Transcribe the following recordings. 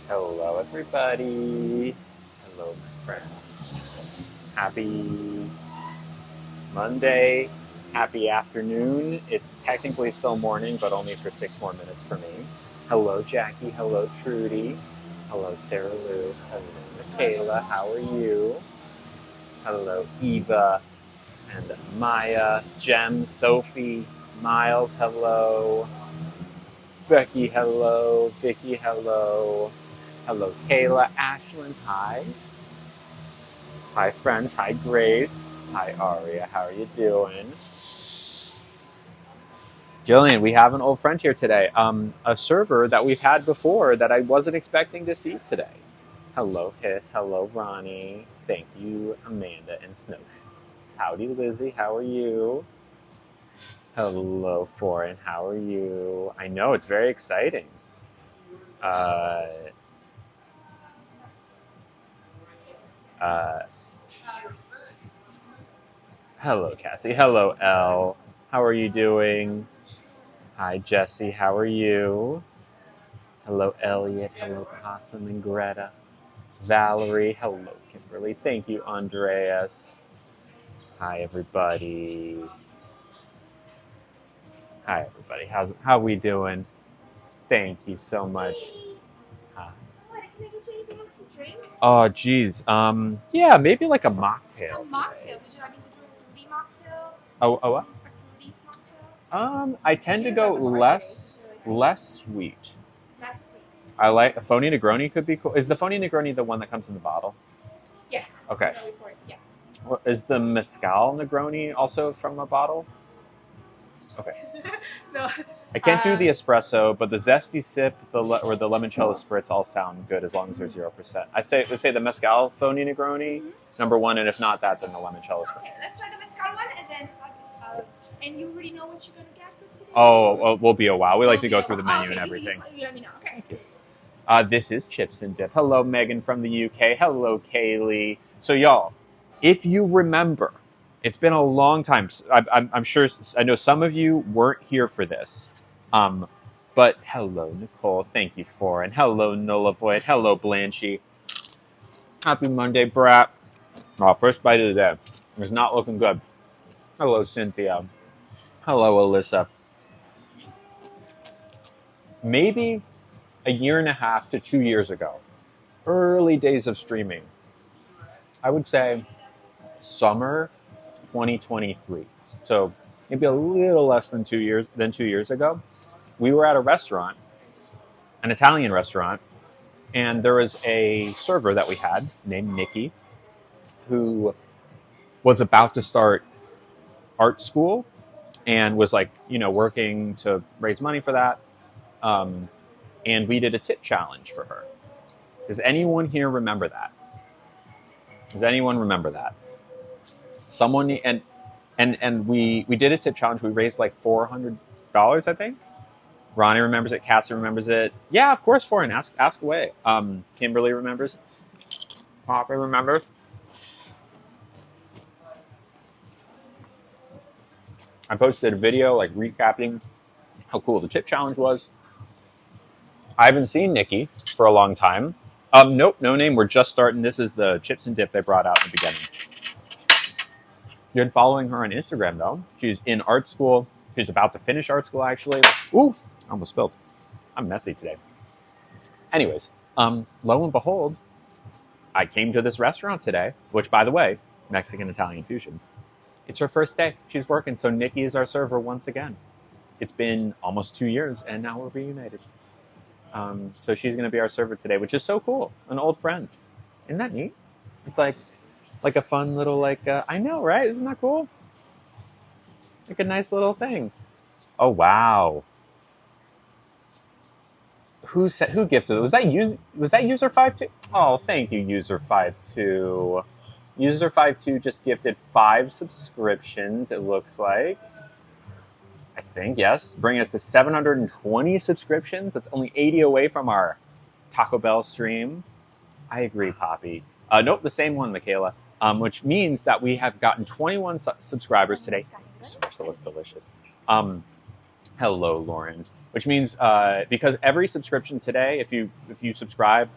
Hello, everybody. Hello, my friends. Happy Monday. Happy afternoon. It's technically still morning, but only for 6 more minutes for me. Hello, Jackie. Hello, Trudy. Hello, Sarah Lou. Hello, Michaela. How are you? Hello, Eva and Maya, Jem, Sophie, Miles. Hello. Becky, hello. Vicky, hello. Hello, Kayla. Ashlyn, hi. Hi, friends. Hi, Grace. Hi, Aria. How are you doing? Jillian, we have an old friend here today. A server that we've had before that I wasn't expecting to see today. Hello, Hith. Hello, Ronnie. Thank you, Amanda and Snowshoe. Howdy, Lizzie. How are you? Hello, Foreign. How are you? I know it's very exciting. Uh, uh, Hello, Cassie. Hello, Elle. How are you doing? Hi, Jesse. How are you? Hello, Elliot. Hello, Possum and Greta. Valerie. Hello, Kimberly. Thank you, Andreas. Hi, everybody. Hi, everybody. How we doing? Thank you so much. Hi. What, can I get you anything else to drink? Oh, geez. Yeah, maybe like a mocktail. A mocktail. Would you like me to do a fruity mocktail? Oh, what? A fruity mocktail? I tend to go less sweet. Less sweet. I like a phony Negroni could be cool. Is the phony Negroni the one that comes in the bottle? Yes. Okay. Yeah. Is the mezcal Negroni also from a bottle? Okay. No. I can't do the espresso, but the zesty sip, or the limoncello spritz all sound good as long as they're 0%. Let's say the mezcal phony Negroni, number one, and if not that, then the limoncello spritz. Okay, let's try the mezcal one, and then and you already know what you're gonna get for today. Oh, well, we'll be a while. We like to go through the menu and everything. You let me know. Okay. Thank you. This is Chips and Dip. Hello, Megan from the UK. Hello, Kaylee. So, y'all, if you remember, it's been a long time. I'm sure, I know some of you weren't here for this. But hello, Nicole. Thank you for it. Hello, Nola Void. Hello, Blanchy. Happy Monday, brat. Oh, first bite of the day. It's not looking good. Hello, Cynthia. Hello, Alyssa. Maybe a year and a half to 2 years ago, early days of streaming, I would say summer 2023. So maybe a little less than 2 years ago, we were at a restaurant, an Italian restaurant, and there was a server that we had named Nikki who was about to start art school and was like, working to raise money for that. And we did a tip challenge for her. Does anyone here remember that? Does anyone remember that? Someone and we did a tip challenge. We raised like $400, I think. Ronnie remembers it. Cassie remembers it. Yeah, of course, Foreign. Ask away. Kimberly remembers. Poppy remembers. I posted a video like recapping how cool the tip challenge was. I haven't seen Nikki for a long time. Nope, no name. We're just starting. This is the chips and dip they brought out in the beginning. Been following her on Instagram though. She's in art school. She's about to finish art school actually. Ooh, almost spilled. I'm messy today. Anyways, lo and behold, I came to this restaurant today, which by the way, Mexican Italian fusion. It's her first day. She's working, so Nikki is our server once again. It's been almost 2 years, and now we're reunited. So she's going to be our server today, which is so cool. An old friend. Isn't that neat? It's like a fun little I know, right? Isn't that cool? Like a nice little thing. Oh wow. Who gifted it? Was that user 52? Oh, thank you, user 52. User 52 just gifted 5 subscriptions, it looks like. I think, yes. Bringing us to 720 subscriptions. That's only 80 away from our Taco Bell stream. I agree, Poppy. Nope, the same one, Michaela. Which means that we have gotten 21 subscribers today. So much that looks delicious. Hello, Lauren. which means because every subscription today, if you subscribe,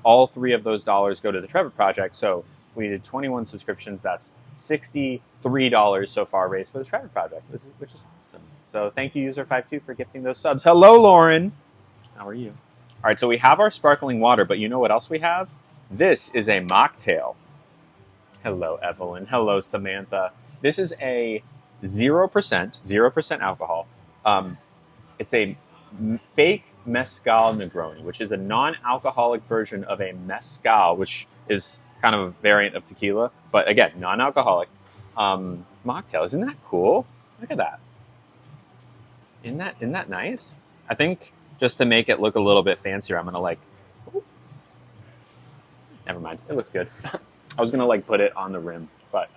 all 3 of those dollars go to the Trevor Project. So we did 21 subscriptions. That's $63 so far raised for the Trevor Project, which is awesome. So thank you, user52, for gifting those subs. Hello, Lauren. How are you? All right, so we have our sparkling water, but you know what else we have? This is a mocktail. Hello, Evelyn. Hello, Samantha. This is a 0% alcohol. It's a fake mezcal Negroni, which is a non-alcoholic version of a mezcal, which is kind of a variant of tequila, but again, non-alcoholic mocktail. Isn't that cool? Look at that. Isn't that nice? I think just to make it look a little bit fancier, I'm gonna like. Never mind. It looks good. I was gonna like put it on the rim, but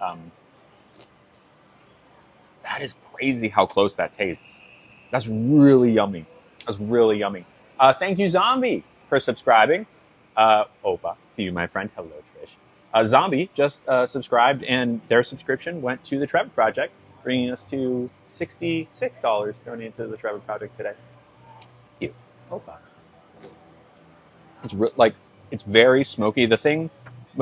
that is crazy how close that tastes. That's really yummy. That's really yummy. Thank you, Zombie, for subscribing. Opa, to you, my friend. Hello, Trish. Zombie just subscribed, and their subscription went to the Trevor Project, bringing us to $66 donated to the Trevor Project today. Thank you. Opa. It's like it's very smoky. The thing,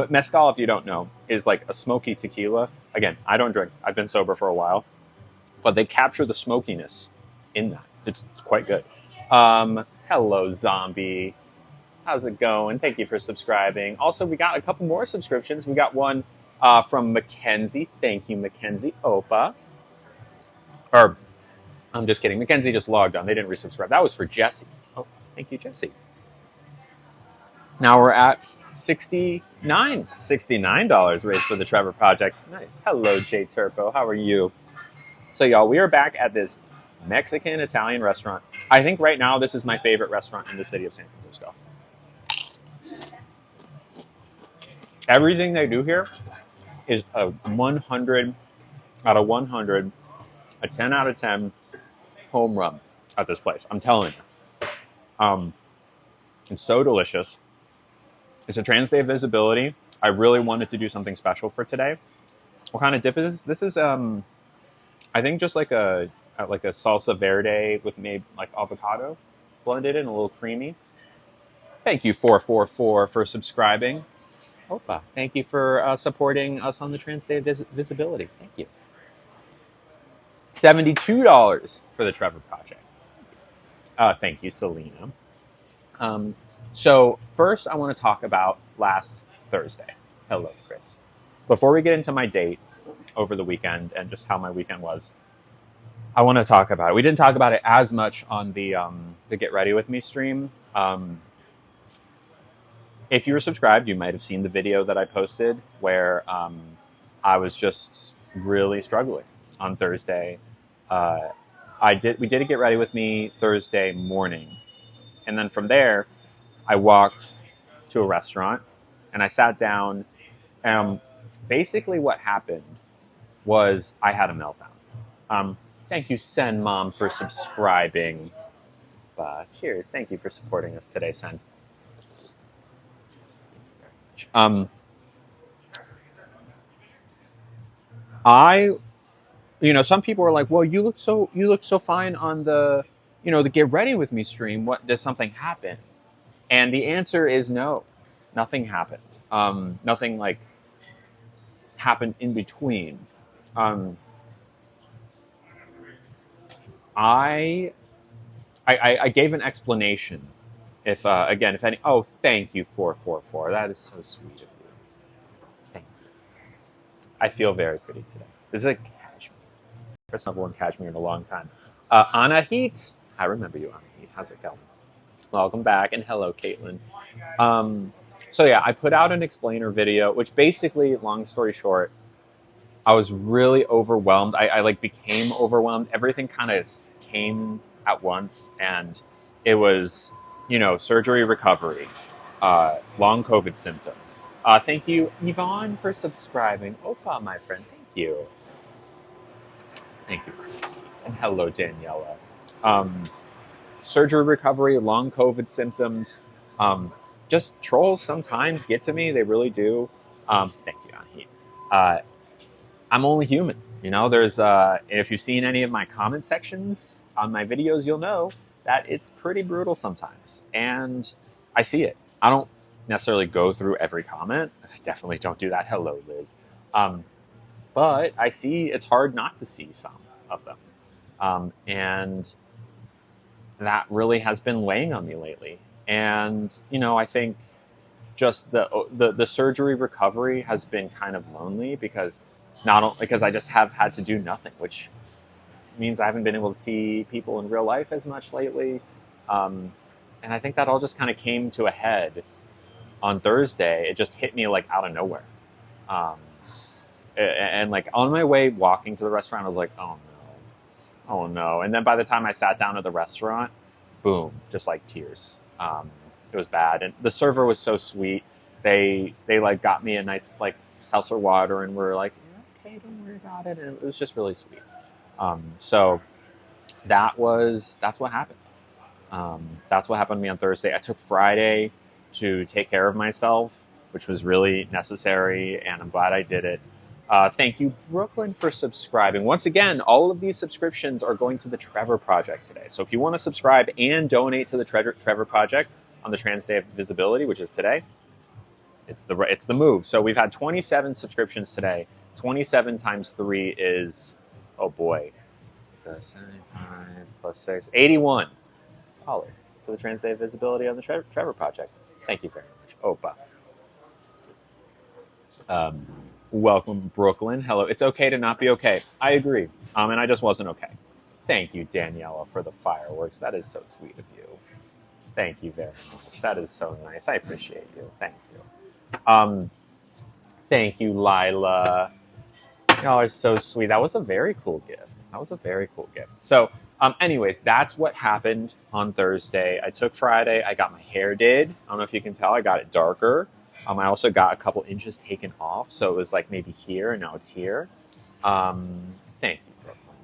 mezcal, if you don't know, is like a smoky tequila. Again, I don't drink. I've been sober for a while, but they capture the smokiness in that. It's quite good. Hello, Zombie. How's it going? Thank you for subscribing. Also, we got a couple more subscriptions. We got one from Mackenzie. Thank you, Mackenzie. Opa. Or, I'm just kidding. Mackenzie just logged on. They didn't resubscribe. That was for Jesse. Oh, thank you, Jesse. Now we're at $69 raised for the Trevor Project. Nice. Hello, Jay Turpo. How are you? So, y'all, we are back at this Mexican-Italian restaurant. I think right now this is my favorite restaurant in the city of San Francisco. Everything they do here is a 100 out of 100, a 10 out of 10 home run at this place. I'm telling you. It's so delicious. It's a trans-day visibility. I really wanted to do something special for today. What kind of dip is this? This is, I think, just like a salsa verde with maybe like avocado blended in, a little creamy. Thank you, 444, for subscribing. Opa, thank you for supporting us on the Trans Day Visibility. Thank you. $72 for the Trevor Project. Thank you, Selena. So first, I want to talk about last Thursday. Hello, Chris. Before we get into my date over the weekend and just how my weekend was, I want to talk about it. We didn't talk about it as much on the Get Ready With Me stream. If you were subscribed, you might have seen the video that I posted where I was just really struggling on Thursday. We did a Get Ready With Me Thursday morning. And then from there, I walked to a restaurant and I sat down. Basically what happened was I had a meltdown. Thank you, Sen Mom, for subscribing. Cheers. Thank you for supporting us today, Sen. Some people are like, well, you look so fine on the Get Ready With Me stream. What, does something happen? And the answer is no, nothing happened. Nothing like happened in between. I gave an explanation. If any, oh, thank you, 444. That is so sweet of you. Thank you. I feel very pretty today. This is a cashmere. First I've worn cashmere in a long time. Anna Heat. I remember you, Anna Heat. How's it going? Welcome back, and hello, Caitlin. So yeah, I put out an explainer video, which basically, long story short, I was really overwhelmed. I like became overwhelmed. Everything kind of came at once, and it was, surgery recovery, long COVID symptoms. Thank you, Yvonne, for subscribing. Opa, my friend, thank you. Thank you. And hello, Daniela. Surgery recovery, long COVID symptoms. Just trolls sometimes get to me. They really do. Thank you, Anahit. I'm only human. There's, if you've seen any of my comment sections on my videos, you'll know that it's pretty brutal sometimes. And I see it. I don't necessarily go through every comment. I definitely don't do that. Hello, Liz. Um, but I see it's hard not to see some of them. And that really has been weighing on me lately. And, I think just the surgery recovery has been kind of lonely because not only because I just have had to do nothing, which means I haven't been able to see people in real life as much lately. Um, and I think that all just kind of came to a head on Thursday. It just hit me like out of nowhere. Um, and like on my way walking to the restaurant, I was like, oh no, oh no. And then by the time I sat down at the restaurant, boom, just like tears. It was bad. And the server was so sweet. They like got me a nice like seltzer water and were like, yeah, okay, don't worry about it. And it was just really sweet. So that's what happened. That's what happened to me on Thursday. I took Friday to take care of myself, which was really necessary, and I'm glad I did it. Thank you, Brooklyn, for subscribing. Once again, all of these subscriptions are going to the Trevor Project today. So if you want to subscribe and donate to the Trevor Project on the Trans Day of Visibility, which is today, it's the move. So we've had 27 subscriptions today. 27 times 3 is, oh boy, so 75 plus 6, $81 for the Trans Day of Visibility on the Trevor Project. Thank you very much, Opa. Welcome, Brooklyn. Hello. It's okay to not be okay. I agree. And I just wasn't okay. Thank you, Daniela, for the fireworks. That is so sweet of you. Thank you very much. That is so nice. I appreciate you. Thank you. Thank you, Lila. Oh, it's so sweet. That was a very cool gift. So, anyways, that's what happened on Thursday. I took Friday. I got my hair did. I don't know if you can tell. I got it darker. I also got a couple inches taken off. So it was like maybe here, and now it's here. Thank you, Brooklyn.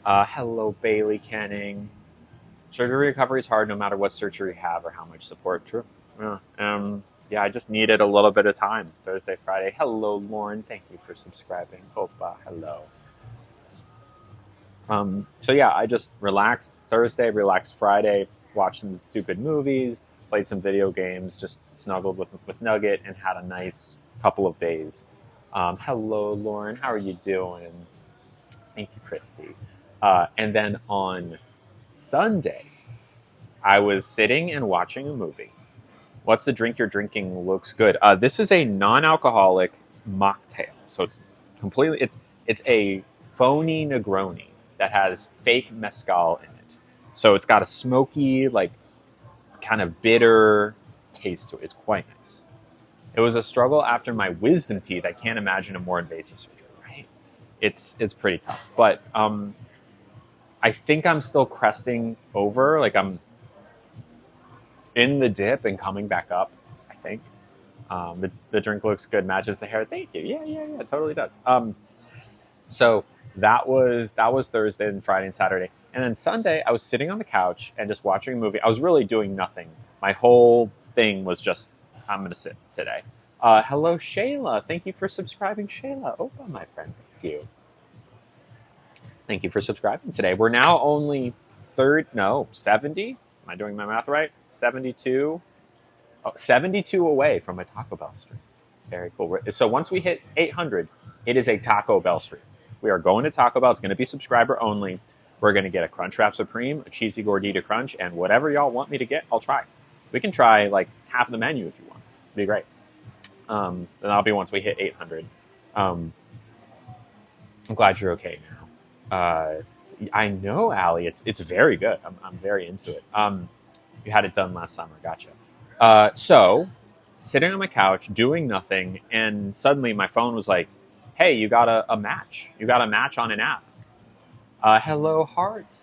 Hello, Bailey Kenning. Surgery recovery is hard no matter what surgery you have or how much support. True. Yeah, I just needed a little bit of time. Thursday, Friday. Hello, Lauren. Thank you for subscribing. Opa, hello. So yeah, I just relaxed Thursday, relaxed Friday, watched some stupid movies, played some video games, just snuggled with Nugget, and had a nice couple of days. Hello, Lauren. How are you doing? Thank you, Christy. And then on Sunday, I was sitting and watching a movie. What's the drink you're drinking? Looks good. This is a non-alcoholic mocktail, so it's completely it's a phony Negroni that has fake mezcal in it. So it's got a smoky, like kind of bitter taste to it. It's quite nice. It was a struggle after my wisdom teeth. I can't imagine a more invasive surgery, right? It's pretty tough, but I think I'm still cresting over. Like I'm in the dip and coming back up, I think. The drink looks good, matches the hair. Thank you. Yeah, it totally does. So that was Thursday and Friday and Saturday. And then Sunday, I was sitting on the couch and just watching a movie. I was really doing nothing. My whole thing was just, I'm going to sit today. Hello, Shayla. Thank you for subscribing, Shayla. Opa, my friend. Thank you. Thank you for subscribing today. We're now only 70. Am I doing my math right? 72 away from a Taco Bell stream. Very cool. So once we hit 800, it is a Taco Bell stream. We are going to Taco Bell. It's going to be subscriber only. We're going to get a Crunchwrap Supreme, a Cheesy Gordita Crunch, and whatever y'all want me to get, I'll try. We can try like half the menu if you want. It'd be great. Then that'll be once we hit 800. I'm glad you're okay now. I know, Allie. It's very good. I'm very into it. You had it done last summer. Gotcha. So, sitting on my couch, doing nothing, and suddenly my phone was like, hey, you got a match. You got a match on an app. Hello, Heart.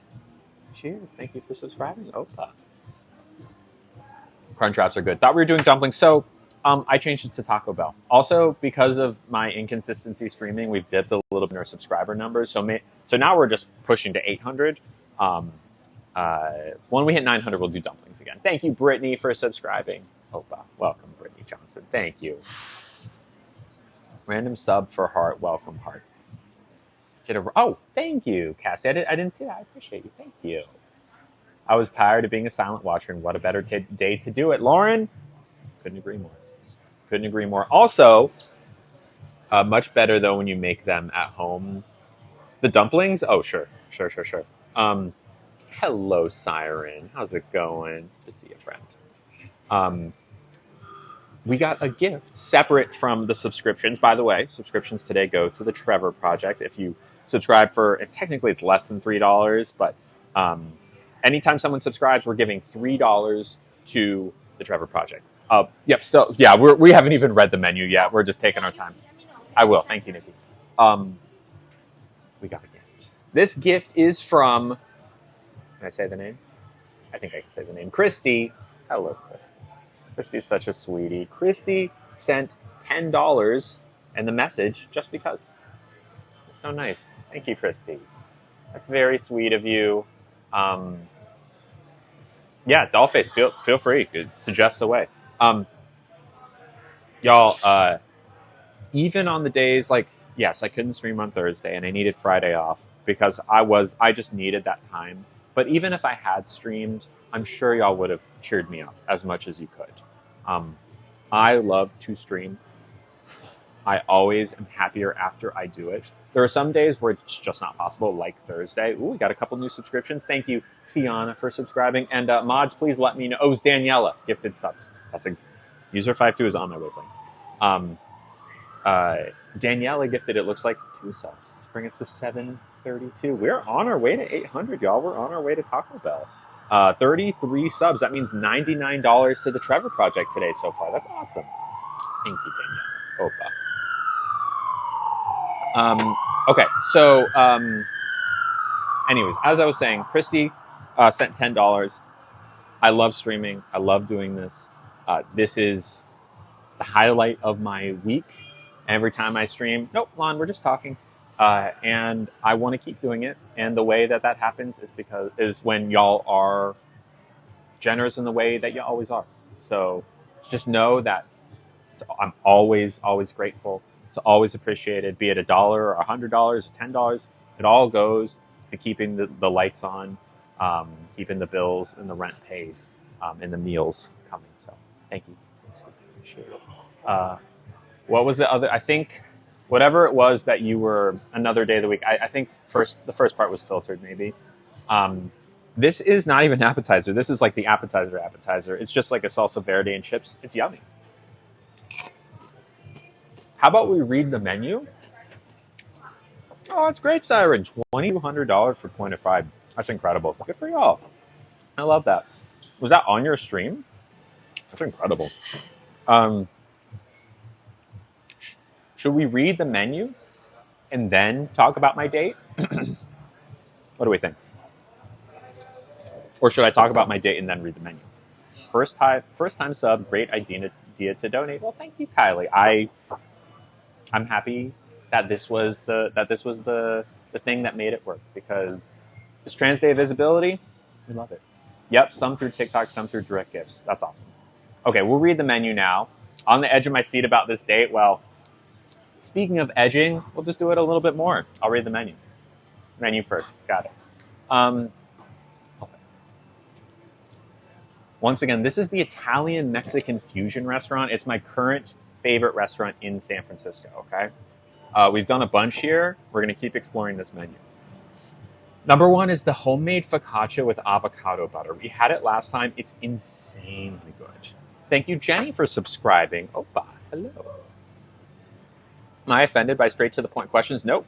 Cheers. Thank you for subscribing. Opa. Crunch wraps are good. Thought we were doing dumplings. So, I changed it to Taco Bell. Also, because of my inconsistency streaming, we've dipped a little bit in our subscriber numbers. So now we're just pushing to 800. When we hit 900, we'll do dumplings again. Thank you, Brittany, for subscribing. Opa. Welcome, Brittany Johnson. Thank you. Random sub for Heart. Welcome, Heart. Oh, thank you, Cassie. I didn't see that. I appreciate you. Thank you. I was tired of being a silent watcher, and what a better day to do it. Lauren, couldn't agree more. Couldn't agree more. Also, much better though when you make them at home. The dumplings? Oh, sure. Sure, sure, sure. Hello, Siren. How's it going? To see a friend. We got a gift separate from the subscriptions. By the way, subscriptions today go to the Trevor Project. If you subscribe for, technically it's less than $3, but anytime someone subscribes, we're giving $3 to the Trevor Project. Yep. So yeah, we haven't even read the menu yet. We're just taking our time. I will. Thank you, Nikki. We got a gift. This gift is from. Can I say the name? I think I can say the name. Christy. Hello, Christy. Christy's such a sweetie. Christy sent $10 and the message just because. It's so nice. Thank you, Christy. That's very sweet of you. Yeah, Dollface, feel free. Suggest a way. Y'all, even on the days like, yes, I couldn't stream on Thursday and I needed Friday off because I just needed that time. But even if I had streamed, I'm sure y'all would have cheered me up as much as you could. I love to stream. I always am happier after I do it. There are some days where it's just not possible, like Thursday. Ooh, we got a couple new subscriptions. Thank you, Tiana, for subscribing. And mods, please let me know. Oh, it's Daniela, gifted subs. That's a user 52 is on my way playing. Daniela gifted, it looks like 2 subs to bring us to 732. We're on our way to 800, y'all. We're on our way to Taco Bell. 33 subs. That means $99 to the Trevor Project today so far. That's awesome. Thank you, Danielle. Opa. Okay, so anyways, as I was saying, Christy sent $10. I love streaming. I love doing this. This is the highlight of my week. Every time I stream, nope, Lon, we're just talking. And I want to keep doing it. And the way that happens is when y'all are generous in the way that you always are. So just know that I'm always grateful. It's always appreciated, be it $1 or $100 or $10. It all goes to keeping the lights on, keeping the bills and the rent paid, and the meals coming. So thank you. Appreciate it. What was the other? I think whatever it was that you were another day of the week. I think the first part was filtered maybe. This is not even an appetizer. This is like the appetizer. It's just like a salsa verde and chips. It's yummy. How about we read the menu? Oh, it's great, Siren. $2,200 for Point of Pride. That's incredible. Good for y'all. I love that. Was that on your stream? That's incredible. Should we read the menu and then talk about my date? What do we think? Or should I talk about my date and then read the menu? First time sub, great idea to donate. Well, thank you, Kylie. I'm happy that this was the thing that made it work, because this Trans Day of Visibility, we love it. Yep, some through TikTok, some through direct gifts. That's awesome. Okay, we'll read the menu now. On the edge of my seat about this date, well, speaking of edging, we'll just do it a little bit more. I'll read the menu. Menu first. Got it. Okay. Once again, this is the Italian-Mexican fusion restaurant. It's my current favorite restaurant in San Francisco, okay? We've done a bunch here. We're going to keep exploring this menu. Number 1 is the homemade focaccia with avocado butter. We had it last time. It's insanely good. Thank you, Jenny, for subscribing. Opa, hello. Am I offended by straight to the point questions? Nope.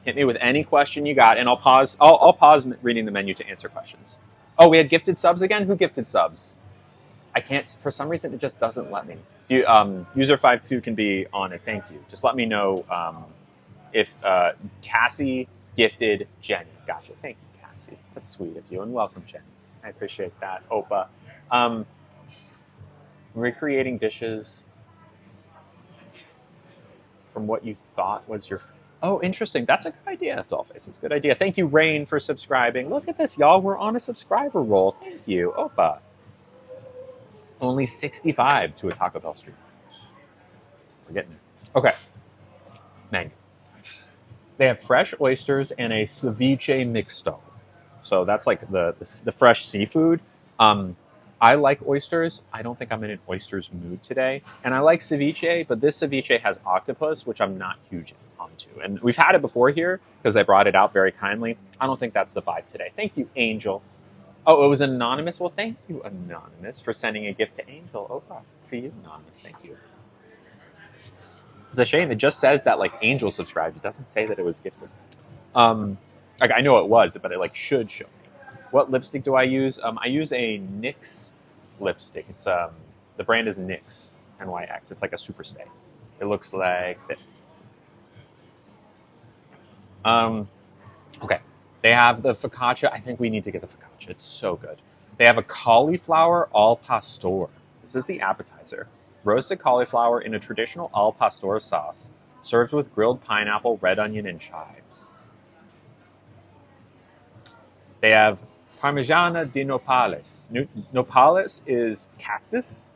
Hit me with any question you got, and I'll pause. I'll pause reading the menu to answer questions. Oh, we had gifted subs again? Who gifted subs? I can't, for some reason, it just doesn't let me. User 52 can be on it. Thank you. Just let me know if Cassie gifted Jenny. Gotcha. Thank you, Cassie. That's sweet of you, and welcome, Jenny. I appreciate that. Opa. Recreating dishes from what you thought was your... Oh, interesting. That's a good idea, Dollface. It's a good idea. Thank you, Rain, for subscribing. Look at this, y'all. We're on a subscriber roll. Thank you. Opa. Only 65 to a Taco Bell stream. We're getting there. Okay. Menu. They have fresh oysters and a ceviche mixto. So that's like the fresh seafood. I like oysters. I don't think I'm in an oysters mood today. And I like ceviche, but this ceviche has octopus, which I'm not huge onto. And we've had it before here because they brought it out very kindly. I don't think that's the vibe today. Thank you, Angel. Oh, it was anonymous? Well, thank you, Anonymous, for sending a gift to Angel. Oprah, for you, Anonymous. Thank you. It's a shame. It just says that like Angel subscribed. It doesn't say that it was gifted. Like I know it was, but it like should show me. What lipstick do I use? I use a NYX lipstick. It's the brand is NYX, NYX. It's like a super stay. It looks like this. Okay. They have the focaccia. I think we need to get the focaccia. It's so good. They have a cauliflower al pastor. This is the appetizer. Roasted cauliflower in a traditional al pastor sauce, served with grilled pineapple, red onion, and chives. They have Parmigiana di Nopales. Nopales is cactus.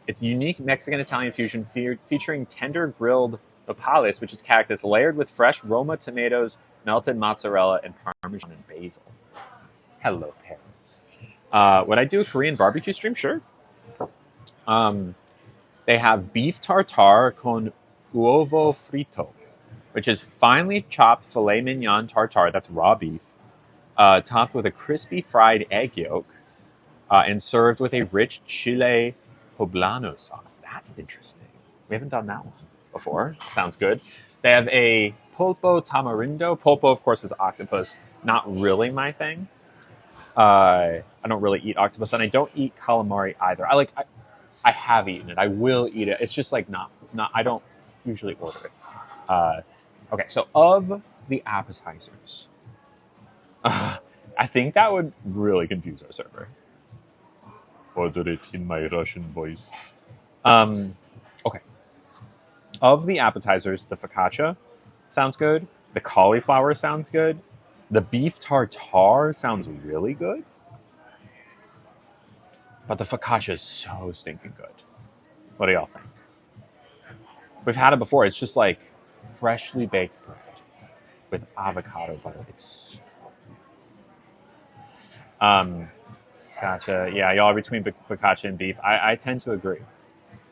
It's a unique Mexican-Italian fusion featuring tender grilled nopales, which is cactus, layered with fresh Roma tomatoes, melted mozzarella, and Parmesan and basil. Hello, Paris. Would I do a Korean barbecue stream? Sure. They have beef tartare con uovo frito, which is finely chopped filet mignon tartare, that's raw beef, topped with a crispy fried egg yolk, and served with a rich chile poblano sauce. That's interesting. We haven't done that one before. Sounds good. They have a pulpo tamarindo. Pulpo, of course, is octopus. Not really my thing. I don't really eat octopus, and I don't eat calamari either. I have eaten it. I will eat it. It's just like not. I don't usually order it. Okay, so of the appetizers, I think that would really confuse our server. Order it in my Russian voice. Okay. Of the appetizers, the focaccia sounds good. The cauliflower sounds good. The beef tartare sounds really good. But the focaccia is so stinking good. What do y'all think? We've had it before. It's just like freshly baked bread with avocado butter. It's gotcha. Yeah, y'all are between focaccia and beef. I tend to agree.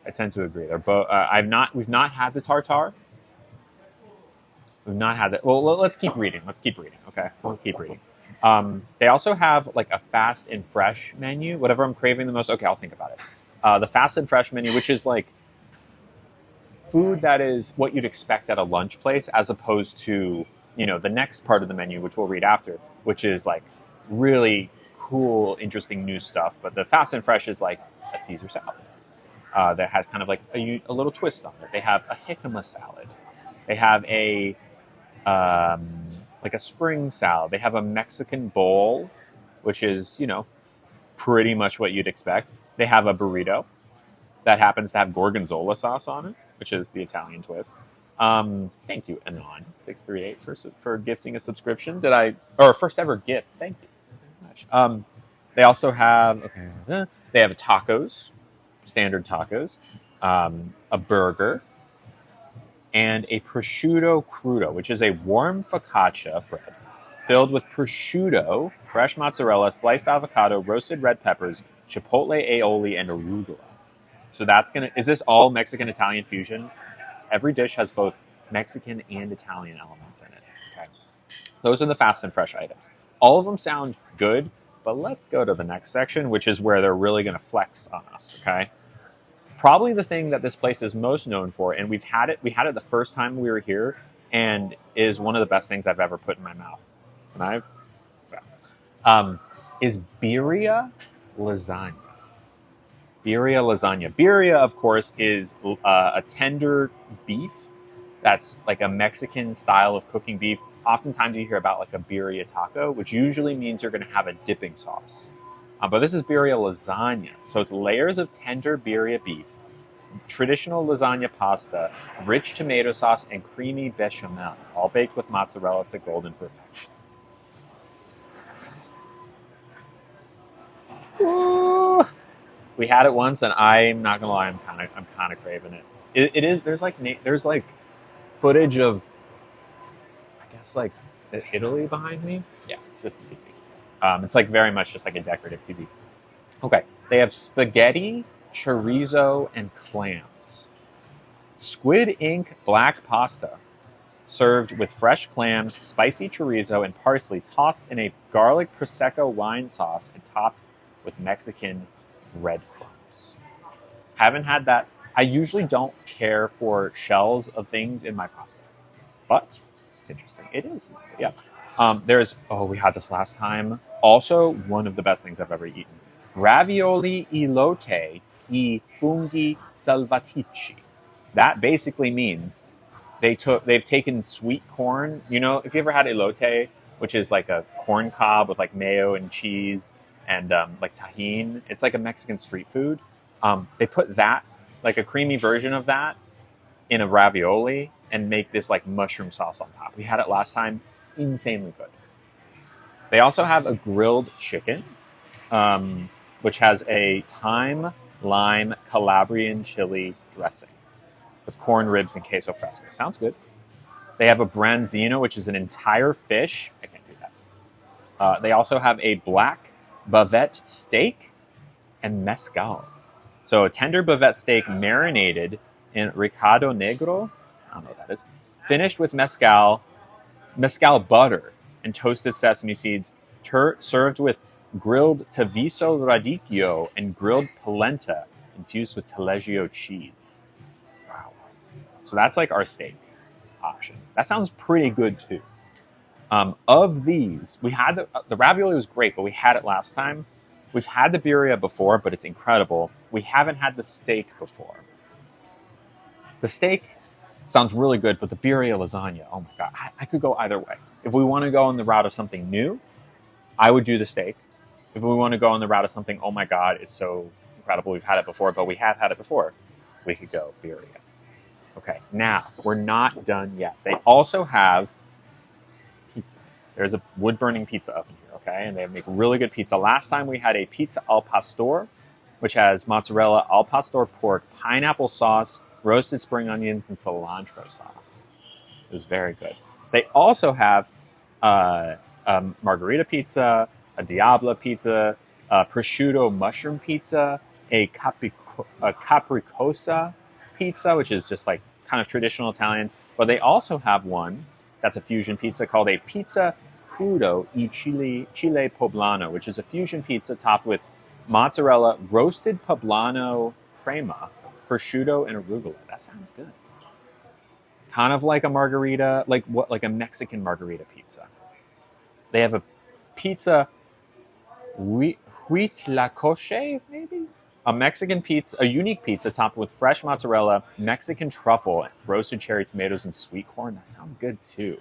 They're both. We've not had the tartare. We've not had that. Well, let's keep reading. Okay, we'll keep reading. They also have like a fast and fresh menu. Whatever I'm craving the most. Okay, I'll think about it. The fast and fresh menu, which is like food that is what you'd expect at a lunch place, as opposed to the next part of the menu, which we'll read after, which is like really cool, interesting new stuff. But the fast and fresh is like a Caesar salad that has kind of like a little twist on it. They have a jicama salad. They have a like a spring salad. They have a Mexican bowl, which is pretty much what you'd expect. They have a burrito that happens to have gorgonzola sauce on it, which is the Italian twist. Thank you, Anon638 for gifting a subscription. First ever gift. Thank you very much. They also have they have tacos, standard tacos, a burger, and a prosciutto crudo, which is a warm focaccia bread filled with prosciutto, fresh mozzarella, sliced avocado, roasted red peppers, chipotle aioli, and arugula. So is this all Mexican-Italian fusion? Yes. Every dish has both Mexican and Italian elements in it. Okay. Those are the fast and fresh items. All of them sound good, but let's go to the next section, which is where they're really going to flex on us, okay? Probably the thing that this place is most known for, and we had it the first time we were here, and is one of the best things I've ever put in my mouth. Is birria lasagna. Birria lasagna. Birria, of course, is a tender beef that's like a Mexican style of cooking beef. Oftentimes you hear about like a birria taco, which usually means you're going to have a dipping sauce. But this is birria lasagna. So it's layers of tender birria beef, traditional lasagna pasta, rich tomato sauce, and creamy bechamel, all baked with mozzarella to golden perfection. Ooh. We had it once, and I'm not gonna lie, I'm kind of craving it. It is. There's like footage of, I guess, like Italy behind me. Yeah, it's just a TV. It's like very much just like a decorative TV. Okay, they have spaghetti, chorizo, and clams. Squid ink black pasta, served with fresh clams, spicy chorizo, and parsley, tossed in a garlic prosecco wine sauce and topped with Mexican breadcrumbs. Haven't had that. I usually don't care for shells of things in my pasta, but it's interesting. It is, yeah. There's, oh, we had this last time. Also, one of the best things I've ever eaten. Ravioli elote I funghi salvatici. That basically means they've taken sweet corn. You know, if you ever had elote, which is like a corn cob with like mayo and cheese and like tahine, it's like a Mexican street food. They put that, like a creamy version of that, in a ravioli and make this like mushroom sauce on top. We had it last time, insanely good. They also have a grilled chicken, which has a thyme, lime, Calabrian chili dressing with corn ribs and queso fresco. Sounds good. They have a branzino, which is an entire fish. I can't do that. They also have a black bavette steak and mezcal. So a tender bavette steak marinated in ricado negro, I don't know what that is, finished with mezcal butter, and toasted sesame seeds, served with grilled taviso radicchio and grilled polenta infused with taleggio cheese. Wow. So that's like our steak option. That sounds pretty good too. Of these, we had the ravioli was great, but we had it last time. We've had the birria before, but it's incredible. We haven't had the steak before. The steak sounds really good, but the birria lasagna, oh my God, I could go either way. If we want to go on the route of something new, I would do the steak. If we want to go on the route of something, oh my God, it's so incredible, we've had it before, but we have had it before, we could go birria. Okay, now, we're not done yet. They also have pizza. There's a wood-burning pizza oven here, okay? And they make really good pizza. Last time we had a pizza al pastor, which has mozzarella, al pastor pork, pineapple sauce, roasted spring onions, and cilantro sauce. It was very good. They also have margarita pizza, a diabla pizza, a prosciutto mushroom pizza, a capricosa pizza, which is just like kind of traditional Italian. But they also have one that's a fusion pizza called a pizza crudo y chile poblano, which is a fusion pizza topped with mozzarella, roasted poblano crema, prosciutto, and arugula. That sounds good. Kind of like a margarita, like a Mexican margarita pizza. They have a pizza huitlacoche, maybe? A Mexican pizza, a unique pizza topped with fresh mozzarella, Mexican truffle, roasted cherry tomatoes, and sweet corn. That sounds good too.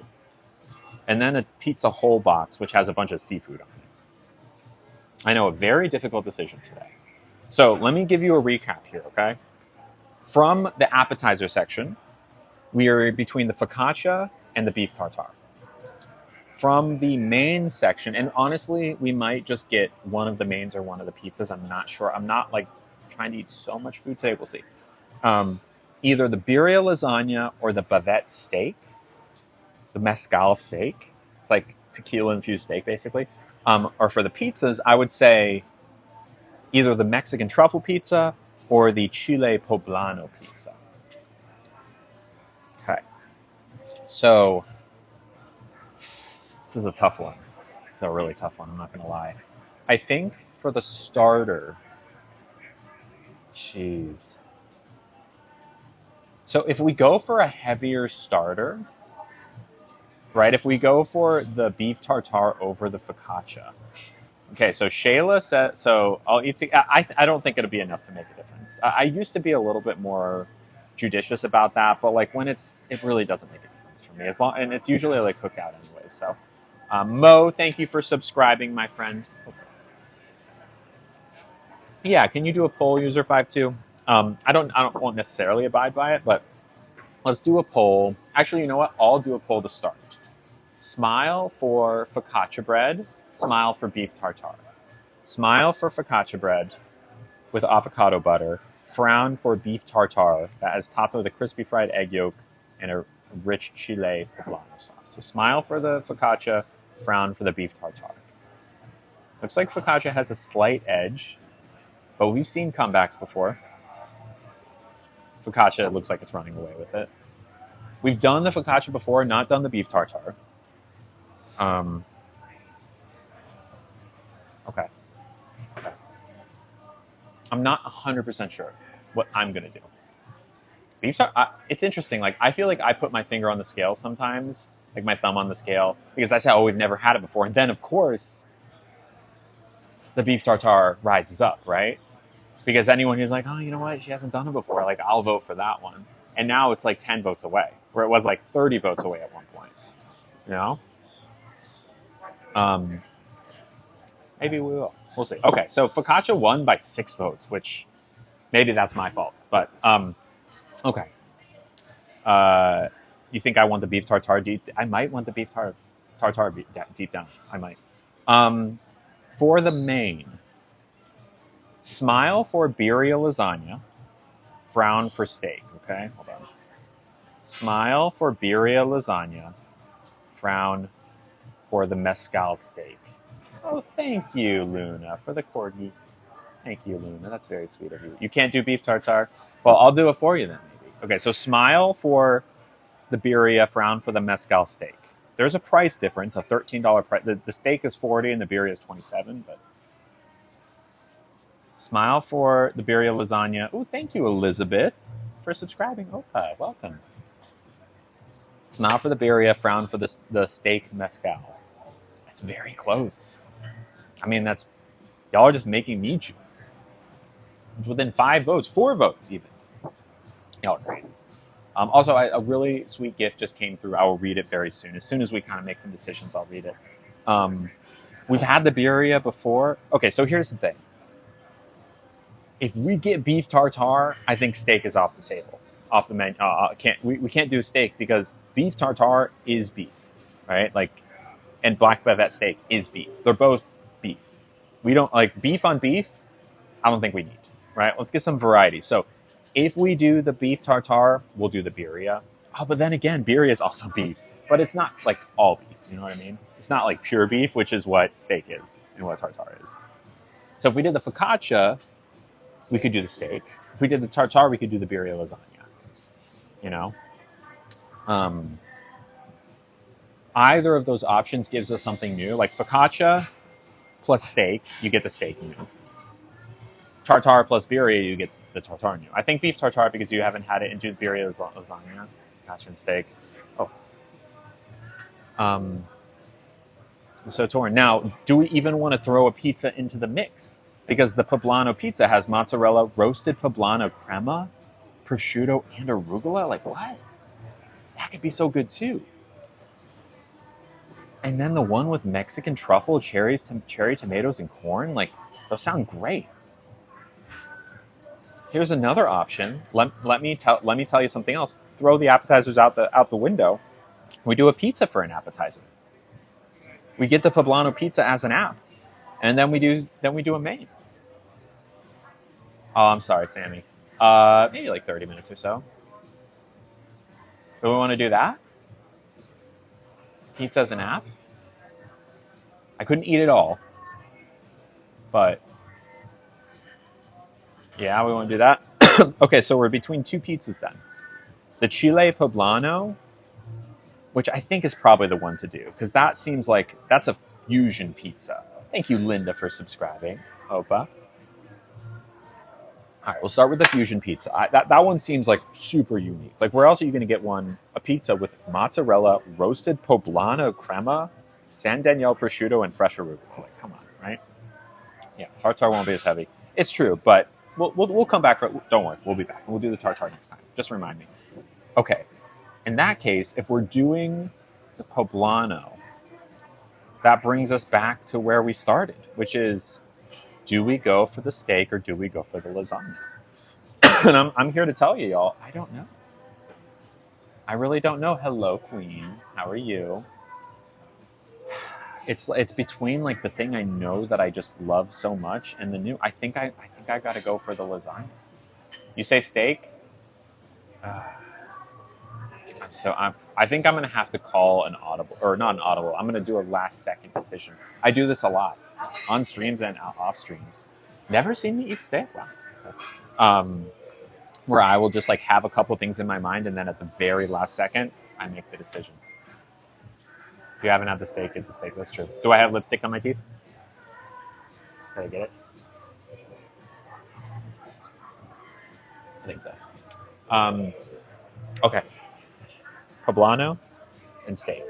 And then a pizza whole box, which has a bunch of seafood on it. I know, a very difficult decision today. So let me give you a recap here, okay? From the appetizer section, we are between the focaccia and the beef tartare. From the main section, and honestly, we might just get one of the mains or one of the pizzas. I'm not sure. I'm not like trying to eat so much food today. We'll see. Either the birria lasagna or the bavette steak, the mezcal steak. It's like tequila infused steak, basically. Or for the pizzas, I would say either the Mexican truffle pizza or the Chile poblano pizza. Okay. So this is a tough one. It's a really tough one, I'm not going to lie. I think for the starter, jeez. So if we go for a heavier starter, right, if we go for the beef tartare over the focaccia. Okay, so Shayla said, so I'll eat, I don't think it'll be enough to make a difference. I used to be a little bit more judicious about that, but like when it really doesn't make a difference for me, as long, and it's usually like cooked out anyway, so. Mo, thank you for subscribing, my friend. Yeah, can you do a poll, user 52? I won't necessarily abide by it, but let's do a poll. Actually, you know what? I'll do a poll to start. Smile for focaccia bread. Smile for beef tartare. Smile for focaccia bread with avocado butter. Frown for beef tartare that is topped with a crispy fried egg yolk and a rich chile poblano sauce. So smile for the focaccia. frown for the beef tartare. Looks like focaccia has a slight edge, but we've seen comebacks before. Focaccia looks like it's running away with it. We've done the focaccia before, not done the beef tartare. Okay. I'm not 100% sure what I'm going to do. Beef tartare, it's interesting. Like, I feel like I put my finger on the scale sometimes, like my thumb on the scale, because I say, oh, we've never had it before. And then, of course, the beef tartare rises up, right? Because anyone who's like, oh, you know what, she hasn't done it before, like, I'll vote for that one. And now it's like 10 votes away, where it was like 30 votes away at one point. You know? Maybe we will. We'll see. Okay, so focaccia won by 6 votes, which maybe that's my fault. But, okay. You think I want the beef tartare deep? I might want the beef tartare deep down. I might. For the main, smile for birria lasagna, frown for steak. Okay, hold on. Smile for birria lasagna, frown for the mezcal steak. Oh, thank you, Luna, for the corgi. Thank you, Luna. That's very sweet of you. You can't do beef tartare? Well, I'll do it for you then, maybe. Okay, so smile for the birria, frown for the mezcal steak. There's a price difference, a $13 price. The steak is $40 and the birria is $27, but smile for the birria lasagna. Oh, thank you, Elizabeth, for subscribing. Opa, welcome. Smile for the birria, frown for the steak mezcal. That's very close. I mean, y'all are just making me choose. It's within 5 votes, 4 votes even. Y'all are crazy. Also, a really sweet gift just came through. I will read it very soon. As soon as we kind of make some decisions, I'll read it. We've had the birria before. Okay, so here's the thing. If we get beef tartare, I think steak is off the table, off the menu. We can't do steak because beef tartare is beef, right? Like, and black velvet steak is beef. They're both beef. We don't like beef on beef. I don't think we need, right? Let's get some variety. So if we do the beef tartare, we'll do the birria. Oh, but then again, birria is also beef, but it's not like all beef. You know what I mean? It's not like pure beef, which is what steak is and what tartare is. So if we did the focaccia, we could do the steak. If we did the tartare, we could do the birria lasagna. You know? Either of those options gives us something new. Like focaccia plus steak, you get the steak new. Tartare plus birria, you get the tartare new. I think beef tartare because you haven't had it into birria lasagna. Gotcha, and steak. Oh. I'm so torn. Now, do we even want to throw a pizza into the mix? Because the poblano pizza has mozzarella, roasted poblano crema, prosciutto, and arugula. Like, what? That could be so good, too. And then the one with Mexican truffle, cherry tomatoes, and corn. Like, those sound great. Here's another option. Let me tell you something else. Throw the appetizers out the window. We do a pizza for an appetizer. We get the poblano pizza as an app, and then we do a main. Oh, I'm sorry, Sammy. Maybe like 30 minutes or so. Do we want to do that? Pizza as an app? I couldn't eat it all, but yeah, we want to do that. Okay, so we're between 2 pizzas then. The chile poblano, which I think is probably the one to do, because that seems like that's a fusion pizza. Thank you, Linda, for subscribing. Opa. All right, we'll start with the fusion pizza. That one seems like super unique. Like, where else are you going to get a pizza with mozzarella, roasted poblano crema, San Daniele prosciutto, and fresh arugula? Like, come on, right? Yeah, tartare won't be as heavy. It's true, but we'll come back for it. Don't worry, we'll be back. We'll do the tartare next time. Just remind me. Okay, in that case, if we're doing the poblano, that brings us back to where we started, which is, do we go for the steak or do we go for the lasagna? And I'm here to tell you, y'all, I don't know. I really don't know. Hello, Queen. How are you? It's between like the thing I know that I just love so much and the new. I think I gotta go for the lasagna. You say steak? I think I'm gonna have to call an audible, or not an audible. I'm gonna do a last second decision. I do this a lot on streams and off streams. Never seen me eat steak. Wow. Where I will just like have a couple things in my mind, and then at the very last second, I make the decision. If you haven't had the steak, get the steak. That's true. Do I have lipstick on my teeth? Did I get it? I think so. Okay. Poblano and steak.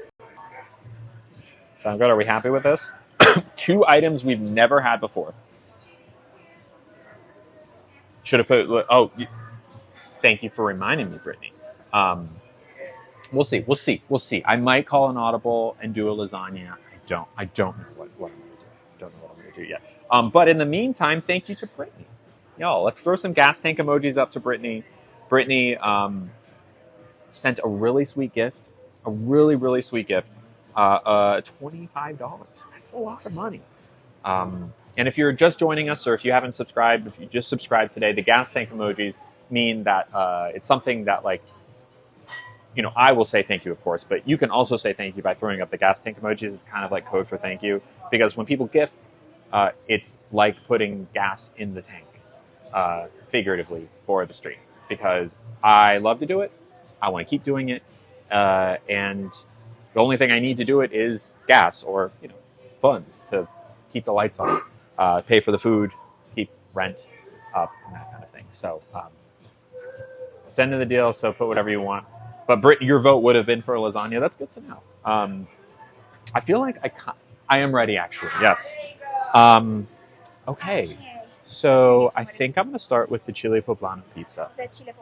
Sound good? Are we happy with this? 2 items we've never had before. Should have put. Oh, thank you for reminding me, Brittany. We'll see. We'll see. We'll see. I might call an audible and do a lasagna. I don't know what I'm going to do. Don't know what I'm going to do yet. But in the meantime, thank you to Brittany. Y'all, let's throw some gas tank emojis up to Brittany. Brittany sent a really sweet gift. A really, really sweet gift. $25. That's a lot of money. And if you're just joining us, or if you haven't subscribed, if you just subscribed today, the gas tank emojis mean that it's something that, like, you know, I will say thank you, of course, but you can also say thank you by throwing up the gas tank emojis. It's kind of like code for thank you, because when people gift, it's like putting gas in the tank, figuratively, for the stream, because I love to do it. I want to keep doing it. And the only thing I need to do it is gas, or, you know, funds to keep the lights on, pay for the food, keep rent up, and that kind of thing. So it's end of the deal. So put whatever you want. But Britt, your vote would have been for a lasagna. That's good to know. I feel like I am ready, actually. Yes. Okay. So I think I'm going to start with the chili poblano pizza,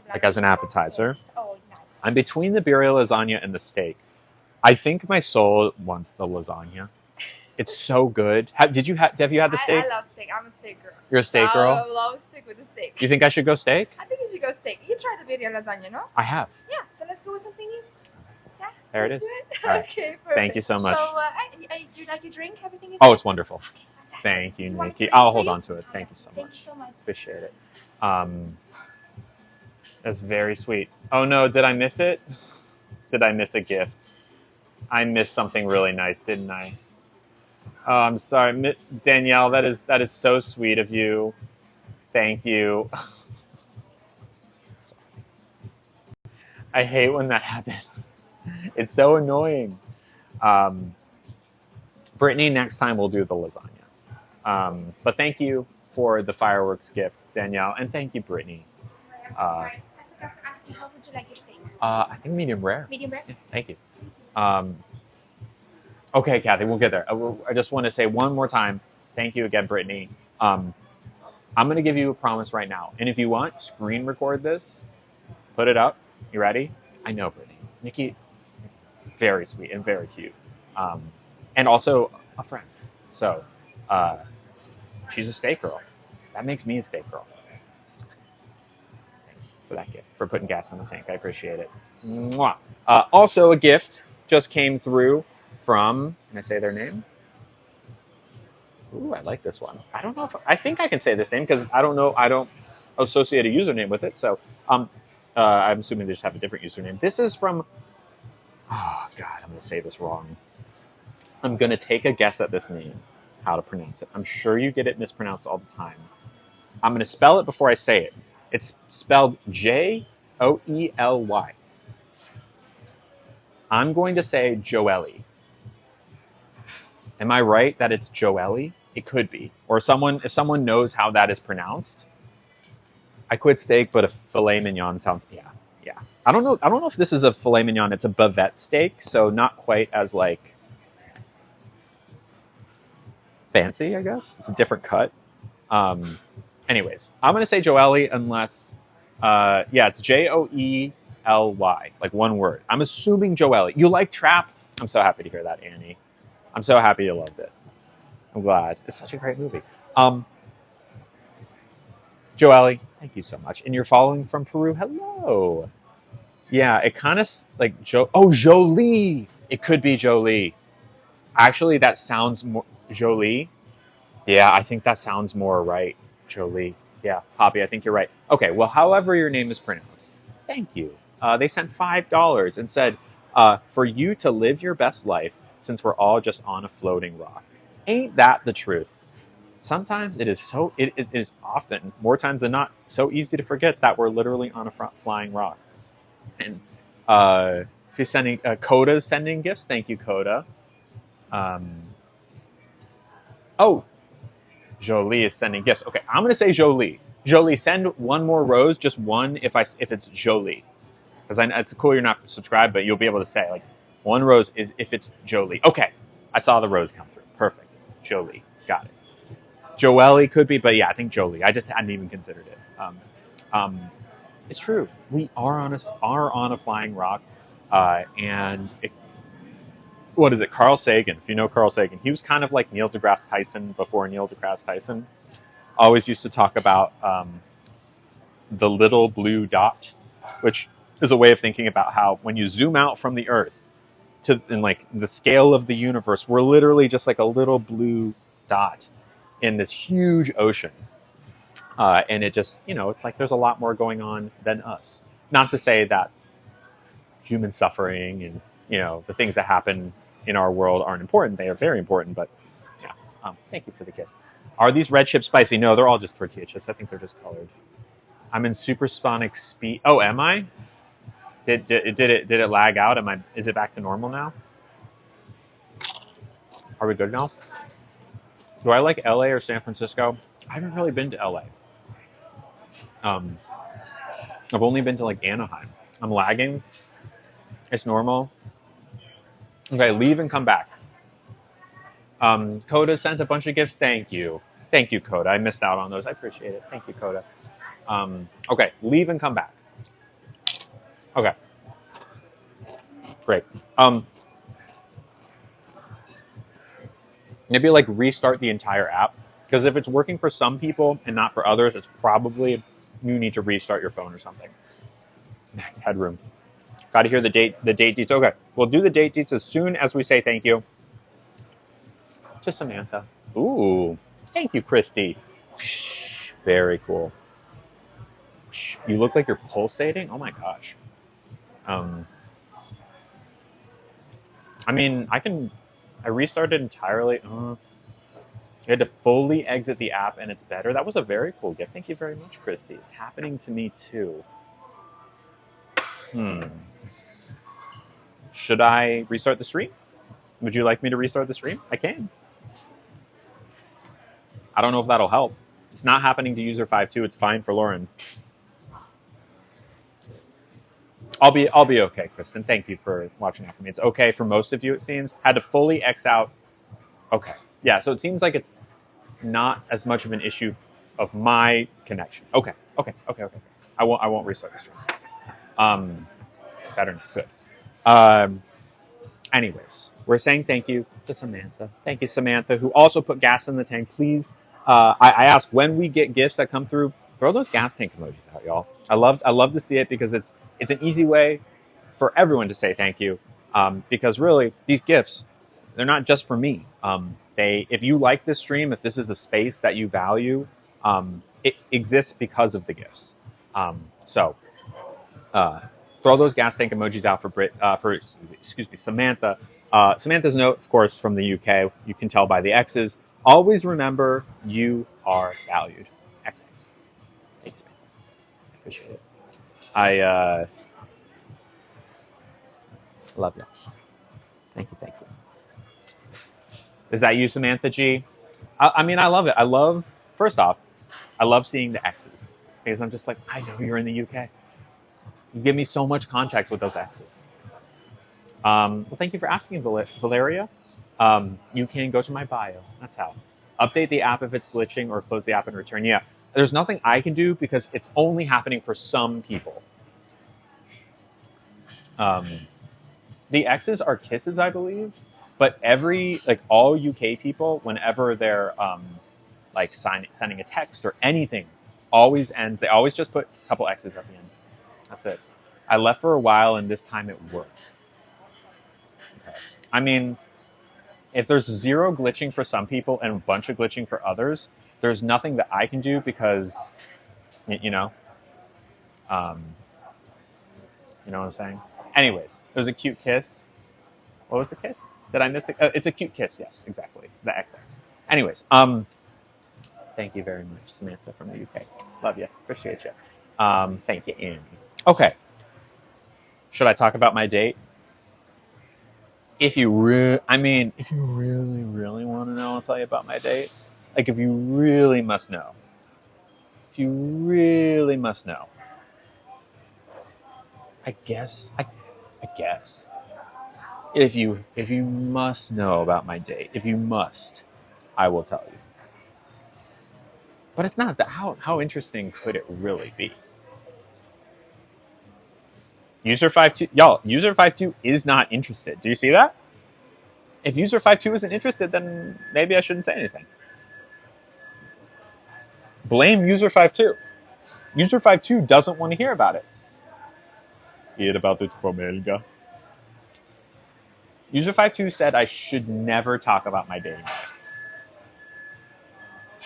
like as an appetizer. Oh, nice. I'm between the birria lasagna and the steak. I think my soul wants the lasagna. It's so good. Have you had the steak? I love steak. I'm a steak girl. You're a steak girl? I love steak with the steak. You think I should go steak? I think you should go steak. You tried the birria lasagna, no? I have. Yeah, so let's go with something new. Yeah. There it let's is. do it. All right. Okay, perfect. Thank you so much. So, do you like your drink? Everything is Oh, good? it's wonderful. Okay, fantastic. Thank you, You want me to Nikki. make I'll it for hold you? on to it. Thank you so Thank much. you so much. Appreciate it. That's very sweet. Oh no, did I miss it? Did I miss a gift? I missed something really nice, didn't I? Oh, I'm sorry, Danielle. That is so sweet of you. Thank you. Sorry. I hate when that happens. It's so annoying. Brittany, next time we'll do the lasagna. But thank you for the fireworks gift, Danielle, and thank you, Brittany. I'm so sorry. I forgot to ask you, how would you like your steak? I think medium rare. Medium rare? Yeah, thank you. Okay, Kathy, we'll get there. I just want to say one more time, thank you again, Brittany. I'm going to give you a promise right now. And if you want, screen record this, put it up. You ready? I know, Brittany. Nikki is very sweet and very cute. And also a friend. So she's a steak girl. That makes me a steak girl. Thanks for that gift, for putting gas in the tank. I appreciate it. Mwah. Also, a gift just came through from, can I say their name? Ooh, I like this one. I don't know if, I think I can say this name because I don't know, I don't associate a username with it. So I'm assuming they just have a different username. This is from, oh God, I'm going to say this wrong. I'm going to take a guess at this name, how to pronounce it. I'm sure you get it mispronounced all the time. I'm going to spell it before I say it. It's spelled Joely. I'm going to say Joely. Am I right that it's Joely? It could be. Or if someone knows how that is pronounced. I quit steak, but a filet mignon sounds, yeah. I don't know if this is a filet mignon. It's a bavette steak, so not quite as like fancy, I guess. It's a different cut. Anyways, I'm going to say Joely unless, it's Joely, like one word. I'm assuming Joely. You like Trap? I'm so happy to hear that, Annie. I'm so happy you loved it. I'm glad. It's such a great movie. Joely, thank you so much. And you're following from Peru. Hello. Yeah, it kind of like Jolie. It could be Jolie. Actually, that sounds more Jolie. Yeah, I think that sounds more right. Jolie. Yeah, Poppy, I think you're right. Okay, well, however your name is pronounced, thank you. They sent $5 and said, For you to live your best life since we're all just on a floating rock. Ain't that the truth? Sometimes it is often, more times than not, so easy to forget that we're literally on a flying rock. And she's sending, Coda's sending gifts. Thank you, Coda. Oh, Jolie is sending gifts. Okay, I'm gonna say Jolie. Jolie, send one more rose, just one if it's Jolie, because it's cool you're not subscribed, but you'll be able to say like one rose is if it's Jolie. Okay, I saw the rose come through. Perfect, Jolie, got it. Joelle could be, but yeah, I think Jolie. I just hadn't even considered it. It's true. We are on a flying rock, and what is it? Carl Sagan. If you know Carl Sagan, he was kind of like Neil deGrasse Tyson before Neil deGrasse Tyson. Always used to talk about the little blue dot, which is a way of thinking about how when you zoom out from the Earth in like the scale of the universe, we're literally just like a little blue dot in this huge ocean. And it just, it's like there's a lot more going on than us. Not to say that human suffering and, the things that happen in our world aren't important. They are very important, but yeah. Thank you for the gift. Are these red chips spicy? No, they're all just tortilla chips. I think they're just colored. I'm in supersonic speed. Oh, am I? Did it lag out? Is it back to normal now? Are we good now? Do I like LA or San Francisco? I haven't really been to LA. I've only been to like Anaheim. I'm lagging. It's normal. Okay, leave and come back. Coda sent a bunch of gifts. Thank you. Thank you, Coda. I missed out on those. I appreciate it. Thank you, Coda. Okay, leave and come back. Okay. Great. Maybe like restart the entire app. Because if it's working for some people and not for others, it's probably you need to restart your phone or something. Headroom. Got to hear the date deets. Okay, we'll do the date deets as soon as we say thank you to Samantha. Ooh, thank you, Christy. Very cool. You look like you're pulsating. Oh my gosh. I mean, I restarted entirely. You had to fully exit the app and it's better. That was a very cool gift. Thank you very much, Christy. It's happening to me too. Should I restart the stream? Would you like me to restart the stream? I can. I don't know if that'll help. It's not happening to user 5.2. It's fine for Lauren. I'll be okay, Kristen. Thank you for watching out for me. It's okay for most of you, it seems. Had to fully X out. Okay. Yeah, so it seems like it's not as much of an issue of my connection. Okay. I won't restart the stream. Better not. Good. Anyways, we're saying thank you to Samantha. Thank you, Samantha, who also put gas in the tank. Please, I ask when we get gifts that come through, throw those gas tank emojis out, y'all. I love to see it because it's an easy way for everyone to say thank you. Because really, these gifts, they're not just for me. If you like this stream, if this is a space that you value, it exists because of the gifts. So throw those gas tank emojis out for Samantha. Samantha's note, of course, from the UK. You can tell by the X's. Always remember you are valued. XX. Thanks, man. I appreciate it. I love you. Thank you. Is that you, Samantha G? I mean, I love it. First off, I love seeing the X's because I'm just like, I know you're in the UK. You give me so much context with those X's. Well, thank you for asking, Valeria. You can go to my bio. That's how. Update the app if it's glitching or close the app and return. Yeah, there's nothing I can do because it's only happening for some people. The X's are kisses, I believe. But all UK people, whenever they're sending a text or anything, they always just put a couple X's at the end. That's it. I left for a while and this time it worked. Okay. I mean, if there's zero glitching for some people and a bunch of glitching for others, there's nothing that I can do because, you know what I'm saying? Anyways, it was a cute kiss. What was the kiss? Did I miss it? It's a cute kiss. Yes, exactly. The XX. Anyways, thank you very much, Samantha from the UK. Love you. Appreciate you. Thank you, Amy. Okay. Should I talk about my date? If you really want to know, I'll tell you about my date. Like, if you really must know. If you really must know. I guess. If you must know about my date, if you must, I will tell you. But it's not that. How interesting could it really be? User52, y'all, User52 is not interested. Do you see that? If User52 isn't interested, then maybe I shouldn't say anything. Blame User52. User52 doesn't want to hear about it. Hear about it from Elga. User52 said I should never talk about my dating life.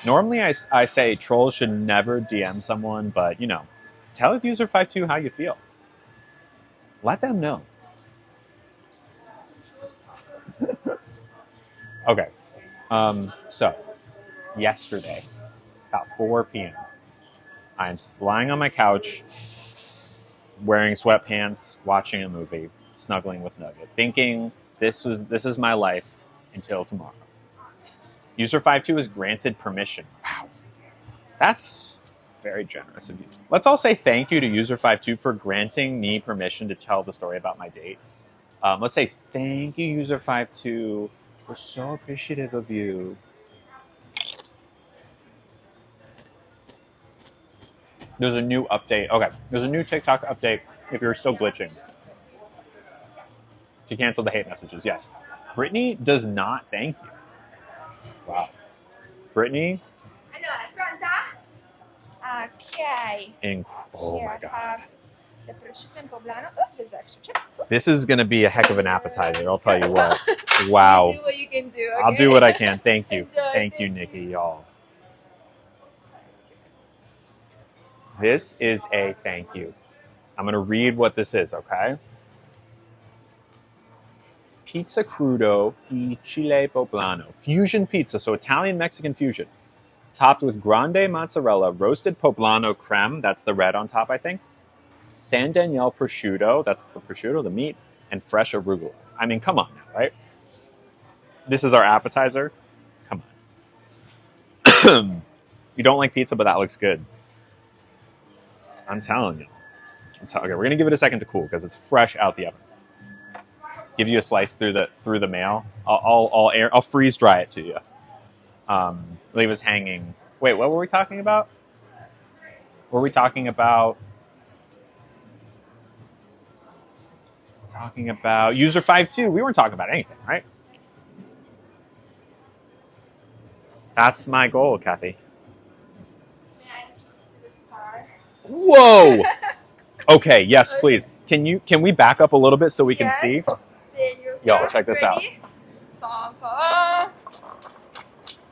Normally I say trolls should never DM someone, but you know, tell User52 how you feel. Let them know. Okay. So, yesterday, about 4 p.m., I'm lying on my couch, wearing sweatpants, watching a movie, snuggling with Nugget, thinking this is my life until tomorrow. User52 is granted permission. Wow. That's very generous of you. Let's all say thank you to User52 for granting me permission to tell the story about my date. Let's say thank you, User52. We're so appreciative of you. There's a new update. Okay, there's a new TikTok update if you're still glitching. To cancel the hate messages, yes. Brittany does not thank you. Wow. Brittany? Allora, pronta? Ok. Oh my God. The prosciutto in poblano. Oh, there's extra chip. This is going to be a heck of an appetizer, I'll tell you what. Wow. You do what you can do, okay? I'll do what I can. Thank you. Enjoy. Thank you, Nikki, y'all. This is a thank you. I'm going to read what this is, okay? Pizza crudo y chile poblano. Fusion pizza, so Italian-Mexican fusion. Topped with grande mozzarella, roasted poblano creme, that's the red on top, I think. San Daniele prosciutto, that's the prosciutto, the meat, and fresh arugula. I mean, come on now, right? This is our appetizer. Come on. You don't like pizza, but that looks good. I'm telling you. Okay, we're gonna give it a second to cool because it's fresh out the oven. Give you a slice through the mail. I'll freeze dry it to you. Leave us hanging. Wait, what were we talking about? Were we talking about User52? We weren't talking about anything, right? That's my goal, Kathy. Whoa! Okay, yes, please. Can we back up a little bit so we can see? Yo, check this out.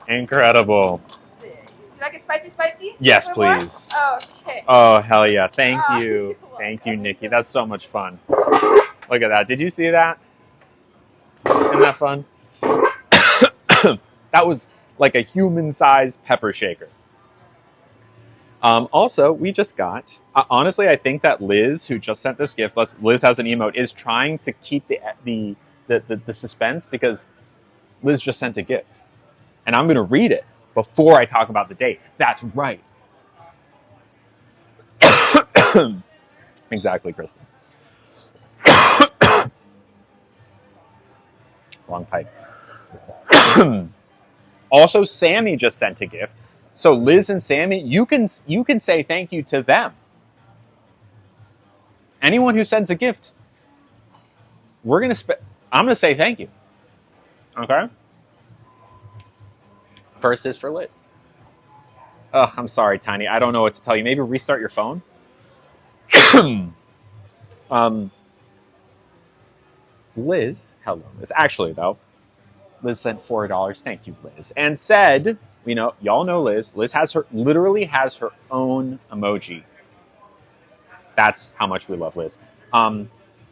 Incredible. You like it spicy? Yes, please. Okay. Oh, hell yeah. Thank you. You're Thank you, welcome. Nikki. That's so much fun. Look at that. Did you see that? Isn't that fun? That was like a human-sized pepper shaker. Also, we just got, honestly, I think that Liz, who just sent this gift, Liz has an emote, is trying to keep the suspense because Liz just sent a gift. And I'm going to read it before I talk about the date. That's right. Exactly, Kristen. Wrong pipe. Also, Sammy just sent a gift. So Liz and Sammy, you can say thank you to them. Anyone who sends a gift, I'm gonna say thank you. Okay? First is for Liz. Ugh, I'm sorry, Tiny. I don't know what to tell you. Maybe restart your phone. Liz, hello Liz. Actually though, Liz sent $4. Thank you, Liz. And said, y'all know Liz. Liz literally has her own emoji. That's how much we love Liz.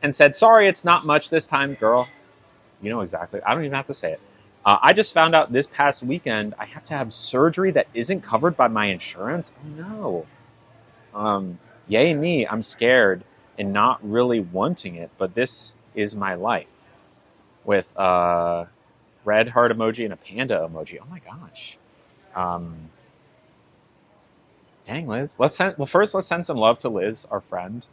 and said, sorry, it's not much this time, girl. You know exactly. I don't even have to say it. I just found out this past weekend I have to have surgery that isn't covered by my insurance. Oh no. Yay me. I'm scared and not really wanting it, but this is my life. With red heart emoji and a panda emoji. Oh my gosh. Dang, Liz. First let's send some love to Liz, our friend,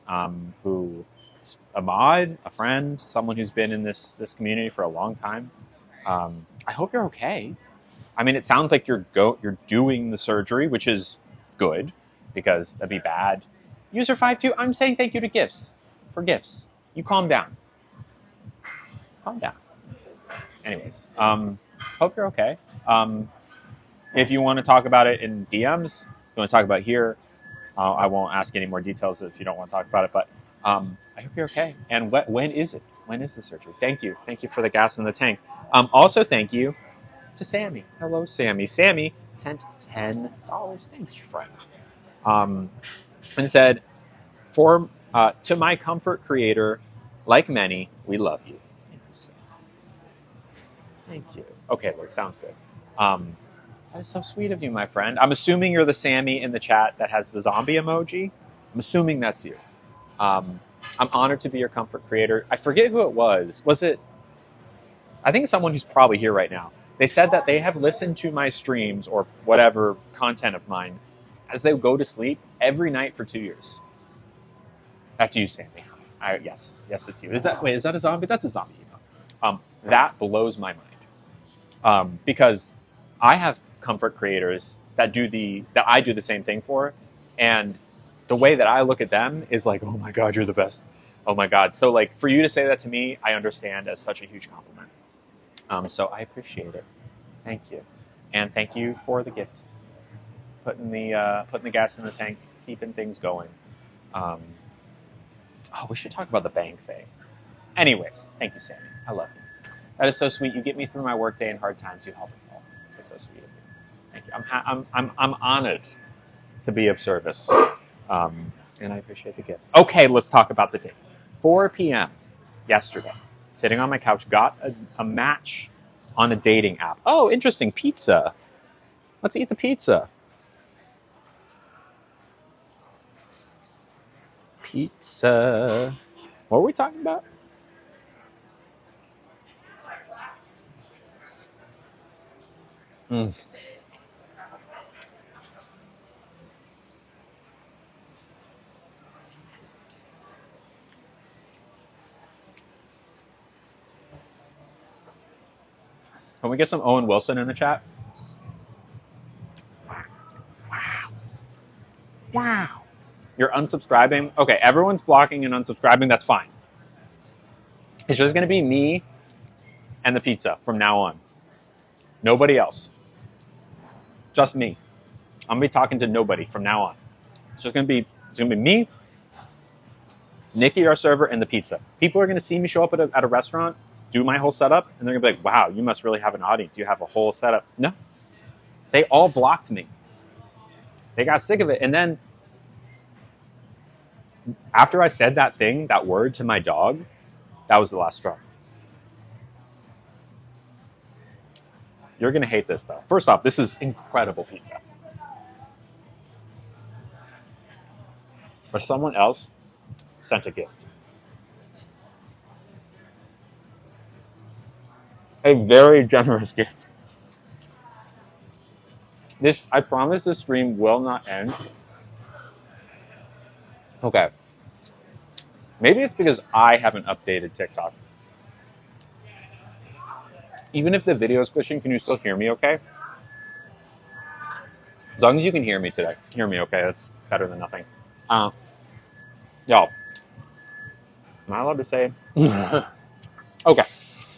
who is a mod, a friend, someone who's been in this community for a long time. I hope you're okay. I mean, it sounds like you're doing the surgery, which is good because that'd be bad. User 52, I'm saying thank you to gifts for gifts. You calm down. Calm down. Anyways, hope you're okay. If you want to talk about it in DMs, if you want to talk about it here, I won't ask any more details if you don't want to talk about it. But I hope you're okay. And when is it? When is the surgery? Thank you. Thank you for the gas in the tank. Also, thank you to Sammy. Hello, Sammy. Sammy sent $10. Thank you, friend. And said, to my comfort creator, like many, we love you. Thank you. Okay, well, sounds good. That is so sweet of you, my friend. I'm assuming you're the Sammy in the chat that has the zombie emoji. I'm assuming that's you. I'm honored to be your comfort creator. I forget who it was. Was it? I think it's someone who's probably here right now. They said that they have listened to my streams or whatever content of mine as they go to sleep every night for 2 years. That's you, Sammy. Yes, it's you. Is that a zombie? That's a zombie email. That blows my mind. Because I have comfort creators that I do the same thing for, and the way that I look at them is like, oh my God, you're the best. Oh my God. So like for you to say that to me, I understand as such a huge compliment. So I appreciate it. Thank you. And thank you for the gift. Putting the gas in the tank, keeping things going. We should talk about the bank thing. Anyways, thank you, Sammy. I love you. That is so sweet. You get me through my workday and hard times. You help us all. That's so sweet of you. Thank you. I'm honored to be of service. And I appreciate the gift. Okay, let's talk about the date. 4 p.m. yesterday, sitting on my couch, got a match on a dating app. Oh, interesting. Pizza. Let's eat the pizza. Pizza. What were we talking about? Can we get some Owen Wilson in the chat? Wow. You're unsubscribing? Okay, everyone's blocking and unsubscribing. That's fine. It's just going to be me and the pizza from now on. Nobody else. Just me. I'm going to be talking to nobody from now on. It's going to be me, Nikki, our server, and the pizza. People are going to see me show up at a restaurant, do my whole setup, and they're going to be like, wow, you must really have an audience. You have a whole setup. No. They all blocked me. They got sick of it. And then after I said that word to my dog, that was the last straw. You're going to hate this, though. First off, this is incredible pizza. But someone else sent a gift. A very generous gift. I promise this stream will not end. Okay. Maybe it's because I haven't updated TikTok. Even if the video is glitching, can you still hear me okay? As long as you can hear me today. Hear me okay, that's better than nothing. Y'all, am I allowed to say? Okay.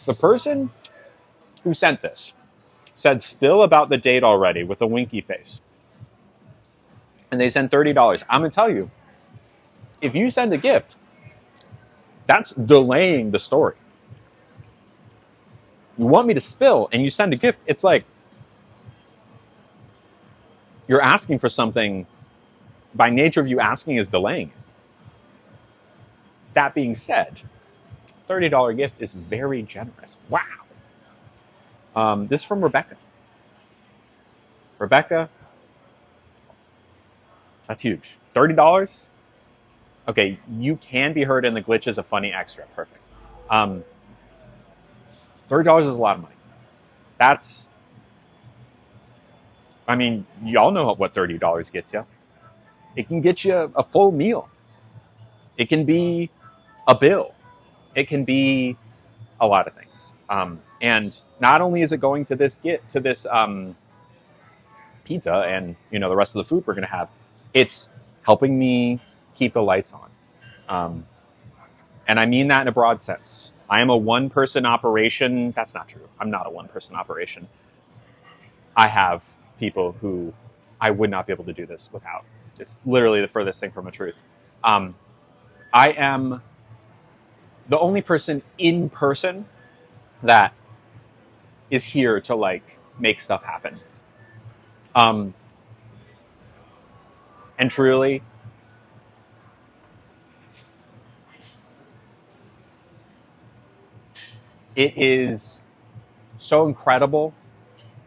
The person who sent this said spill about the date already with a winky face. And they sent $30. I'm going to tell you, if you send a gift, that's delaying the story. You want me to spill and you send a gift, it's like you're asking for something. By nature of you asking is delaying it. That being said, $30 gift is very generous. Wow. This is from Rebecca. Rebecca, that's huge. $30? Okay, you can be heard in the glitches of funny extra. Perfect. $30 is a lot of money. That's, I mean, y'all know what $30 gets you. It can get you a full meal. It can be a bill. It can be a lot of things. And not only is it going to this pizza and the rest of the food we're gonna have, it's helping me keep the lights on. And I mean that in a broad sense. I am a one-person operation. That's not true. I'm not a one-person operation. I have people who I would not be able to do this without. It's literally the furthest thing from the truth. I am the only person in person that is here to like make stuff happen. And truly, it is so incredible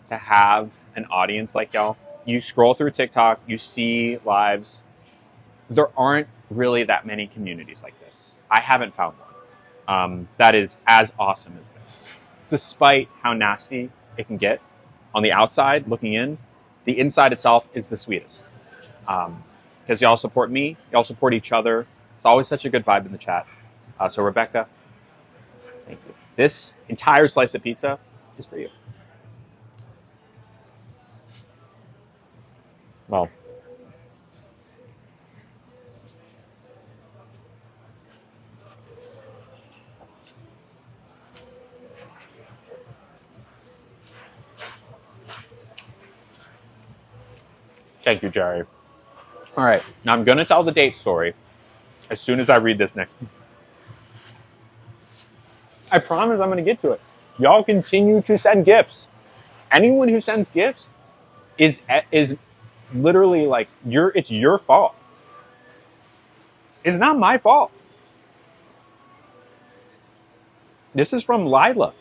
to have an audience like y'all. You scroll through TikTok, you see lives. There aren't really that many communities like this. I haven't found one that is as awesome as this. Despite how nasty it can get on the outside looking in, the inside itself is the sweetest. Because y'all support me, y'all support each other. It's always such a good vibe in the chat. So Rebecca, thank you. This entire slice of pizza is for you. Well, thank you, Jerry. All right, now I'm going to tell the date story as soon as I read this next. I promise I'm going to get to it. Y'all continue to send gifts. Anyone who sends gifts is literally like it's your fault. It's not my fault. This is from Lila.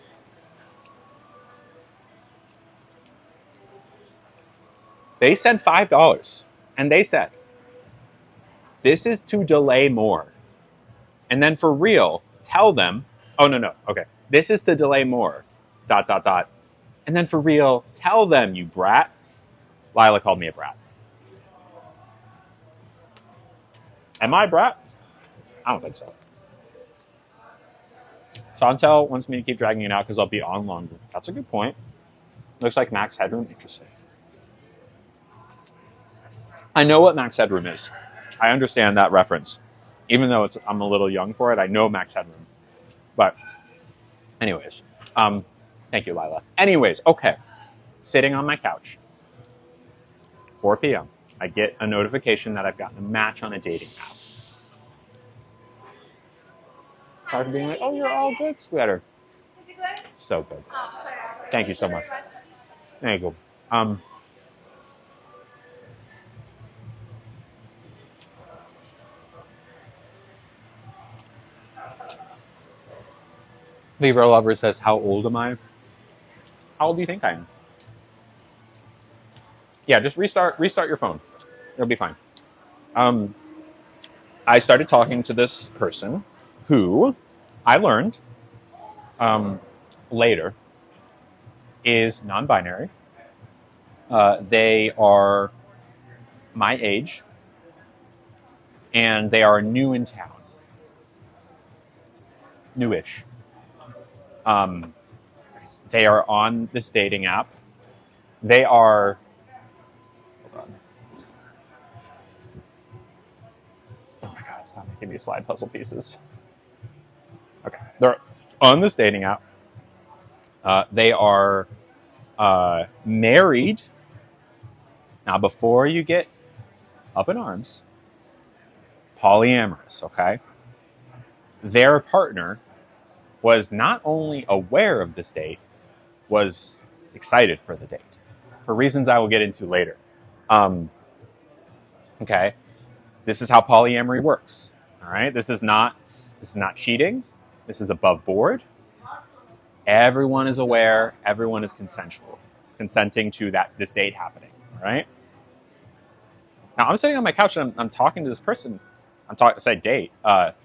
They sent $5 and they said, this is to delay more. And then for real, tell them, oh, no. Okay. This is to delay more, ... And then for real, tell them, you brat. Lila called me a brat. Am I a brat? I don't think so. Chantel wants me to keep dragging it out because I'll be on longer. That's a good point. Looks like max headroom. Interesting. I know what max headroom is. I understand that reference. Even though I'm a little young for it, I know max headroom. But anyways, thank you, Lila. Anyways, okay. Sitting on my couch, 4 p.m. I get a notification that I've gotten a match on a dating app. Part of being like, oh, you're all good, sweater. Is it good? So good. Thank you so much. There you go. Libra Lover says, how old am I? How old do you think I am? Yeah, just restart your phone. It'll be fine. I started talking to this person who I learned later is non-binary. They are my age and they are new in town. Newish. They are on this dating app. They are, hold on. Oh my God, stop making me slide puzzle pieces. Okay, they're on this dating app. They are married. Now, before you get up in arms, polyamorous, okay? Their partner was not only aware of this date, was excited for the date, for reasons I will get into later. Okay, this is how polyamory works. All right, this is not cheating. This is above board. Everyone is aware. Everyone is consenting to this date happening. All right. Now I'm sitting on my couch and I'm talking to this person. I'm talking to say date. I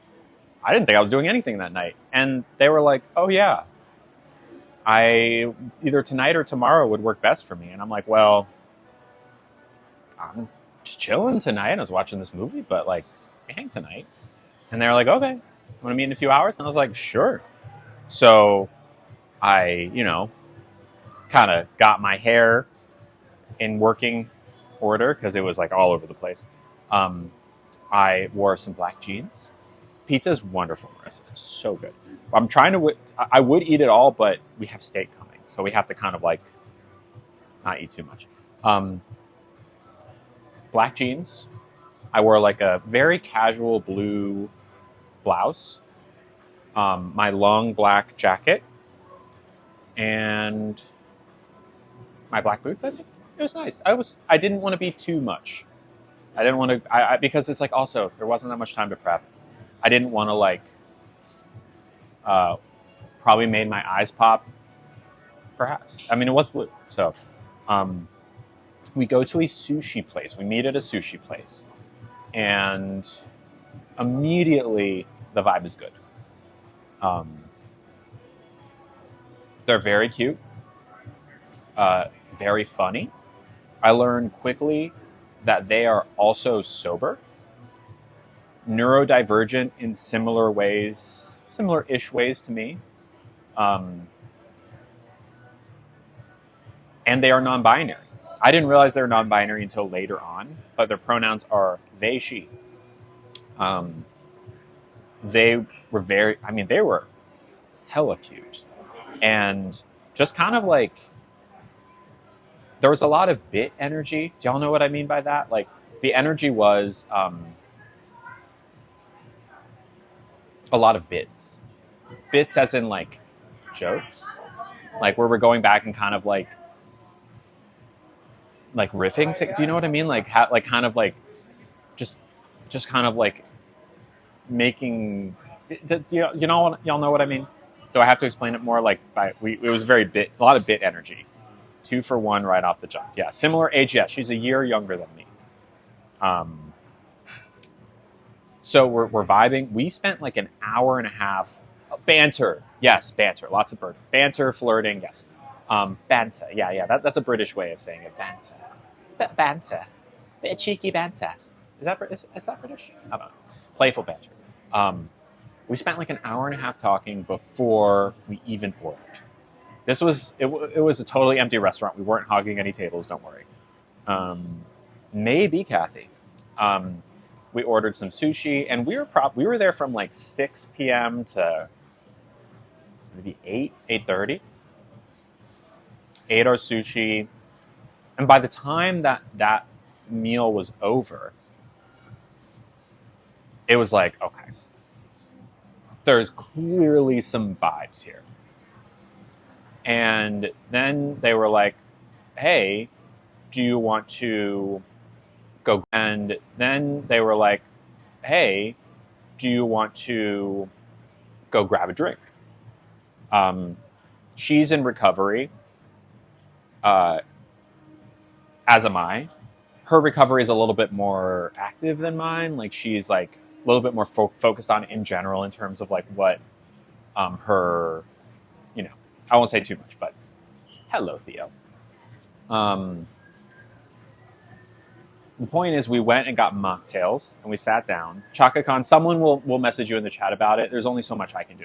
didn't think I was doing anything that night, and they were like, "Oh yeah, I either tonight or tomorrow would work best for me." And I'm like, "Well, I'm just chilling tonight. I was watching this movie, but like, I hang tonight." And they're like, "Okay, want to meet in a few hours?" And I was like, "Sure." So I, kind of got my hair in working order because it was like all over the place. I wore some black jeans. Pizza is wonderful, Marissa. It's so good. I'm trying to. I would eat it all, but we have steak coming, so we have to kind of like not eat too much. Black jeans. I wore like a very casual blue blouse. My long black jacket, and my black boots. I think it was nice. I didn't want to be too much. I didn't want to. Because it's like also there wasn't that much time to prep. I didn't want to like. Probably made my eyes pop. Perhaps. I mean, it was blue. So, we go to a sushi place. We meet at a sushi place, and immediately the vibe is good. They're very cute, very funny. I learned quickly that they are also sober, neurodivergent in similar ways, similar-ish ways to me. And they are non-binary. I didn't realize they were non-binary until later on, but their pronouns are they, she. They were they were hella cute. And just kind of like, there was a lot of bit energy. Do y'all know what I mean by that? Like, the energy was a lot of bits. Bits as in like jokes. Like where we're going back and kind of like riffing. Do you know what I mean? Like, kind of like, just kind of like making. Y'all know what I mean? Do I have to explain it more? Like, it was a lot of bit energy. 2 for 1 right off the jump. Yeah, similar age. Yeah, she's a year younger than me. So we're vibing. We spent like an hour and a half banter. Yes, banter. Lots of banter, flirting. Yes. Banter. Yeah. That's a British way of saying it. Banter. Banter. Bit of cheeky banter. Is that British? I don't know. Playful banter. We spent like an hour and a half talking before we even ordered. It was a totally empty restaurant. We weren't hogging any tables. Don't worry. Maybe Kathy. We ordered some sushi, and we were there from like 6 p.m. to maybe 8:30. Ate our sushi, and by the time that meal was over, it was like, okay, there's clearly some vibes here. And then they were like, hey, do you want to go? And then they were like, hey, do you want to go grab a drink? She's in recovery, as am I. Her recovery is a little bit more active than mine. Like, she's like a little bit more focused on it in general in terms of like what her, I won't say too much, but hello, Theo. The point is, we went and got mocktails, and we sat down. Chaka Khan, someone will message you in the chat about it. There's only so much I can do.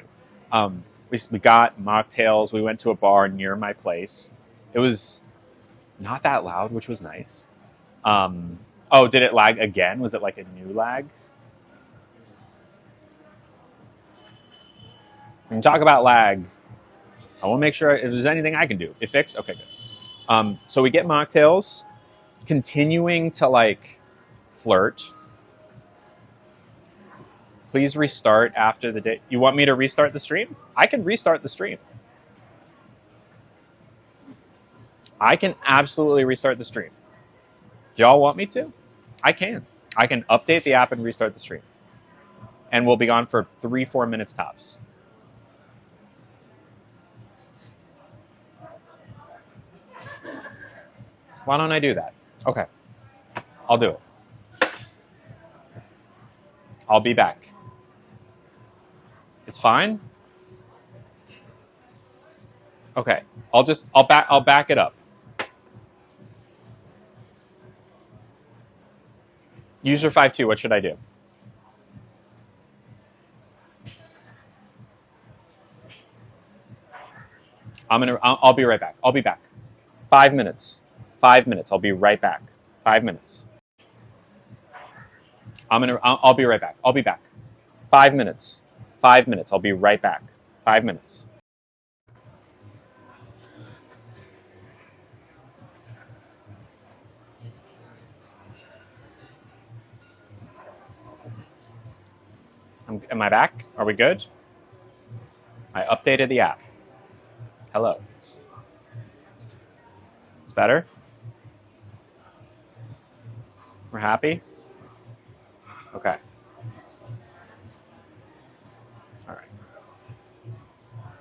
We got mocktails. We went to a bar near my place. It was not that loud, which was nice. Oh, did it lag again? Was it like a new lag? When you talk about lag, I want to make sure if there's anything I can do. It fixed? Okay, good. So we get mocktails, continuing to like flirt. Please restart after the day. You want me to restart the stream? I can restart the stream. I can absolutely restart the stream. Do y'all want me to? I can. I can update the app and restart the stream. And we'll be on for 3-4 minutes tops. Why don't I do that? Okay, I'll do it. I'll be back. It's fine? Okay, I'll back it up. User 5.2, what should I do? I'll be right back. I'll be back. 5 minutes. 5 minutes. I'll be right back. 5 minutes. I'll be right back. I'll be back. 5 minutes. 5 minutes. I'll be right back. 5 minutes. Am I back? Are we good? I updated the app. Hello. It's better? We're happy? Okay. All right.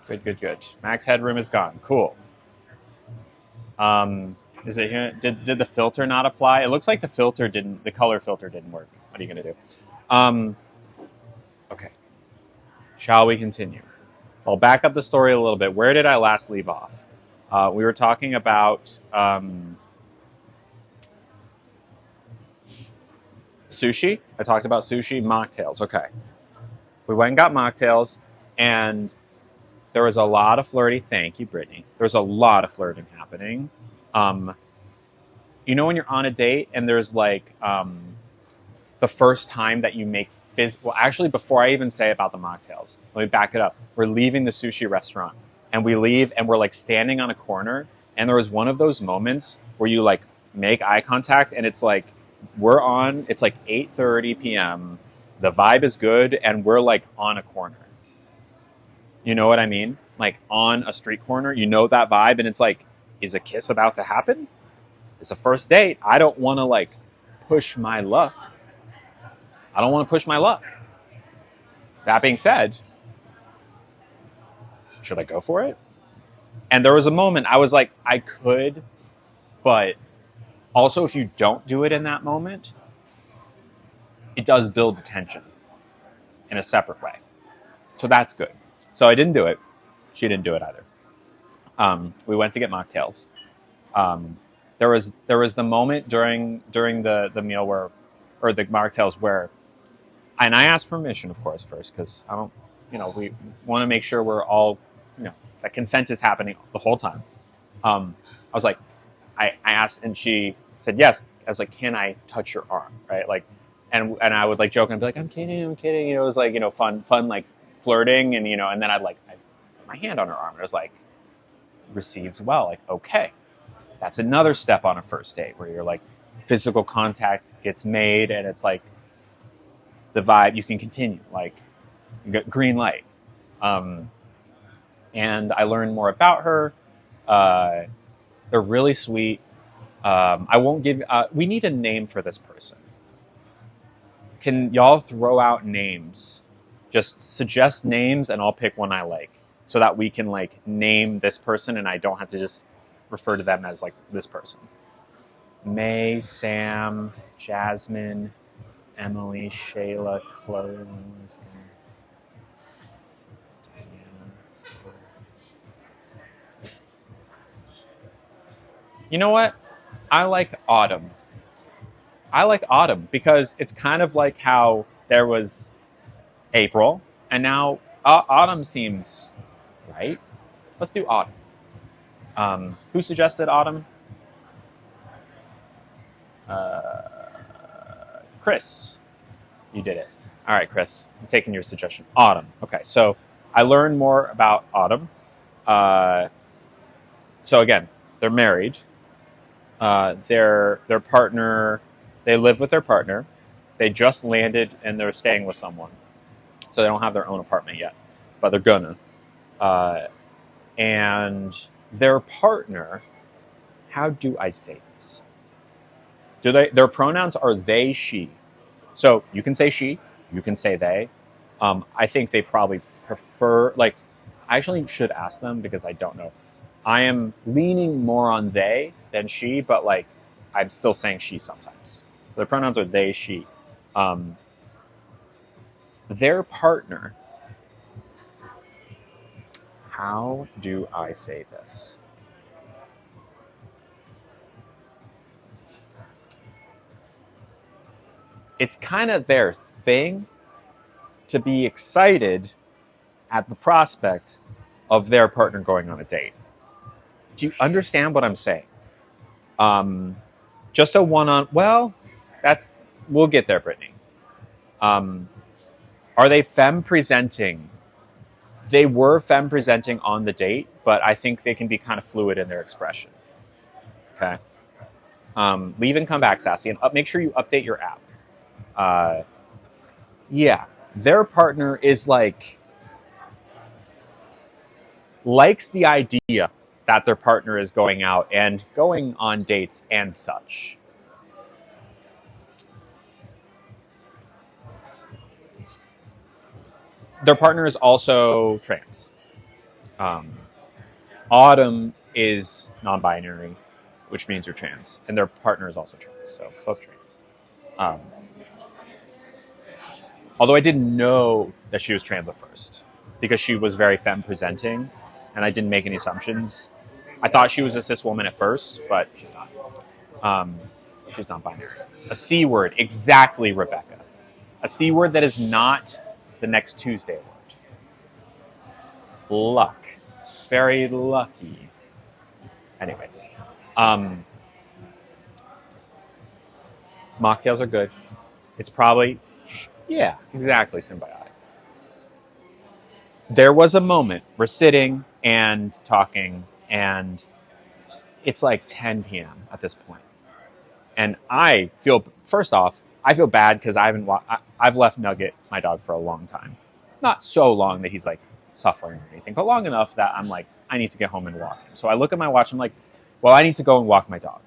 Good, good, good. Max headroom is gone. Cool. Is it here? Did the filter not apply? It looks like the color filter didn't work. What are you gonna do? Okay. Shall we continue? I'll back up the story a little bit. Where did I last leave off? We were talking about sushi. I talked about sushi, mocktails. Okay. We went and got mocktails, and there was a lot of flirty. Thank you, Brittany. There was a lot of flirting happening. You know when you're on a date and there's like the first time that you make well, actually, before I even say about the mocktails, let me back it up. We're leaving the sushi restaurant, and we leave, and we're like standing on a corner, and there was one of those moments where you like make eye contact, and it's like it's like 8:30 p.m. The vibe is good, and we're like on a corner. You know what I mean? Like on a street corner, you know that vibe, and it's like, is a kiss about to happen? It's a first date. I don't want to like push my luck. I don't want to push my luck. That being said, should I go for it? And there was a moment I was like, I could, but also if you don't do it in that moment, it does build tension in a separate way. So that's good. So I didn't do it. She didn't do it either. We went to get mocktails. There was the moment during the meal or the mocktails where, and I asked permission, of course, first, because I don't, we want to make sure we're all, that consent is happening the whole time. I was like, I asked, and she said yes. I was like, can I touch your arm, right? Like, and I would like joke and be like, I'm kidding. It was like, fun like flirting, and and then I put my hand on her arm. And it was like received well. Like, okay, that's another step on a first date where you're like, physical contact gets made, and it's like the vibe. You can continue, like, green light. And I learned more about her. They're really sweet. I won't give. We need a name for this person. Can y'all throw out names? Just suggest names, and I'll pick one I like, so that we can like name this person, and I don't have to just refer to them as like this person. May, Sam, Jasmine, Emily, Shayla, Chloe, you know what? I like Autumn. I like Autumn because it's kind of like how there was April, and now Autumn seems right. Let's do Autumn. Who suggested Autumn? Chris, you did it. All right, Chris, I'm taking your suggestion. Autumn. Okay, so I learned more about Autumn. So again, they're married. Their partner, they live with their partner. They just landed and they're staying with someone, so they don't have their own apartment yet, but they're gonna. And their partner, how do I say this? Their pronouns are they, she. So you can say she, you can say they. I think they probably prefer, like, I actually should ask them because I don't know. I am leaning more on they than she, but like I'm still saying she sometimes. Their pronouns are they, she. Their partner. How do I say this? It's kind of their thing to be excited at the prospect of their partner going on a date. Do you understand what I'm saying? Just a one-on. Well, we'll get there, Brittany. Are they femme presenting? They were femme presenting on the date, but I think they can be kind of fluid in their expression. Okay. Leave and come back, Sassy, and make sure you update your app. Yeah, their partner is likes the idea that their partner is going out and going on dates and such. Their partner is also trans. Autumn is non-binary, which means you're trans, and their partner is also trans, so both trans. Although I didn't know that she was trans at first, because she was very femme presenting, and I didn't make any assumptions. I thought she was a cis woman at first, but she's not. She's non-binary. A C word, exactly, Rebecca. A C word that is not the next Tuesday word. Luck. Very lucky. Anyways. Mocktails are good. It's probably, yeah, exactly, symbiotic. There was a moment we're sitting and talking, and it's like 10 p.m. at this point. And I feel, first off, I feel bad because I've left Nugget, my dog, for a long time. Not so long that he's like suffering or anything, but long enough that I'm like, I need to get home and walk him. So I look at my watch, I'm like, well, I need to go and walk my dog.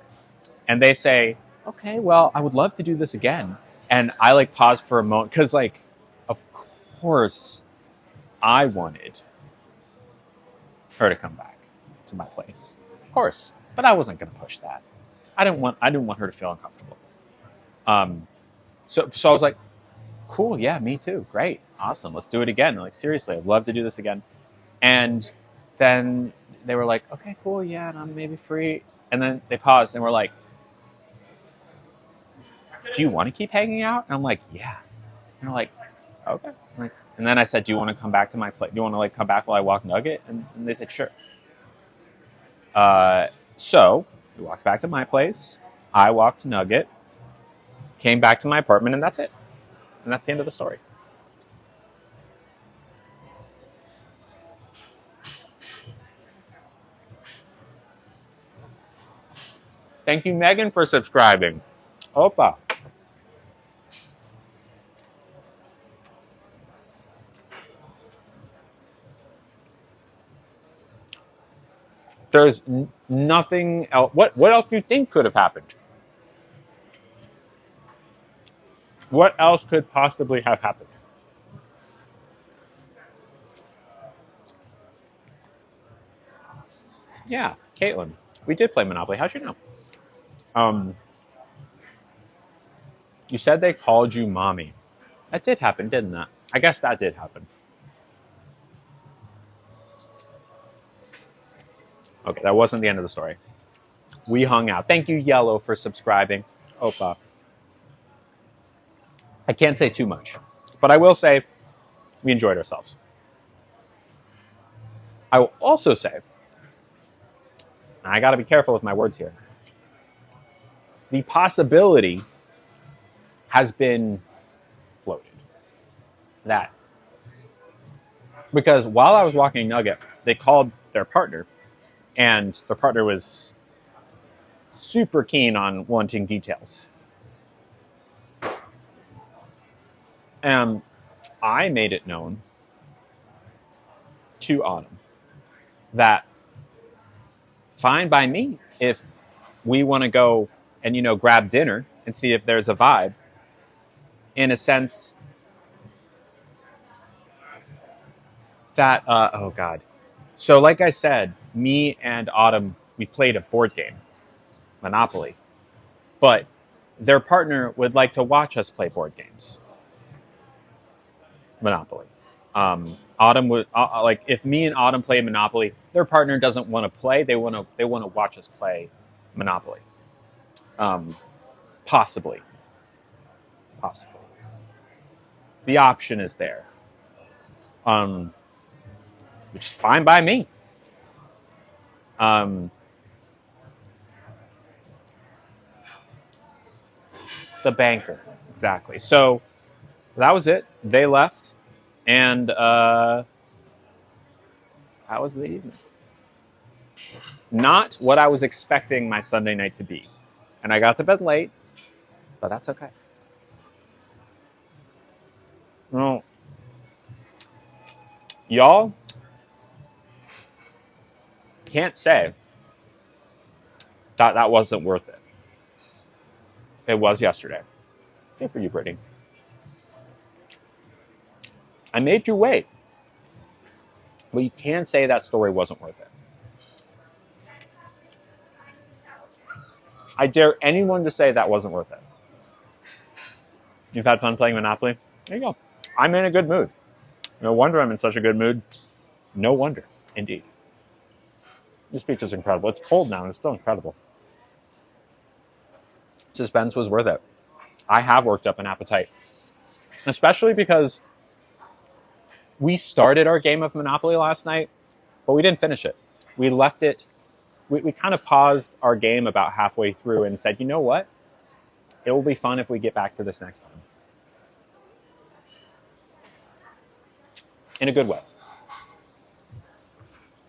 And they say, okay, well, I would love to do this again. And I like pause for a moment because like, of course, I wanted her to come back to my place. Of course. But I wasn't going to push that. I didn't want her to feel uncomfortable. So I was like, cool, yeah, me too. Great. Awesome. Let's do it again. Like, seriously, I'd love to do this again. And then they were like, okay, cool, yeah, and I'm maybe free. And then they paused and were like, do you want to keep hanging out? And I'm like, yeah. And they're like, okay. And then I said, do you want to come back to my place? Do you want to like come back while I walk Nugget? And they said, sure. So we walked back to my place. I walked Nugget, came back to my apartment, and that's it. And that's the end of the story. Thank you, Megan, for subscribing. Opa. There's nothing else. What else do you think could have happened? What else could possibly have happened? Yeah, Caitlin. We did play Monopoly. How'd you know? You said they called you mommy. That did happen, didn't that? I guess that did happen. Okay, that wasn't the end of the story. We hung out. Thank you, Yellow, for subscribing. Opa. I can't say too much, but I will say we enjoyed ourselves. I will also say, and I got to be careful with my words here, the possibility has been floated. That. Because while I was walking Nugget, they called their partner, and their partner was super keen on wanting details. And I made it known to Autumn that fine by me if we want to go and, grab dinner and see if there's a vibe. In a sense that, oh God. So like I said, me and Autumn, we played a board game, Monopoly. but their partner would like to watch us play board games. Monopoly. Autumn would like if me and Autumn play Monopoly, their partner doesn't want to play. They want to watch us play Monopoly. Possibly. The option is there, which is fine by me. The banker, exactly. So that was it. They left, and that was the evening. Not what I was expecting my Sunday night to be. And I got to bed late, but that's okay. Well, y'all can't say that wasn't worth it. It was yesterday. Good for you, Brittany. I made you wait. But you can say that story wasn't worth it. I dare anyone to say that wasn't worth it. You've had fun playing Monopoly? There you go. I'm in a good mood. No wonder I'm in such a good mood. No wonder, indeed. This pizza's incredible. It's cold now, and it's still incredible. Suspense was worth it. I have worked up an appetite. Especially because we started our game of Monopoly last night, but we didn't finish it. We left it. We kind of paused our game about halfway through and said, you know what? It will be fun if we get back to this next time. In a good way.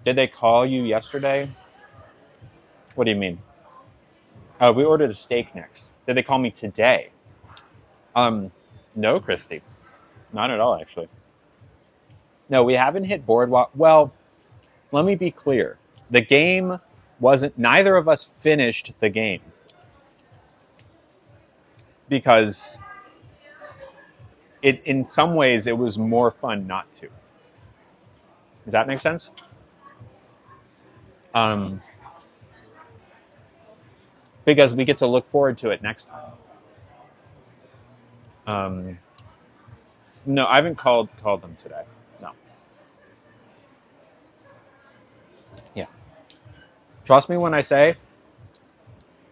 Did they call you yesterday? What do you mean? We ordered a steak next. Did they call me today? No, Christy. Not at all, actually. No, we haven't hit boardwalk. Well, let me be clear. The game wasn't, neither of us finished the game. Because in some ways, it was more fun not to. Does that make sense? Because we get to look forward to it next time. No, I haven't called them today. No. Yeah. Trust me when I say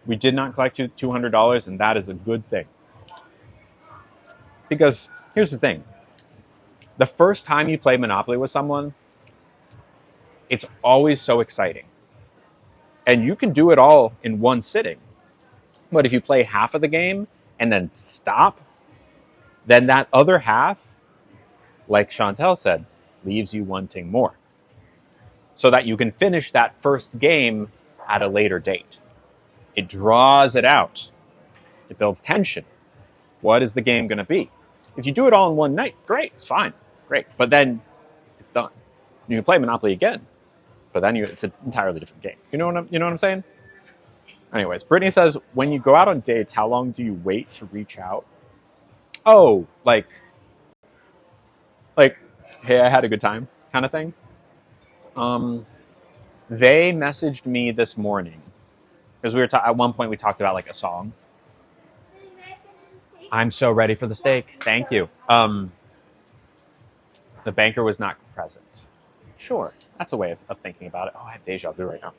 we did not collect $200, and that is a good thing. Because here's the thing. The first time you play Monopoly with someone, it's always so exciting. And you can do it all in one sitting. But if you play half of the game and then stop, then that other half, like Chantel said, leaves you wanting more. So that you can finish that first game at a later date. It draws it out. It builds tension. What is the game going to be? If you do it all in one night, great, it's fine, great. But then it's done. You can play Monopoly again, but then it's an entirely different game. You know what I'm saying? Anyways, Brittany says, when you go out on dates, how long do you wait to reach out? Oh, like, hey, I had a good time kind of thing. They messaged me this morning because at one point we talked about like a song. I'm so ready for the steak. Thank you. The banker was not present. Sure, that's a way of thinking about it. Oh, I have deja vu right now.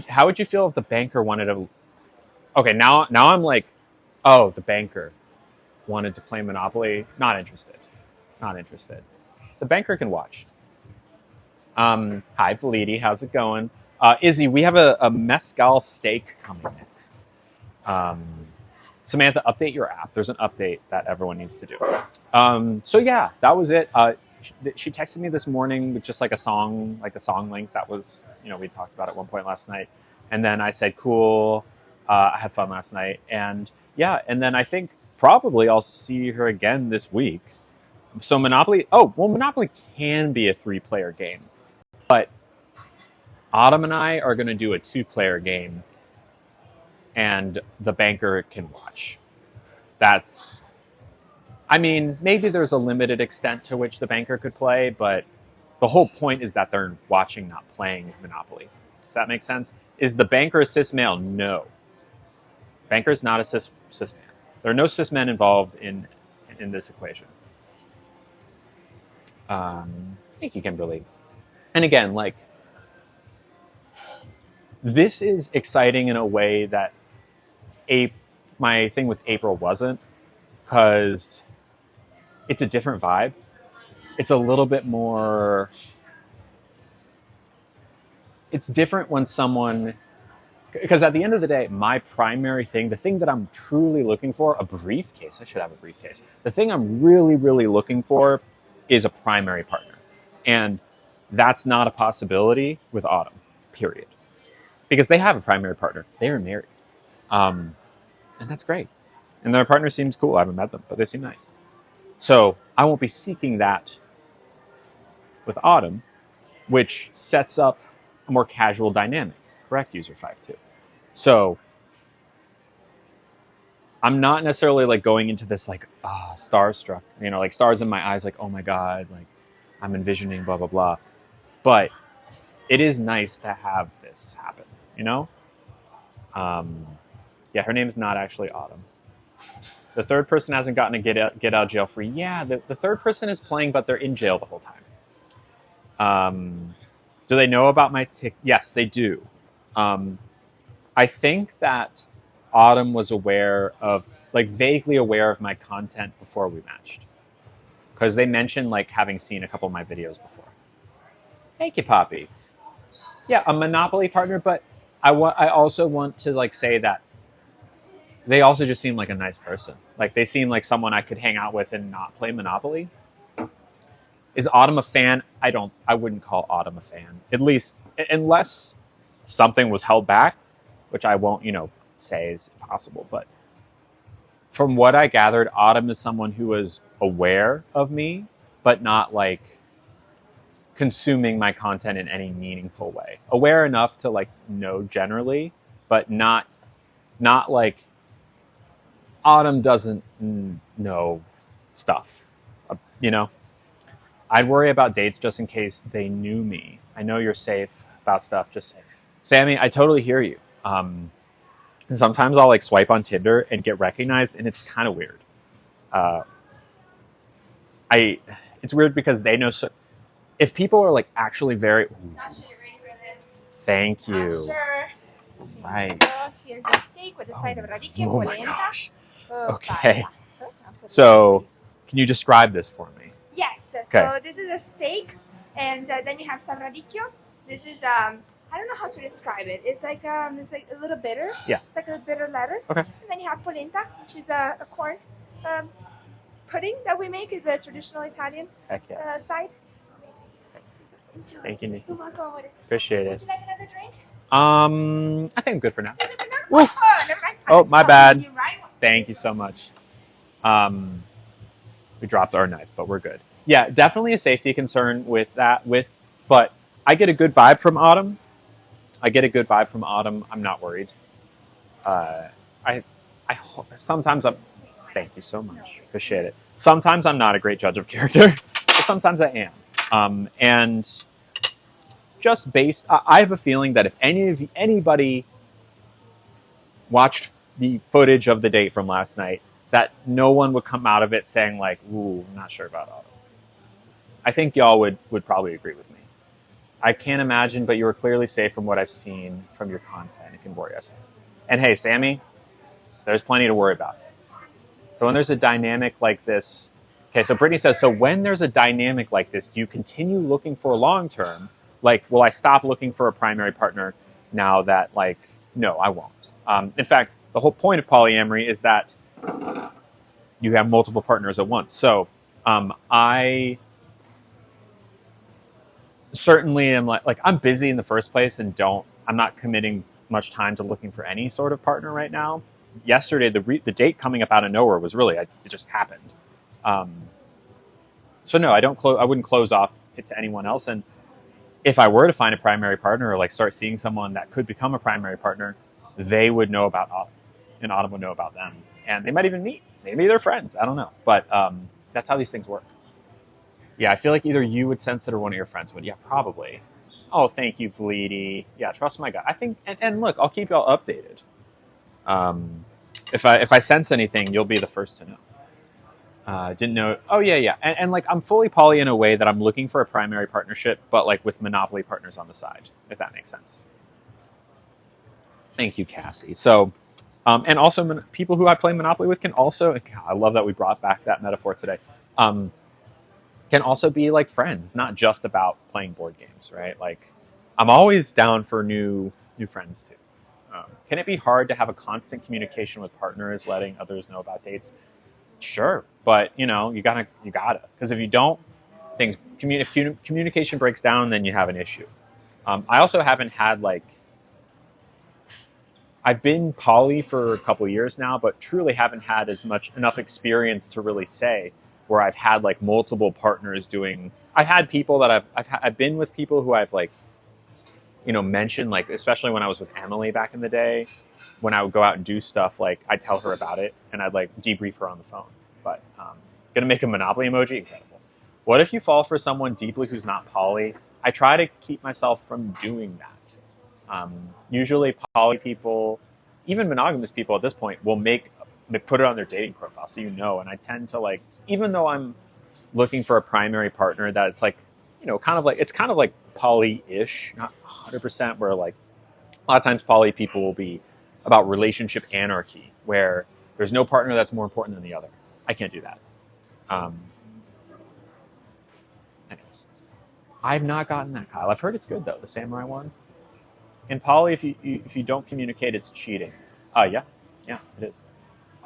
How would you feel if the banker wanted to? Okay, now I'm like, oh, the banker wanted to play Monopoly. Not interested. The banker can watch. Hi, Validi. How's it going? Izzy, we have a mezcal steak coming next. Samantha, update your app. There's an update that everyone needs to do. So yeah, that was it. She texted me this morning with just like a song link that was, we talked about at one point last night. And then I said, cool, I had fun last night. And yeah, and then I think probably I'll see her again this week. So Monopoly can be a 3-player game. But Autumn and I are going to do a 2-player game. And the banker can watch. Maybe there's a limited extent to which the banker could play, but the whole point is that they're watching, not playing Monopoly. Does that make sense? Is the banker a cis male? No. Banker's not a cis man. There are no cis men involved in this equation. Thank you, Kimberly. And again, like, this is exciting in a way that my thing with April wasn't, because it's a different vibe. It's a little bit more. It's different when someone, because at the end of the day, my primary thing, the thing that I'm truly looking for, a briefcase. I should have a briefcase. The thing I'm really, really looking for is a primary partner. And that's not a possibility with Autumn, period. Because they have a primary partner. They are married. And that's great. And their partner seems cool. I haven't met them, but they seem nice. So I won't be seeking that with Autumn, which sets up a more casual dynamic. Correct, user 52. So I'm not necessarily like going into this like starstruck, like stars in my eyes, like, oh my God, like I'm envisioning blah, blah, blah. But it is nice to have this happen, Yeah, her name's not actually Autumn. The third person hasn't gotten a get out jail free. Yeah, the third person is playing, but they're in jail the whole time. Do they know about my tick? Yes, they do. I think that Autumn was aware of, like, vaguely aware of my content before we matched. Because they mentioned, like, having seen a couple of my videos before. Thank you, Poppy. Yeah, a Monopoly partner, but I also want to, like, say that they also just seem like a nice person. Like, they seem like someone I could hang out with and not play Monopoly. Is Autumn a fan? I wouldn't call Autumn a fan. At least, unless something was held back, which I won't, say is possible. But from what I gathered, Autumn is someone who is aware of me, but not, like, consuming my content in any meaningful way. Aware enough to, like, know generally, but not like Autumn doesn't know stuff, I'd worry about dates just in case they knew me. I know you're safe about stuff. Just say, Sammy, I totally hear you. Sometimes I'll, like, swipe on Tinder and get recognized, and it's kind of weird. It's weird because they know. If people are, like, actually very. Not sure you're ready for this. Thank you. Sure. Right. So here's the steak with a side of radicchio. Oh my polenta. gosh. Oh, Okay. paella. So, can you describe this for me? Yes. Okay. So this is a steak, and then you have some radicchio. This is I don't know how to describe it. It's like a little bitter. Yeah. It's like a bitter lettuce. Okay. And then you have polenta, which is a corn pudding that we make. Is a traditional Italian Heck yes. side. Enjoy. Thank you, Nikki. You're welcome. Appreciate Would it. you like another drink? I think I'm good for now. Woo. Oh, never mind. Oh, my bad. You're right. Thank you so much. We dropped our knife, but we're good. Yeah, definitely a safety concern with that. But I get a good vibe from Autumn. I'm not worried. Sometimes I'm. Thank you so much. Appreciate it. Sometimes I'm not a great judge of character, but sometimes I am. And just I have a feeling that if anybody watched the footage of the date from last night, that no one would come out of it saying, like, ooh, I'm not sure about Autumn. I think y'all would probably agree with me. I can't imagine, but you were clearly safe from what I've seen from your content. It can worry us. And hey, Sammy, there's plenty to worry about. So when there's a dynamic like this, okay, so Brittany says, so when there's a dynamic like this, do you continue looking for a long-term? Like, will I stop looking for a primary partner now that, like, no, I won't. In fact, the whole point of polyamory is that you have multiple partners at once. So I certainly am like I'm busy in the first place and I'm not committing much time to looking for any sort of partner right now. Yesterday, the date coming up out of nowhere was really, it just happened. So no, I wouldn't close off it to anyone else. And if I were to find a primary partner or, like, start seeing someone that could become a primary partner, they would know about Autumn, and Autumn would know about them, and they might even meet. Maybe they're friends. I don't know, but that's how these things work. Yeah, I feel like either you would sense it or one of your friends would. Yeah, probably. Oh, thank you, Fleety. Yeah, trust my gut. I think, and look, I'll keep y'all updated. If I sense anything, you'll be the first to know. Didn't know. Oh yeah. And like I'm fully poly in a way that I'm looking for a primary partnership, but like with monopoly partners on the side, if that makes sense. Thank you, Cassie. So, and also people who I play Monopoly with can also. God, I love that we brought back that metaphor today. Um, can also be like friends, not just about playing board games, right? Like, I'm always down for new friends too. Can it be hard to have a constant communication with partners, letting others know about dates? Sure, but you gotta because if you don't, if communication breaks down, then you have an issue. I also haven't had like I've been poly for a couple of years now, but truly haven't had enough experience to really say where I've had like multiple partners doing. I've had people that I've been with people who I've like mentioned, like especially when I was with Emily back in the day, when I would go out and do stuff, like I'd tell her about it and I'd like debrief her on the phone. But gonna make a Monopoly emoji, incredible. What if you fall for someone deeply who's not poly? I try to keep myself from doing that. Usually, poly people, even monogamous people at this point, will put it on their dating profile, so And I tend to like, even though I'm looking for a primary partner, that it's like, it's kind of like poly-ish, not 100%. Where like a lot of times poly people will be about relationship anarchy, where there's no partner that's more important than the other. I can't do that. Anyways, I've not gotten that, Kyle. I've heard it's good though, the samurai one. In poly, if you don't communicate, it's cheating. Yeah, it is.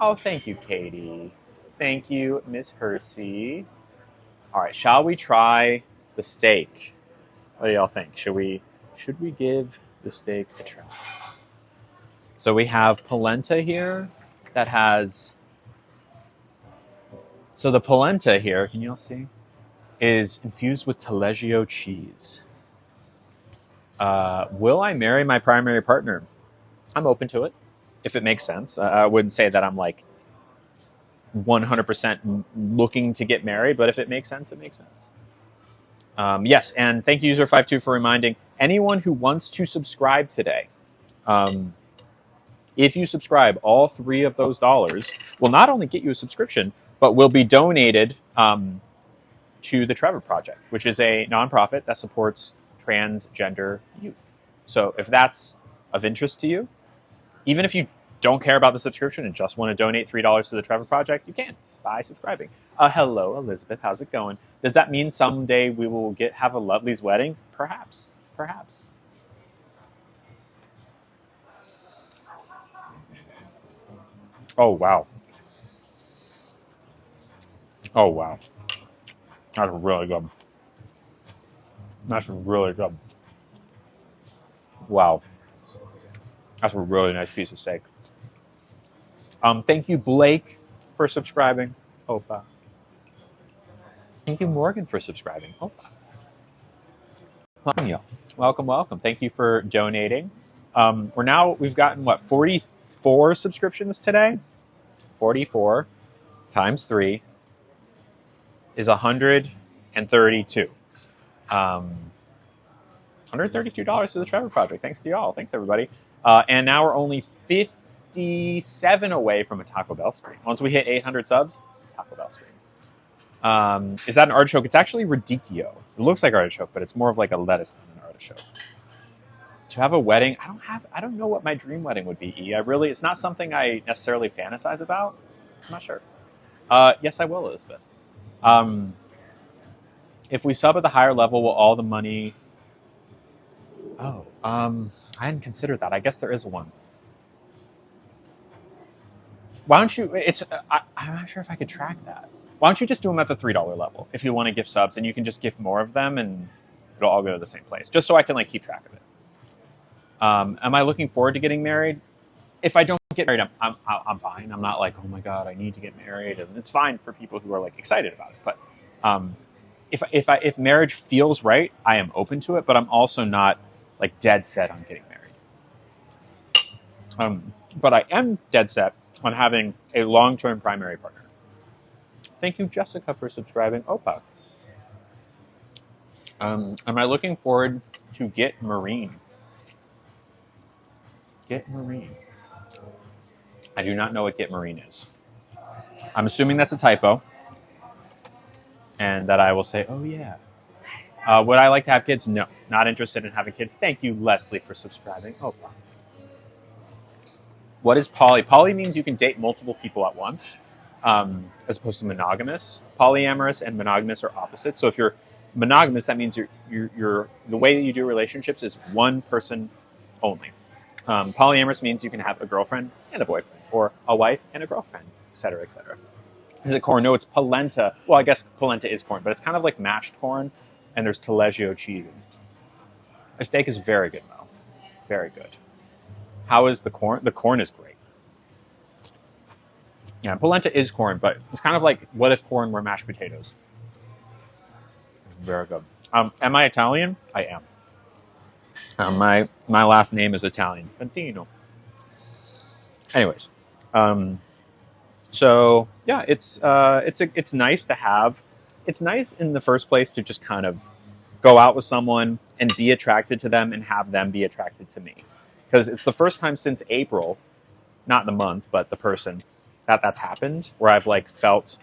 Oh, thank you, Katie. Thank you, Miss Hersey. All right, shall we try the steak? What do y'all think? Should we give the steak a try? So we have polenta here that has. So the polenta here, can you all see, is infused with Taleggio cheese. Will I marry my primary partner? I'm open to it, if it makes sense. I wouldn't say that I'm like 100% looking to get married, but if it makes sense, it makes sense. Yes, and thank you, User52, for reminding anyone who wants to subscribe today. If you subscribe, all $3 of those will not only get you a subscription, but will be donated to the Trevor Project, which is a nonprofit that supports transgender youth. So if that's of interest to you, even if you don't care about the subscription and just want to donate $3 to the Trevor Project, you can by subscribing. Hello, Elizabeth. How's it going? Does that mean someday we will have a Lovely's wedding? Perhaps. Perhaps. Oh, wow. Oh, wow. That's really good. That's really good. Wow. That's a really nice piece of steak. Thank you, Blake, for subscribing. Opa. Thank you, Morgan, for subscribing. Opa. Welcome, y'all. Welcome. Thank you for donating. We've gotten, 44 subscriptions today? 44 times 3 is 132. $132 to the Trevor Project. Thanks to y'all. Thanks, everybody. And now we're only 57 away from a Taco Bell stream. Once we hit 800 subs, Taco Bell stream. Is that an artichoke? It's actually radicchio. It looks like artichoke, but it's more of like a lettuce than an artichoke. To have a wedding, I don't know what my dream wedding would be. It's not something I necessarily fantasize about. I'm not sure. Yes, I will, Elizabeth. If we sub at the higher level, will all the money? Oh, I hadn't considered that. I guess there is one. Why don't you? I'm not sure if I could track that. Why don't you just do them at the $3 level if you want to give subs, and you can just give more of them, and it'll all go to the same place, just so I can keep track of it. Am I looking forward to getting married? If I don't get married, I'm fine. I'm not like, oh my god, I need to get married, and it's fine for people who are excited about it. But if marriage feels right, I am open to it. But I'm also not dead set on getting married. But I am dead set on having a long-term primary partner. Thank you, Jessica, for subscribing. Opa. Am I looking forward to get marine? Get marine. I do not know what Get Marine is. I'm assuming that's a typo, and that I will say, oh yeah. Would I like to have kids? No, not interested in having kids. Thank you, Leslie, for subscribing. Oh, wow. What is poly? Poly means you can date multiple people at once, as opposed to monogamous. Polyamorous and monogamous are opposites. So if you're monogamous, that means you're the way that you do relationships is one person only. Polyamorous means you can have a girlfriend and a boyfriend, or a wife and a girlfriend, etc., etc. Is it corn? No, it's polenta. Well, I guess polenta is corn, but it's kind of like mashed corn, and there's taleggio cheese in it. The steak is very good, Mo. Very good. How is the corn? The corn is great. Yeah, polenta is corn, but it's kind of like, what if corn were mashed potatoes? Very good. Am I Italian? I am. My last name is Italian. Fantino. Anyways, so yeah, it's nice to have. It's nice in the first place to just kind of go out with someone and be attracted to them and have them be attracted to me, because it's the first time since April, not the month, but the person that's happened, where I've like felt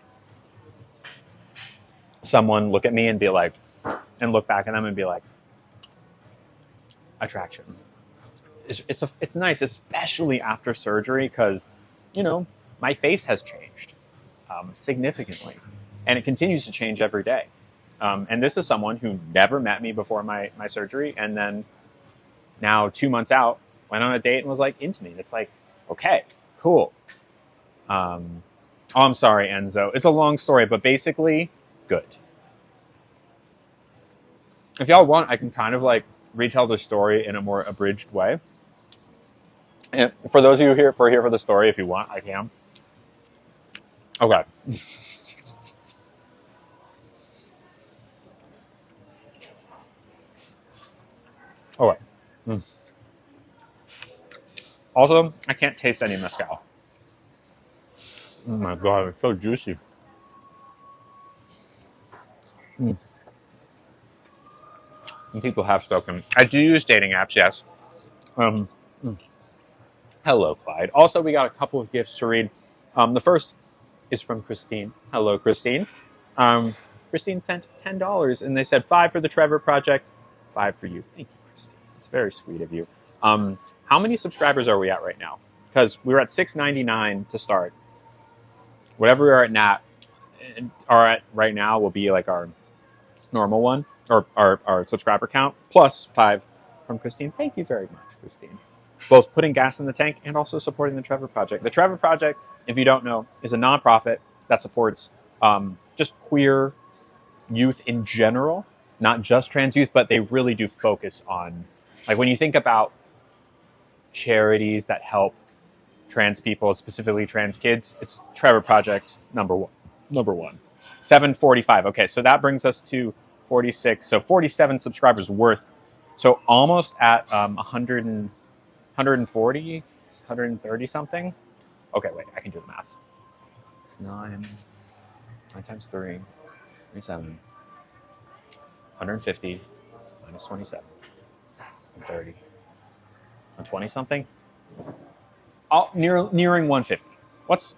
someone look at me and be like, and look back at them and be like, attraction. It's nice, especially after surgery, because my face has changed significantly, and it continues to change every day. And this is someone who never met me before my surgery, and then now 2 months out went on a date and was like into me. It's like, okay, cool. Oh, I'm sorry, Enzo. It's a long story, but basically, good. If y'all want, I can kind of like retell the story in a more abridged way. And for those of you here for the story, if you want, I can. Okay. All right. Also, I can't taste any mezcal. Oh my god, it's so juicy. And people have spoken. I do use dating apps, yes. Hello, Clyde. Also, we got a couple of gifts to read. The first is from Christine. Hello, Christine. Christine sent $10, and they said 5 for the Trevor Project, 5 for you. Thank you, Christine. It's very sweet of you. How many subscribers are we at right now? Because we were at 699 to start. Whatever we are at right now will be like our normal one, or our subscriber count, plus 5 from Christine. Thank you very much, Christine. Both putting gas in the tank and also supporting the Trevor Project. The Trevor Project, if you don't know, is a nonprofit that supports just queer youth in general, not just trans youth, but they really do focus on, like, when you think about charities that help trans people, specifically trans kids, it's Trevor Project number one. 745. Okay, so that brings us to 46. So 47 subscribers worth. So almost at 140, 130 something. Okay, wait, I can do the math. It's 9 times 3, 37. 150 minus 27. 30. 120 something. Oh, nearing 150. What's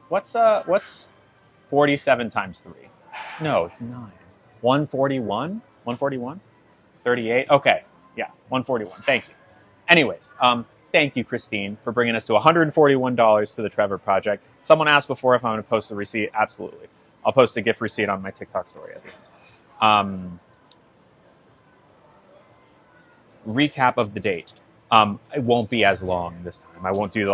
47 times 3? No, it's 9. 141? 141? 38? Okay. Yeah, 141. Thank you. Anyways, thank you, Christine, for bringing us to $141 to the Trevor Project. Someone asked before if I'm going to post the receipt. Absolutely. I'll post a gift receipt on my TikTok story at the end. Recap of the date. It won't be as long this time. I won't do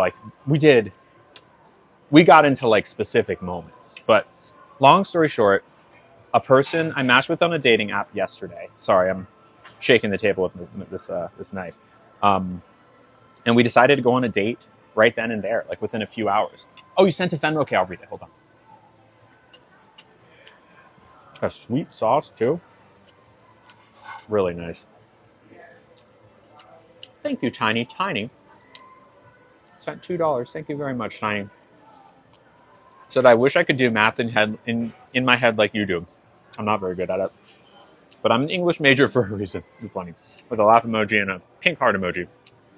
we got into like specific moments, but long story short, a person I matched with on a dating app yesterday. Sorry, I'm shaking the table with this knife. And we decided to go on a date right then and there, like within a few hours. Oh, you sent a Venmo? Okay, I'll read it. Hold on. A sweet sauce too. Really nice. Thank you, Tiny. Sent $2. Thank you very much, Tiny. Said I wish I could do math in my head like you do. I'm not very good at it. But I'm an English major for a reason. It's funny. With a laugh emoji and a pink heart emoji.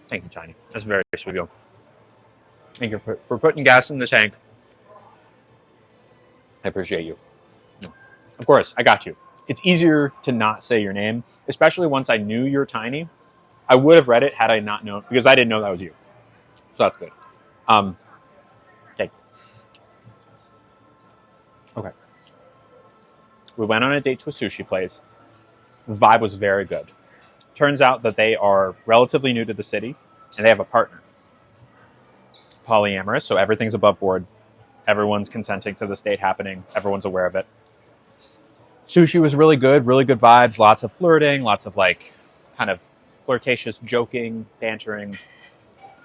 Thank you, Tiny. That's very sweet of you. Thank you for putting gas in the tank. I appreciate you. Of course, I got you. It's easier to not say your name, especially once I knew you're tiny. I would have read it had I not known, because I didn't know that was you. So that's good. Okay. Okay. We went on a date to a sushi place. The vibe was very good. Turns out that they are relatively new to the city, and they have a partner. Polyamorous, so everything's above board. Everyone's consenting to this date happening. Everyone's aware of it. Sushi was really good vibes, lots of flirting, lots of like kind of flirtatious joking, bantering.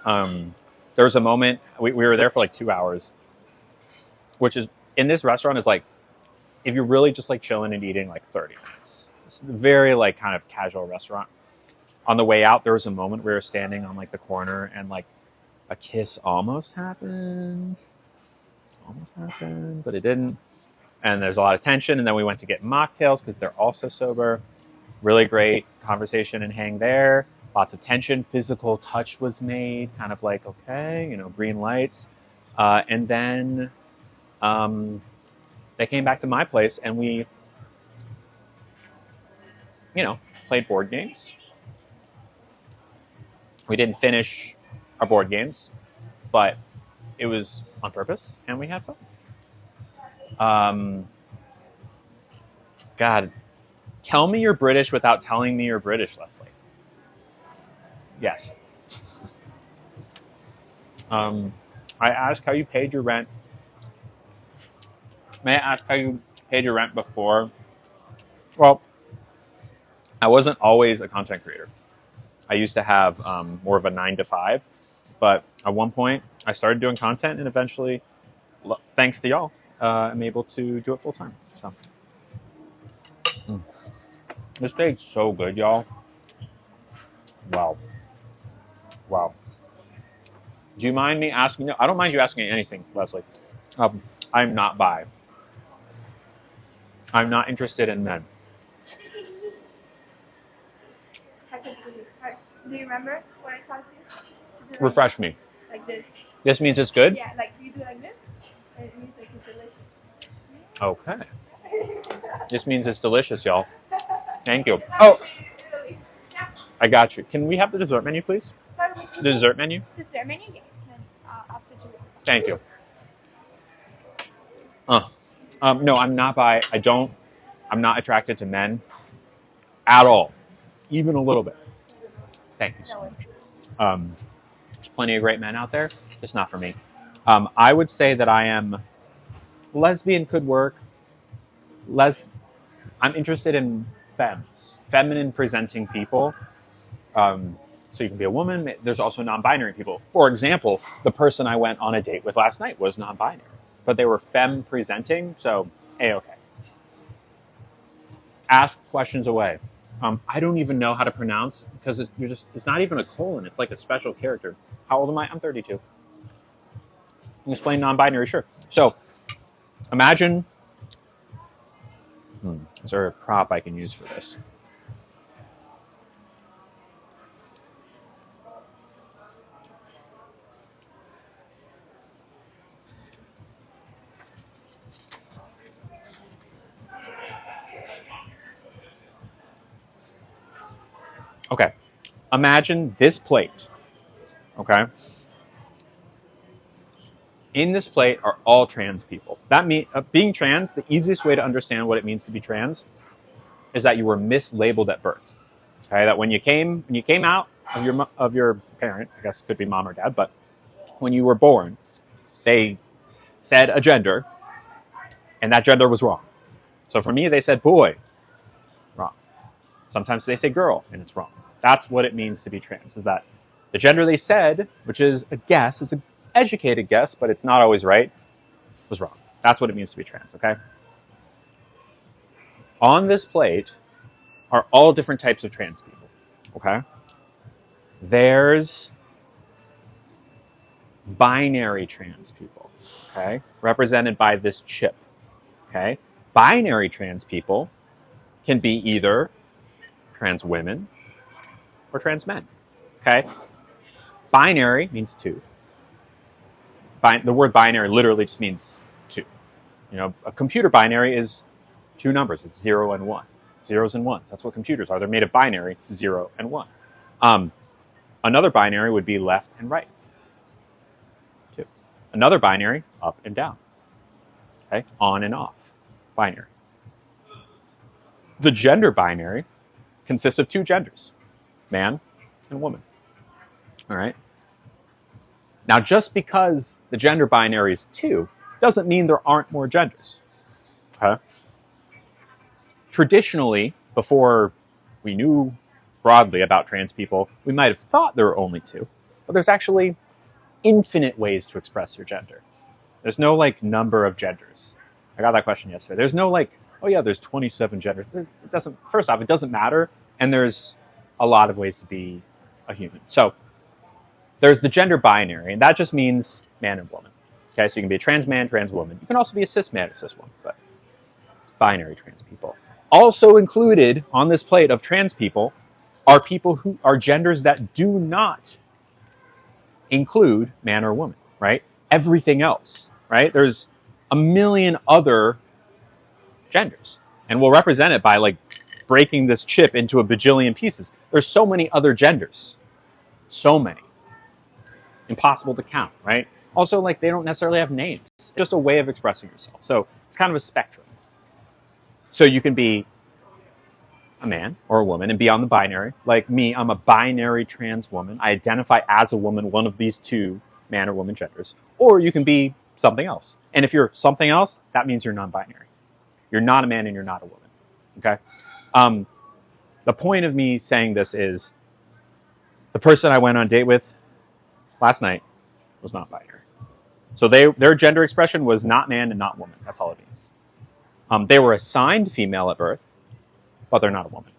There was a moment, we were there for like 2 hours, which is, in this restaurant, is like, if you're really just like chilling and eating, like 30 minutes. It's a very like kind of casual restaurant. On the way out, there was a moment we were standing on like the corner and like a kiss almost happened. But it didn't. And there's a lot of tension. And then we went to get mocktails because they're also sober. Really great conversation and hang there. Lots of tension. Physical touch was made. Kind of like, okay, you know, green lights. And then they came back to my place and we, you know, played board games. We didn't finish our board games, but it was on purpose and we had fun. God, tell me you're British without telling me you're British, Leslie. Yes. I asked how you paid your rent. May I ask how you paid your rent before? Well, I wasn't always a content creator. I used to have more of a 9 to 5, but at one point I started doing content, and eventually, thanks to y'all, I'm able to do it full time. So, this steak's so good, y'all. Wow. Do you mind me asking? No, I don't mind you asking anything, Leslie. I'm not bi. I'm not interested in men. Do you remember what I taught you? Refresh me. Like this. This means it's good? Yeah, like you do like this, and it means like it's delicious. Okay. This means it's delicious, y'all. Thank you. Oh, I got you. Can we have the dessert menu, please? Sorry, The dessert menu? Dessert menu, yes. Then I'll set you up. Thank you. No, I'm not bi. I'm not attracted to men at all. Even a little bit. Thank you so much. There's plenty of great men out there. Just not for me. I would say that I am lesbian could work. I'm interested in femmes, feminine presenting people. So you can be a woman. There's also non-binary people. For example, the person I went on a date with last night was non-binary, but they were femme presenting, so A-okay. Ask questions away. I don't even know how to pronounce, because it's not even a colon. It's like a special character. How old am I? I'm 32. Explain non-binary, sure. So imagine, is there a prop I can use for this? Okay, imagine this plate, okay? In this plate are all trans people. That means being trans, the easiest way to understand what it means to be trans is that you were mislabeled at birth. Okay, that when you came out of your parent, I guess it could be mom or dad, but when you were born, they said a gender, and that gender was wrong. So for me, they said boy, wrong. Sometimes they say girl, and it's wrong. That's what it means to be trans, is that the gender they said, which is a guess, it's an educated guess, but it's not always right, was wrong. That's what it means to be trans, okay? On this plate are all different types of trans people, okay? There's binary trans people, okay? Represented by this chip, okay? Binary trans people can be either trans women or trans men, okay? Binary means two. the word binary literally just means two. You know, a computer binary is two numbers. It's 0 and 1. Zeros and ones. That's what computers are. They're made of binary, 0 and 1. Another binary would be left and right. 2. Another binary, up and down. Okay, on and off. Binary. The gender binary consists of two genders, man and woman. All right. Now, just because the gender binary is 2 doesn't mean there aren't more genders. Okay? Traditionally, before we knew broadly about trans people, we might have thought there were only 2, but there's actually infinite ways to express your gender. There's no like number of genders. I got that question yesterday. There's no like, oh yeah, there's 27 genders. It doesn't. First off, it doesn't matter, and there's a lot of ways to be a human. So there's the gender binary, and that just means man and woman. Okay, so you can be a trans man, trans woman. You can also be a cis man or cis woman, but binary trans people. Also included on this plate of trans people are people who are genders that do not include man or woman, right? Everything else, right? There's a million other genders, and we'll represent it by like breaking this chip into a bajillion pieces. There's so many other genders, so many. Impossible to count, right? Also, like, they don't necessarily have names. It's just a way of expressing yourself. So it's kind of a spectrum. So you can be a man or a woman and be on the binary. Like me, I'm a binary trans woman. I identify as a woman, one of these two man or woman genders. Or you can be something else. And if you're something else, that means you're non-binary. You're not a man and you're not a woman. Okay? The point of me saying this is the person I went on a date with last night was not binary. So their gender expression was not man and not woman. That's all it means. They were assigned female at birth, but they're not a woman.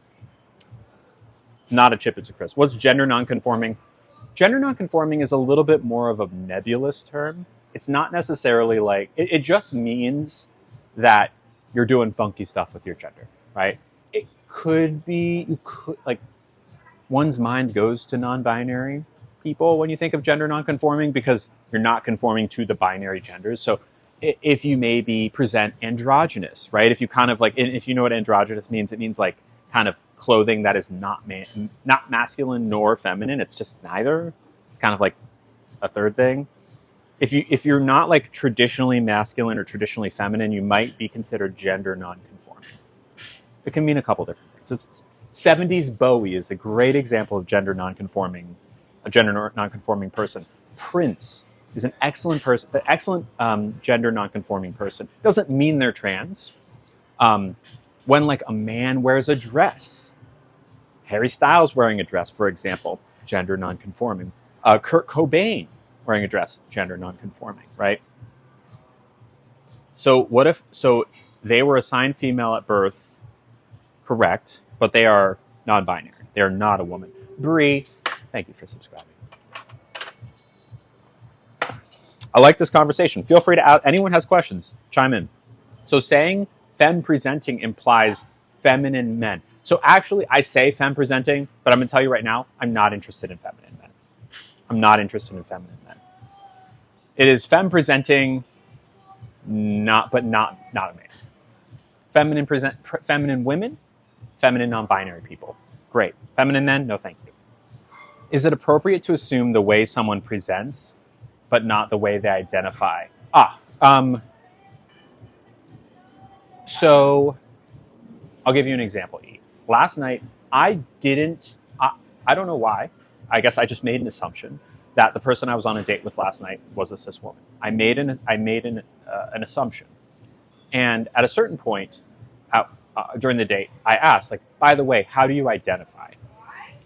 Not a chip, it's a crisp. What's gender nonconforming? Gender nonconforming is a little bit more of a nebulous term. It's not necessarily like, it just means that you're doing funky stuff with your gender, right? It could be, like, one's mind goes to non-binary people when you think of gender nonconforming because you're not conforming to the binary genders. So if you maybe present androgynous, right? If you kind of like, if you know what androgynous means, it means like kind of clothing that is not masculine nor feminine. It's just neither. It's kind of like a third thing. If you're not like traditionally masculine or traditionally feminine, you might be considered gender nonconforming. It can mean a couple different things. 70s Bowie is a great example of gender nonconforming person. Prince is an excellent person, an excellent gender nonconforming person. Doesn't mean they're trans. When like a man wears a dress, Harry Styles wearing a dress, for example, gender nonconforming. Kurt Cobain wearing a dress, gender nonconforming, right? So what if, so they were assigned female at birth, correct, but they are non-binary. They are not a woman. Bree, thank you for subscribing. I like this conversation. Feel free to anyone has questions, chime in. So saying femme presenting implies feminine men. So actually I say femme presenting, but I'm gonna tell you right now, I'm not interested in feminine men. I'm not interested in feminine men. It is femme presenting, not a man. Feminine women, feminine non-binary people. Great. Feminine men, no thank you. Is it appropriate to assume the way someone presents but not the way they identify? So I'll give you an example. Last night, I don't know why. I guess I just made an assumption that the person I was on a date with last night was a cis woman. I made an assumption. And at a certain point during the date, I asked, like, by the way, how do you identify?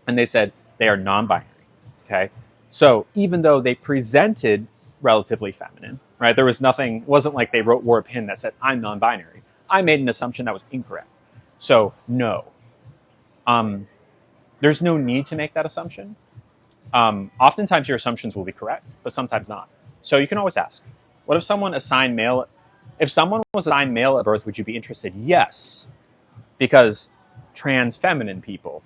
And they said they are non-binary, okay? So even though they presented relatively feminine, right? There was nothing, it wasn't like they wore a pin that said, I'm non-binary. I made an assumption that was incorrect. So no, there's no need to make that assumption. Oftentimes your assumptions will be correct, but sometimes not. So you can always ask, what if someone assigned male, if someone was assigned male at birth, would you be interested? Yes, because trans feminine people,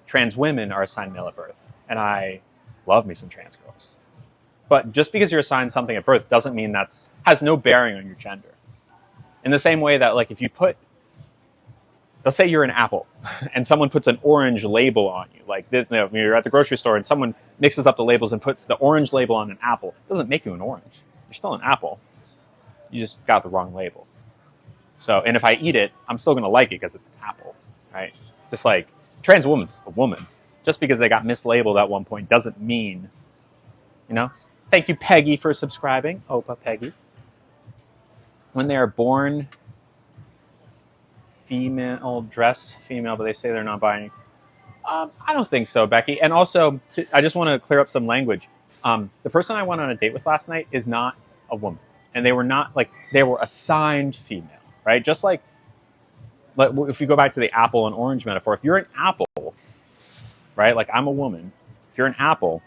trans women are assigned male at birth. And I love me some trans girls. But just because you're assigned something at birth doesn't mean has no bearing on your gender. In the same way that, like, if you put, let's say you're an apple and someone puts an orange label on you, like this, you're at the grocery store and someone mixes up the labels and puts the orange label on an apple, it doesn't make you an orange. You're still an apple. You just got the wrong label. So, and if I eat it, I'm still going to like it because it's an apple, right? Just like trans woman's a woman. Just because they got mislabeled at one point doesn't mean, you know? Thank you, Peggy, for subscribing. Opa Peggy. When they are born female, dress female, but they say they're non-binary. I don't think so, Becky. And also, I just want to clear up some language. The person I went on a date with last night is not a woman. And they were not, like, they were assigned female, right? Just like if you go back to the apple and orange metaphor, if you're an apple, right? Like, I'm a woman. If you're an apple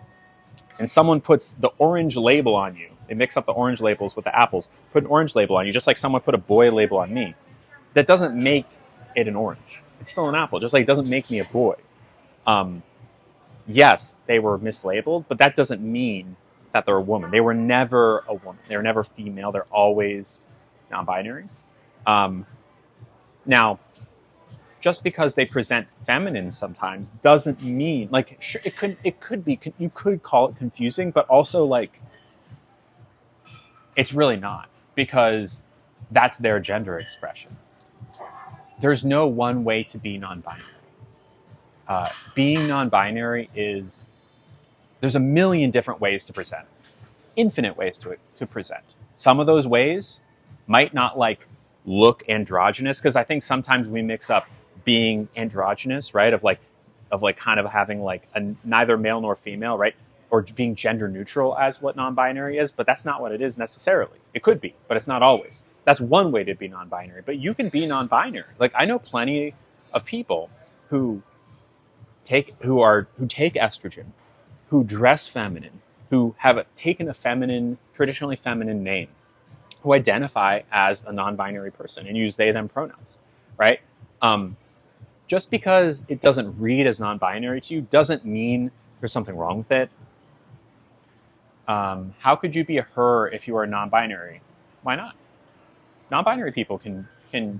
and someone puts the orange label on you, they mix up the orange labels with the apples, put an orange label on you, just like someone put a boy label on me. That doesn't make it an orange. It's still an apple, just like it doesn't make me a boy. Yes, they were mislabeled, but that doesn't mean that they're a woman. They were never a woman. They were never female. They're always non-binary. Now, just because they present feminine sometimes doesn't mean, like, sure, it could be, you could call it confusing, but also, like, it's really not, because that's their gender expression. There's no one way to be non-binary. Being non-binary there's a million different ways to present, infinite ways to present. Some of those ways might not, like, look androgynous, because I think sometimes we mix up being androgynous, right? Of kind of having, like, a neither male nor female, right? Or being gender neutral as what non-binary is, but that's not what it is necessarily. It could be, but it's not always. That's one way to be non-binary, but you can be non-binary. Like, I know plenty of people who take estrogen, who dress feminine, who have taken a traditionally feminine name, who identify as a non-binary person and use they, them pronouns, right? Just because it doesn't read as non-binary to you doesn't mean there's something wrong with it. How could you be a her if you are non-binary? Why not? Non-binary people can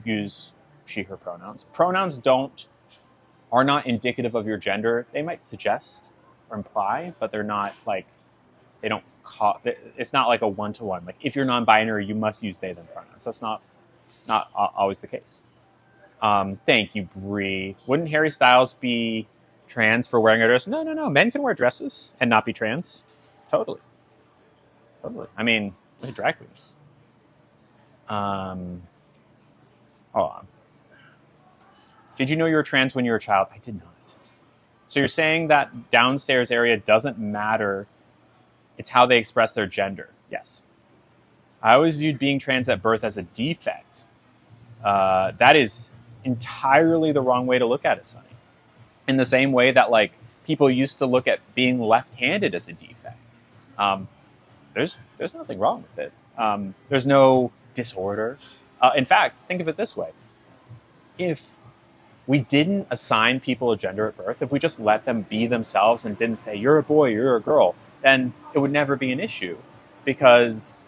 use she, her pronouns. Pronouns are not indicative of your gender. They might suggest or imply, but they're not, like, they don't call, it's not like a one-to-one. Like, if you're non-binary, you must use they, them pronouns. That's not always the case. Thank you, Bree. Wouldn't Harry Styles be trans for wearing a dress? No. Men can wear dresses and not be trans. Totally. I mean, look at drag queens. Hold on. Did you know you were trans when you were a child? I did not. So you're saying that downstairs area doesn't matter. It's how they express their gender. Yes. I always viewed being trans at birth as a defect. That is entirely the wrong way to look at it, Sonny. In the same way that, like, people used to look at being left-handed as a defect. There's nothing wrong with it. There's no disorder. In fact, think of it this way. If we didn't assign people a gender at birth, if we just let them be themselves and didn't say, you're a boy, you're a girl, then it would never be an issue, because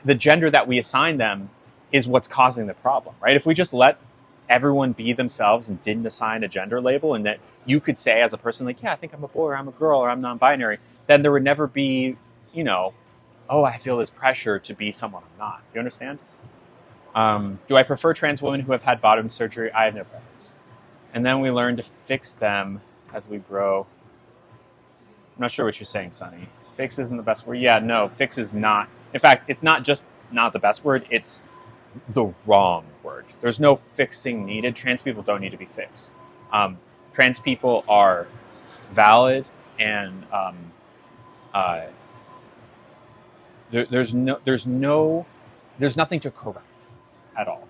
the gender that we assign them is what's causing the problem, right? If we just let everyone be themselves and didn't assign a gender label, and that you could say as a person, like, yeah, I think I'm a boy, or I'm a girl, or I'm non-binary, then there would never be, oh, I feel this pressure to be someone I'm not. You understand? Do I prefer trans women who have had bottom surgery? I have no preference. And then we learn to fix them as we grow. I'm not sure what you're saying, Sonny. Fix isn't the best word. Yeah, no, fix is not. In fact, it's not just not the best word, it's the wrong word. There's no fixing needed. Trans people don't need to be fixed. Trans people are valid, and there's nothing to correct at all,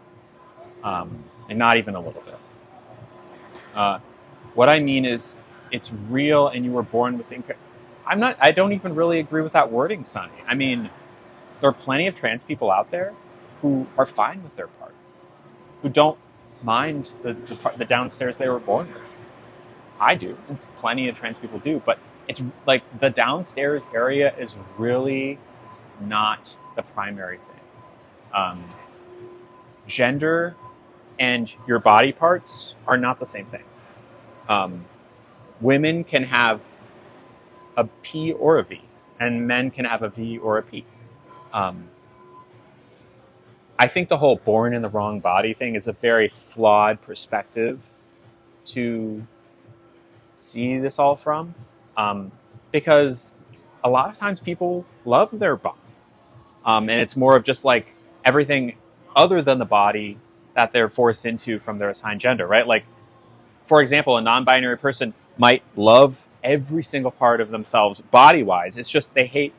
and not even a little bit. What I mean is, it's real, and you were born with. I don't even really agree with that wording, Sonny. I mean, there are plenty of trans people out there who are fine with their parts, who don't mind the downstairs they were born with. I do, and plenty of trans people do, but it's like the downstairs area is really not the primary thing. Gender and your body parts are not the same thing. Women can have a P or a V, and men can have a V or a P. I think the whole born in the wrong body thing is a very flawed perspective to see this all from, because a lot of times people love their body, and it's more of just like everything other than the body that they're forced into from their assigned gender, right? Like, for example, a non-binary person might love every single part of themselves body-wise. It's just they hate,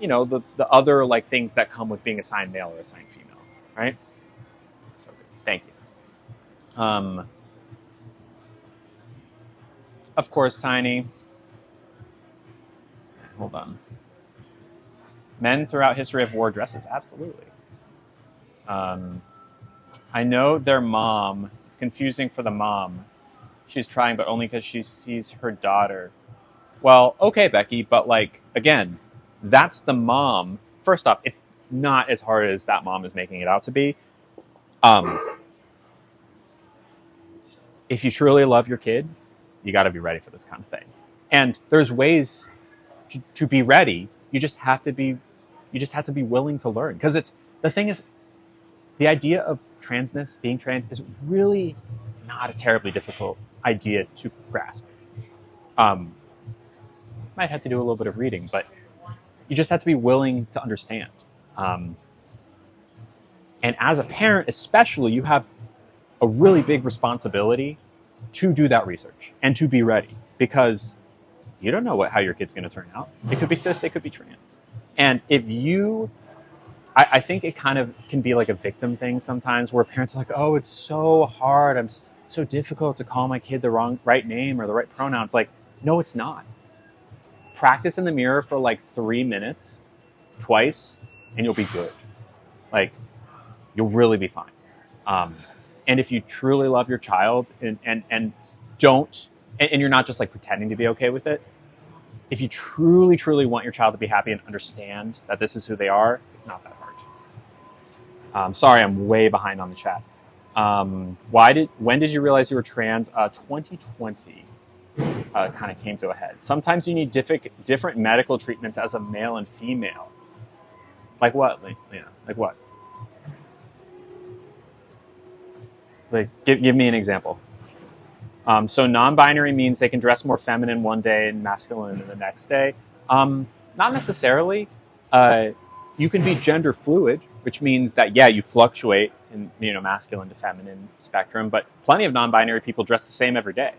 the other like things that come with being assigned male or assigned female, right? Thank you. Of course, Tiny. Hold on. Men throughout history have wore dresses. Absolutely. I know their mom. It's confusing for the mom. She's trying, but only because she sees her daughter. Well, okay, Becky, but like, again, that's the mom. First off, it's not as hard as that mom is making it out to be. If you truly love your kid, you got to be ready for this kind of thing. And there's ways to be ready. You just have to be willing to learn. Because the thing is, the idea of transness, being trans, is really not a terribly difficult idea to grasp. Might have to do a little bit of reading, but you just have to be willing to understand. And as a parent, especially, you have a really big responsibility to do that research and to be ready, because you don't know how your kid's going to turn out. It could be cis, they could be trans. And I think it kind of can be like a victim thing sometimes, where parents are like, oh, it's so hard. It's so difficult to call my kid the right name or the right pronouns. Like, no, it's not. Practice in the mirror for like 3 minutes, twice, and you'll be good. Like, you'll really be fine. And if you truly love your child and you're not just like pretending to be okay with it, if you truly, truly want your child to be happy and understand that this is who they are, it's not that hard. Sorry, I'm way behind on the chat. When did you realize you were trans? 2020 kind of came to a head. Sometimes you need different medical treatments as a male and female. Like what? Like what? Like, give me an example. So non-binary means they can dress more feminine one day and masculine the next day. Not necessarily. You can be gender fluid, which means that, yeah, you fluctuate in masculine to feminine spectrum, but plenty of non-binary people dress the same every day.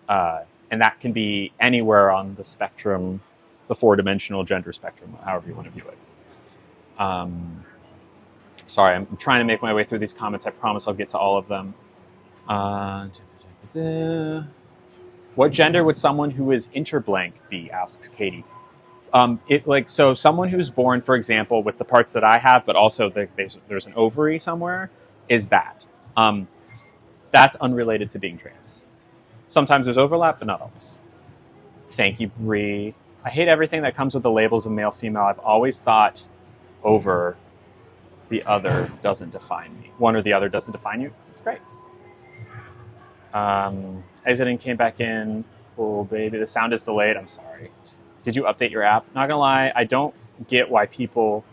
And that can be anywhere on the spectrum, the 4-dimensional gender spectrum, however you want to view it. Sorry, I'm trying to make my way through these comments. I promise I'll get to all of them. What gender would someone who is interblank be, asks Katie. So someone who's born, for example, with the parts that I have, but also there's an ovary somewhere, is that. That's unrelated to being trans. Sometimes there's overlap, but not always. Thank you, Bree. I hate everything that comes with the labels of male, female. I've always thought over the other doesn't define me. One or the other doesn't define you. That's great. Exited and came back in. Oh, baby, the sound is delayed. I'm sorry. Did you update your app? Not gonna lie, I don't get why people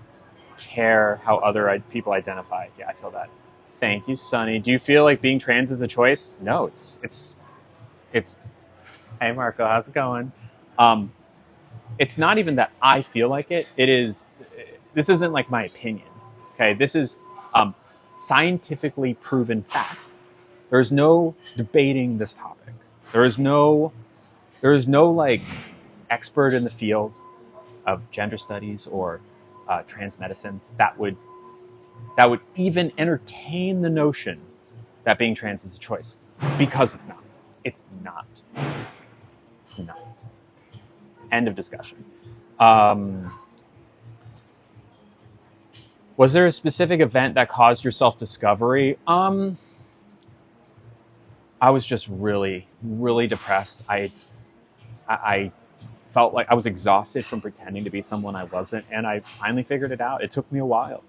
care how other people identify. Yeah, I feel that. Thank you, Sunny. Do you feel like being trans is a choice? No, it's. Hey, Marco, how's it going? It's not even that I feel like it. It is. This isn't like my opinion. Okay, this is scientifically proven fact. There's no debating this topic. There is no like expert in the field of gender studies or trans medicine that would even entertain the notion that being trans is a choice, because it's not. It's not. It's not. End of discussion. Was there a specific event that caused your self-discovery? I was just really, really depressed. I felt like I was exhausted from pretending to be someone I wasn't, and I finally figured it out. It took me a while.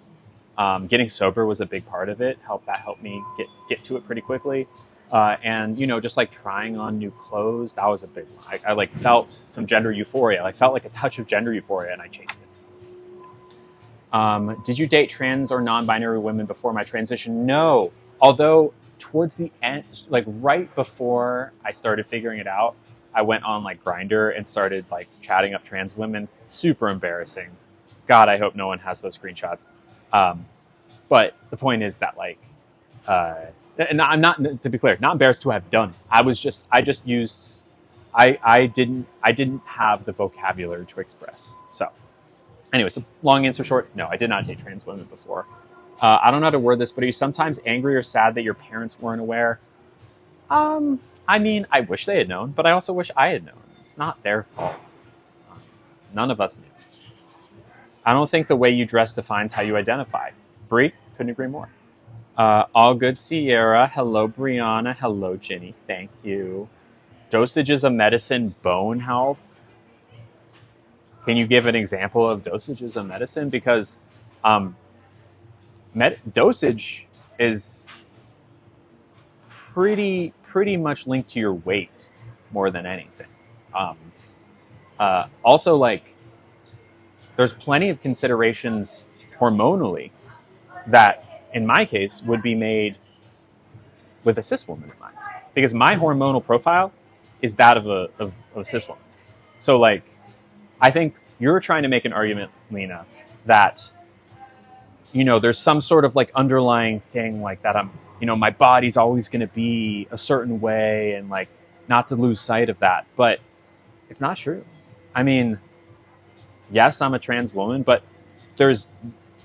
Getting sober was a big part of it. That helped me get to it pretty quickly. And just like trying on new clothes, that was a big one. I like felt some gender euphoria. I felt like a touch of gender euphoria, and I chased it. Did you date trans or non-binary women before my transition? No. Although towards the end, like right before I started figuring it out, I went on like Grindr and started like chatting up trans women. Super embarrassing. God, I hope no one has those screenshots. But the point is that like, and I'm not, to be clear, not embarrassed to have done it. I didn't have the vocabulary to express. So anyways, long answer short, no, I did not date trans women before. I don't know how to word this, but are you sometimes angry or sad that your parents weren't aware? I mean, I wish they had known, but I also wish I had known. It's not their fault. None of us knew. I don't think the way you dress defines how you identify. Bree, couldn't agree more. All good, Sierra. Hello, Brianna. Hello, Ginny. Thank you. Dosages of medicine, bone health. Can you give an example of dosages of medicine? Because dosage is pretty much linked to your weight more than anything. Also, like, there's plenty of considerations hormonally that, in my case, would be made with a cis woman in mind, because my hormonal profile is that of a cis woman. So, like, I think you're trying to make an argument, Lena, that there's some sort of like underlying thing like that. My body's always going to be a certain way, and like not to lose sight of that. But it's not true. I mean, yes, I'm a trans woman, but there's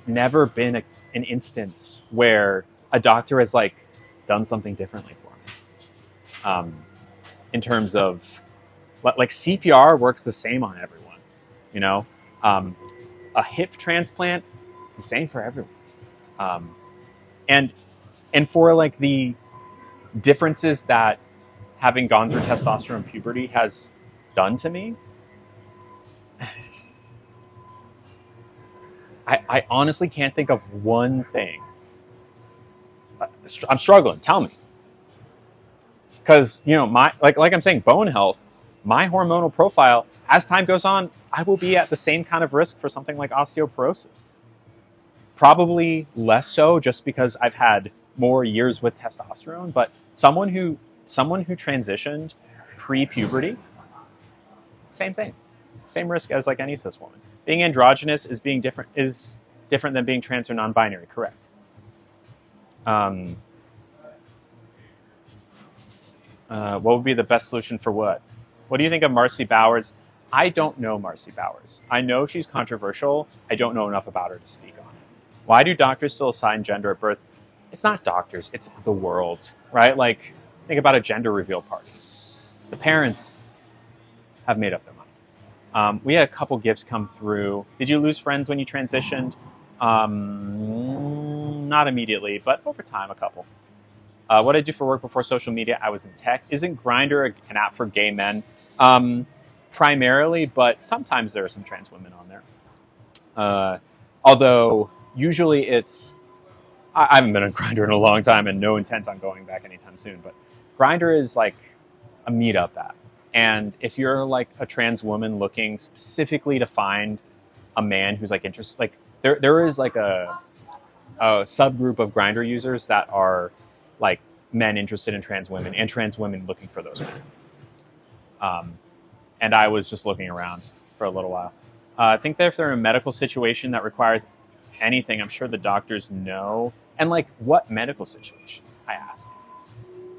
never been an instance where a doctor has like done something differently for me. In terms of like CPR works the same on everyone. A hip transplant, it's the same for everyone. And for like the differences that having gone through testosterone puberty has done to me, I honestly can't think of one thing. I'm struggling. Tell me. Because, my like I'm saying, bone health, my hormonal profile, as time goes on, I will be at the same kind of risk for something like osteoporosis. Probably less so just because I've had more years with testosterone, but someone who transitioned pre-puberty, same thing. Same risk as like any cis woman. Being androgynous is different than being trans or non-binary, correct? What would be the best solution for what? What do you think of Marcy Bowers? I don't know Marcy Bowers. I know she's controversial. I don't know enough about her to speak on it. Why do doctors still assign gender at birth? It's not doctors, it's the world, right? Like, think about a gender reveal party. The parents have made up their mind. We had a couple gifts come through. Did you lose friends when you transitioned? Not immediately, but over time, a couple. What did I do for work before social media? I was in tech. Isn't Grindr an app for gay men? Primarily, but sometimes there are some trans women on there. Although usually it's, I haven't been on Grindr in a long time and no intent on going back anytime soon, but Grindr is like a meetup app. And if you're like a trans woman looking specifically to find a man who's like interested, like there is like a subgroup of Grindr users that are like men interested in trans women and trans women looking for those men. And I was just looking around for a little while. I think that if they're in a medical situation that requires anything, I'm sure the doctors know. And like, what medical situation, I ask?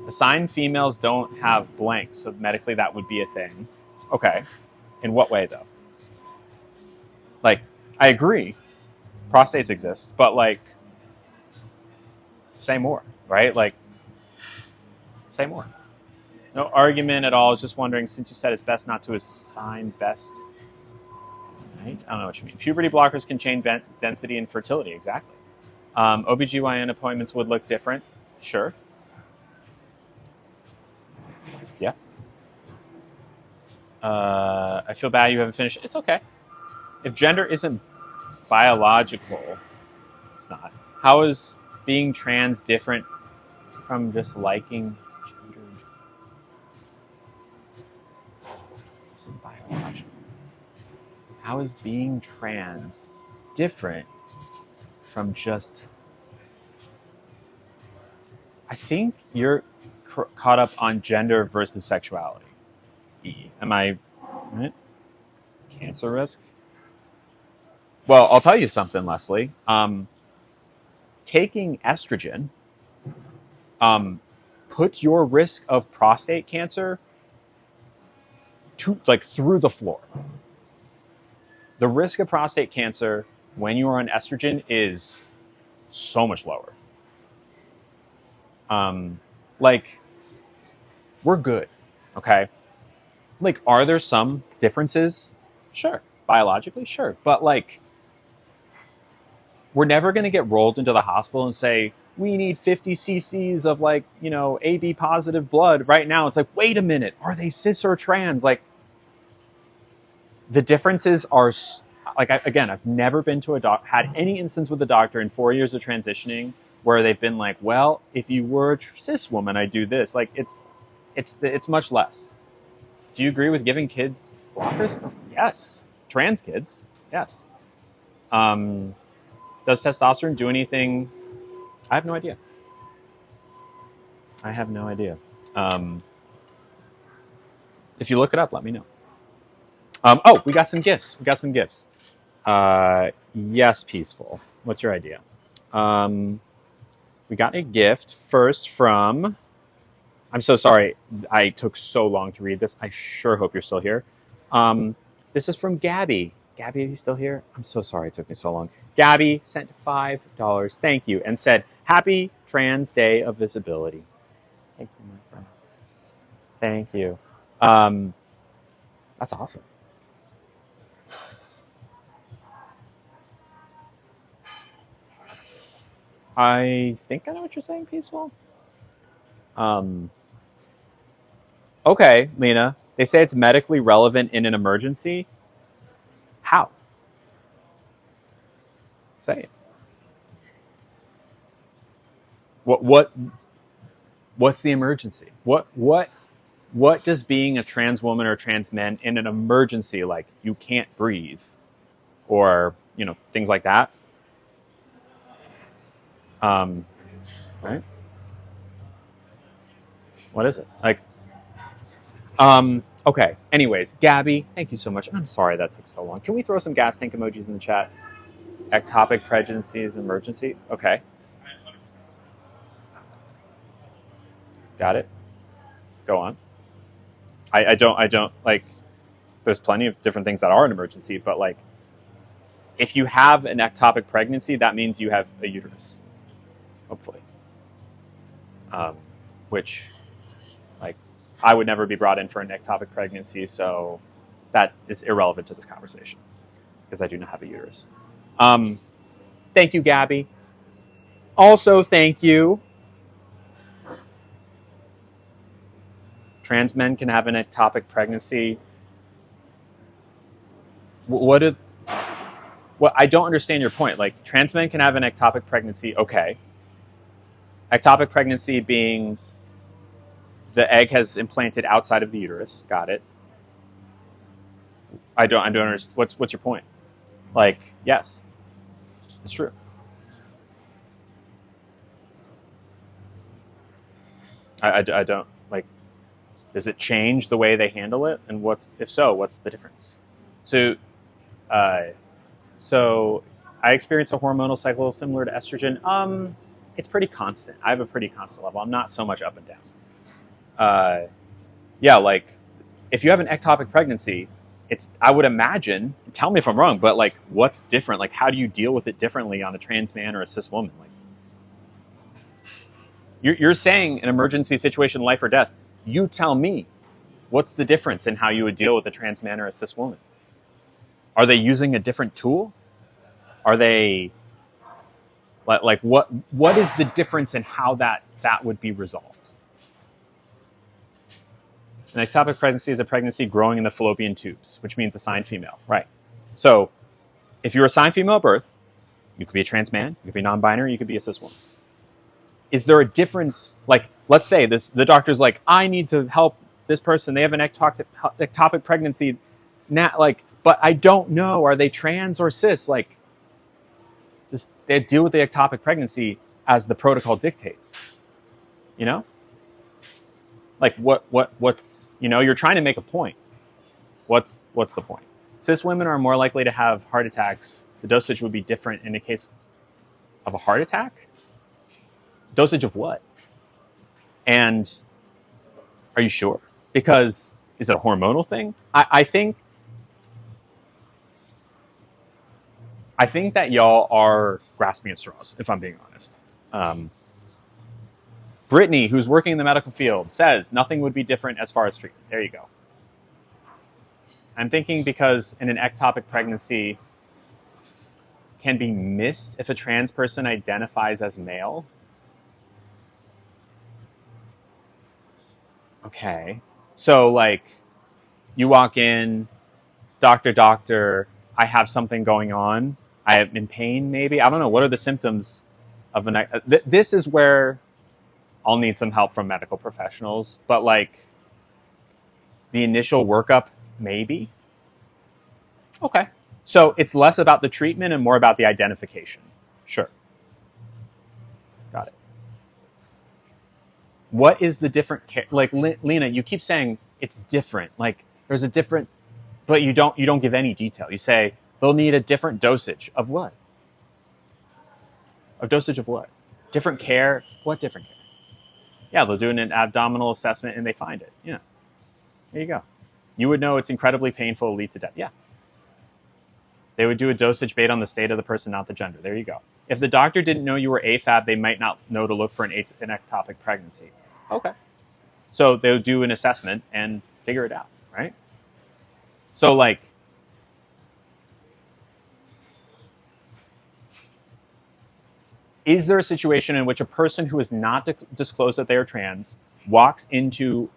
Assigned females don't have blanks, so medically that would be a thing. Okay. In what way, though? Like, I agree, prostates exist, but like, say more, right? Like, say more. No argument at all. I was just wondering, since you said it's best not to assign best, right? I don't know what you mean. Puberty blockers can change density and fertility, exactly. OBGYN appointments would look different, sure. Yeah. I feel bad you haven't finished. It's okay. If gender isn't biological, it's not. How is being trans different from just liking gender? Isn't biological. How is being trans different from just... I think you're caught up on gender versus sexuality. Am I right? Cancer risk? Well, I'll tell you something, Leslie. Taking estrogen puts your risk of prostate cancer through the floor. The risk of prostate cancer when you are on estrogen is so much lower. We're good, okay? Like, are there some differences? Sure. Biologically, sure. But we're never going to get rolled into the hospital and say, we need 50 cc's of AB positive blood right now. It's like, wait a minute, are they cis or trans? Like, the differences are again, I've never been to had any instance with a doctor in 4 years of transitioning where they've been like, well, if you were a cis woman, I do this. Like, it's much less. Do you agree with giving kids blockers? Yes. Trans kids, yes. Does testosterone do anything? I have no idea. If you look it up, let me know. Oh, we got some gifts. Yes, Peaceful. What's your idea? We got a gift first from... I'm so sorry I took so long to read this. I sure hope you're still here. This is from Gabby. Gabby, are you still here? I'm so sorry it took me so long. Gabby sent $5. Thank you. And said, Happy Trans Day of Visibility. Thank you, my friend. Thank you. That's awesome. I think I know what you're saying, Peaceful. Okay, Lena. They say it's medically relevant in an emergency. How? Say it. What's the emergency? What does being a trans woman or trans man in an emergency, like you can't breathe or, things like that? Right? What is it? Okay. Anyways, Gabby, thank you so much. I'm sorry that took so long. Can we throw some gas tank emojis in the chat? Ectopic pregnancies, emergency. Okay. Got it. Go on. I don't there's plenty of different things that are an emergency, but if you have an ectopic pregnancy, that means you have a uterus. Hopefully. Which I would never be brought in for an ectopic pregnancy, so that is irrelevant to this conversation because I do not have a uterus. Thank you, Gabby. Also, thank you. Trans men can have an ectopic pregnancy. Well, I don't understand your point. Trans men can have an ectopic pregnancy, okay. Ectopic pregnancy being the egg has implanted outside of the uterus. Got it. I don't understand. What's your point? Yes, it's true. I don't does it change the way they handle it? And if so, what's the difference? So I experience a hormonal cycle similar to estrogen. It's pretty constant. I have a pretty constant level. I'm not so much up and down. If you have an ectopic pregnancy, I would imagine, tell me if I'm wrong, but what's different? How do you deal with it differently on a trans man or a cis woman? You're saying an emergency situation, life or death. You tell me, what's the difference in how you would deal with a trans man or a cis woman? Are they using a different tool? Are they what is the difference in how that would be resolved? An ectopic pregnancy is a pregnancy growing in the fallopian tubes, which means assigned female. Right. So if you're assigned female at birth, you could be a trans man, you could be non-binary, you could be a cis woman. Is there a difference? Like, let's say the doctor's like, I need to help this person. They have an ectopic pregnancy. Now, like, but I don't know. Are they trans or cis? Like, they deal with the ectopic pregnancy as the protocol dictates. You know? Like, what's, you know, you're trying to make a point. What's the point? Cis women are more likely to have heart attacks. The dosage would be different in the case of a heart attack. Dosage of what? And are you sure? Because is it a hormonal thing? I think that y'all are grasping at straws, if I'm being honest. Brittany, who's working in the medical field, says nothing would be different as far as treatment. There you go. I'm thinking because in an ectopic pregnancy can be missed if a trans person identifies as male. Okay. So, like, you walk in, doctor, I have something going on. I am in pain, maybe. I don't know. What are the symptoms of an... This is where I'll need some help from medical professionals. But, like, the initial workup, maybe. Okay. So it's less about the treatment and more about the identification. Sure. Got it. What is the different... Like, Lena, you keep saying it's different. Like, there's a different... But you don't give any detail. You say they'll need a different dosage of what? Of dosage of what? Different care? What different care? Yeah, they'll do an abdominal assessment and they find it. Yeah. There you go. You would know it's incredibly painful, lead to death. Yeah. They would do a dosage based on the state of the person, not the gender. There you go. If the doctor didn't know you were AFAB, they might not know to look for an ectopic pregnancy. Okay. So they would do an assessment and figure it out, right? So, like, is there a situation in which a person who has not disclosed that they are trans walks into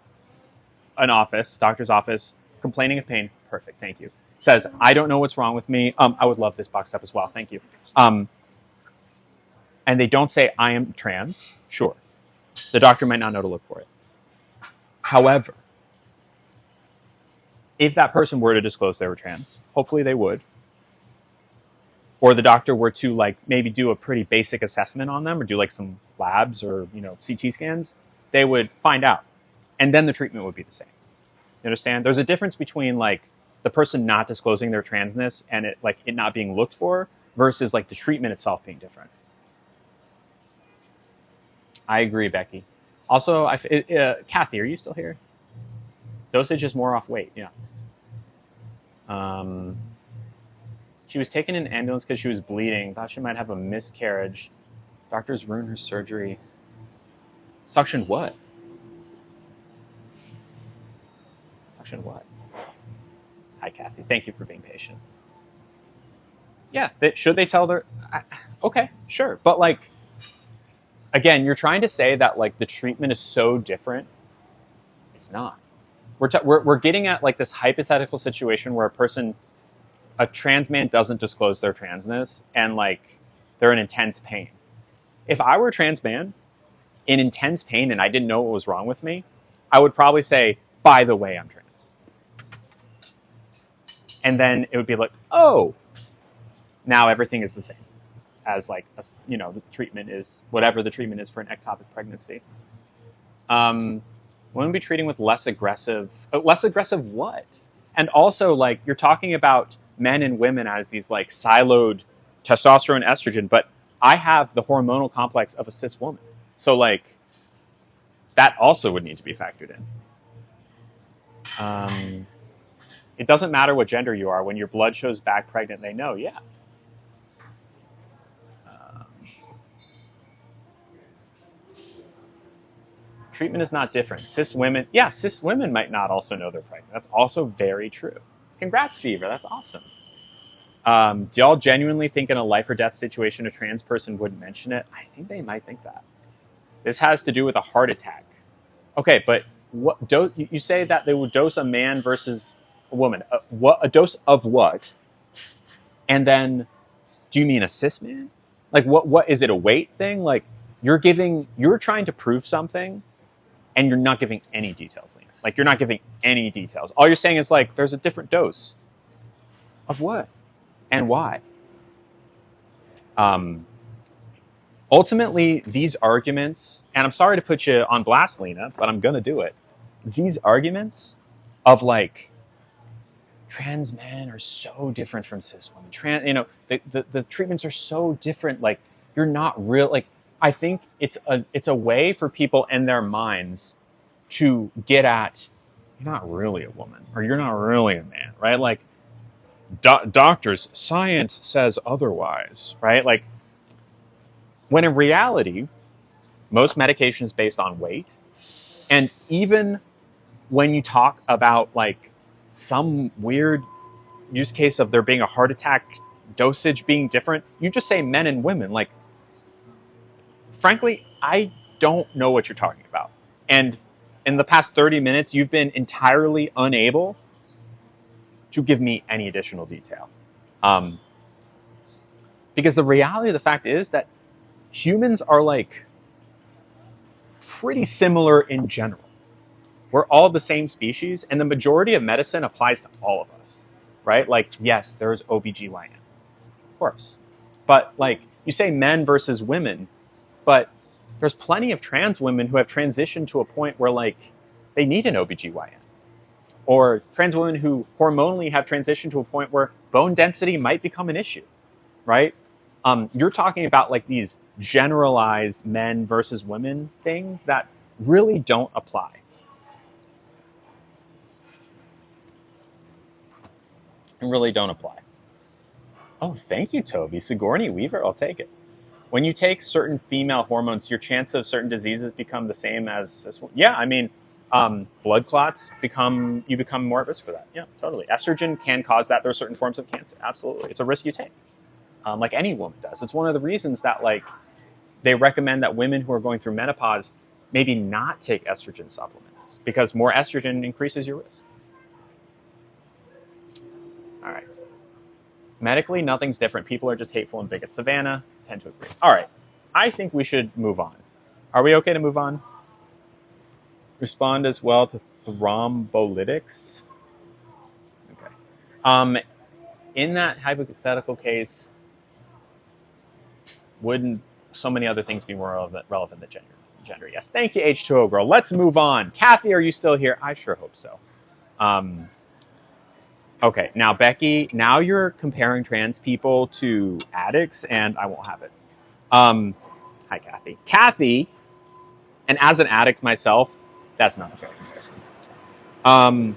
an office, doctor's office, complaining of pain? Perfect, thank you. Says, I don't know what's wrong with me. I would love this boxed up as well, thank you. And they don't say, I am trans. Sure. The doctor might not know to look for it. However, if that person were to disclose they were trans, hopefully they would, or the doctor were to, like, maybe do a pretty basic assessment on them or do, like, some labs or, you know, CT scans, they would find out. And then the treatment would be the same. You understand? There's a difference between, like, the person not disclosing their transness and it, like, it not being looked for versus, like, the treatment itself being different. I agree, Becky. Also, Kathy, are you still here? Dosage is more off weight, yeah. She was taken in an ambulance because she was bleeding. Thought she might have a miscarriage. Doctors ruined her surgery. Suction what? Suction what? Hi, Kathy. Thank you for being patient. Yeah, should they tell their... Okay, sure. But, like, again, you're trying to say that, like, the treatment is so different. It's not. We're getting at, like, this hypothetical situation where a trans man doesn't disclose their transness and, like, they're in intense pain. If I were a trans man in intense pain and I didn't know what was wrong with me, I would probably say, by the way, I'm trans. And then it would be like, oh, now everything is the same as, like, you know, the treatment is whatever the treatment is for an ectopic pregnancy. Wouldn't be treating with less aggressive what? And also, like, you're talking about men and women as these, like, siloed testosterone, estrogen, but I have the hormonal complex of a cis woman. So, like, that also would need to be factored in. It doesn't matter what gender you are. When your blood shows back pregnant, they know, yeah. Treatment is not different. Cis women might not also know they're pregnant. That's also very true. Congrats, Fever. That's awesome. Do y'all genuinely think in a life or death situation a trans person wouldn't mention it? I think they might think that. This has to do with a heart attack. Okay, but what you say that they would dose a man versus a woman. A dose of what? And then, do you mean a cis man? Like, what is it, a weight thing? Like, you're trying to prove something, and you're not giving any details, Lena. Like, you're not giving any details. All you're saying is like, there's a different dose of what and why. Ultimately, these arguments, and I'm sorry to put you on blast, Lena, but I'm gonna do it. These arguments of like, trans men are so different from cis women. The treatments are so different. Like, you're not real. Like, I think it's a way for people in their minds to get at, you're not really a woman, or you're not really a man, right? Like, doctors, science says otherwise, right? Like, when in reality, most medication is based on weight. And even when you talk about like some weird use case of there being a heart attack dosage being different, you just say men and women. Like, frankly, I don't know what you're talking about. And in the past 30 minutes, you've been entirely unable to give me any additional detail. Because the reality of the fact is that humans are like pretty similar in general. We're all the same species, and the majority of medicine applies to all of us, right? Like, yes, there's OBGYN, of course. But like, you say men versus women, but there's plenty of trans women who have transitioned to a point where like they need an OBGYN. Or trans women who hormonally have transitioned to a point where bone density might become an issue, right? You're talking about like these generalized men versus women things that really don't apply. And really don't apply. Oh, thank you, Toby. Sigourney Weaver, I'll take it. When you take certain female hormones, your chance of certain diseases become the same as yeah, I mean, blood clots you become more at risk for that. Yeah, totally. Estrogen can cause that. There are certain forms of cancer. Absolutely. It's a risk you take. Like any woman does. It's one of the reasons that like they recommend that women who are going through menopause maybe not take estrogen supplements, because more estrogen increases your risk. All right. Medically, nothing's different. People are just hateful and bigots. Savannah, tend to agree. All right. I think we should move on. Are we okay to move on? Respond as well to thrombolytics. Okay. In that hypothetical case, wouldn't so many other things be more relevant than gender? Yes. Thank you, H2O girl. Let's move on. Kathy, are you still here? I sure hope so. Okay, now Becky, now you're comparing trans people to addicts, and I won't have it. Hi, Kathy. Kathy, and as an addict myself, that's not a fair comparison. Kathy.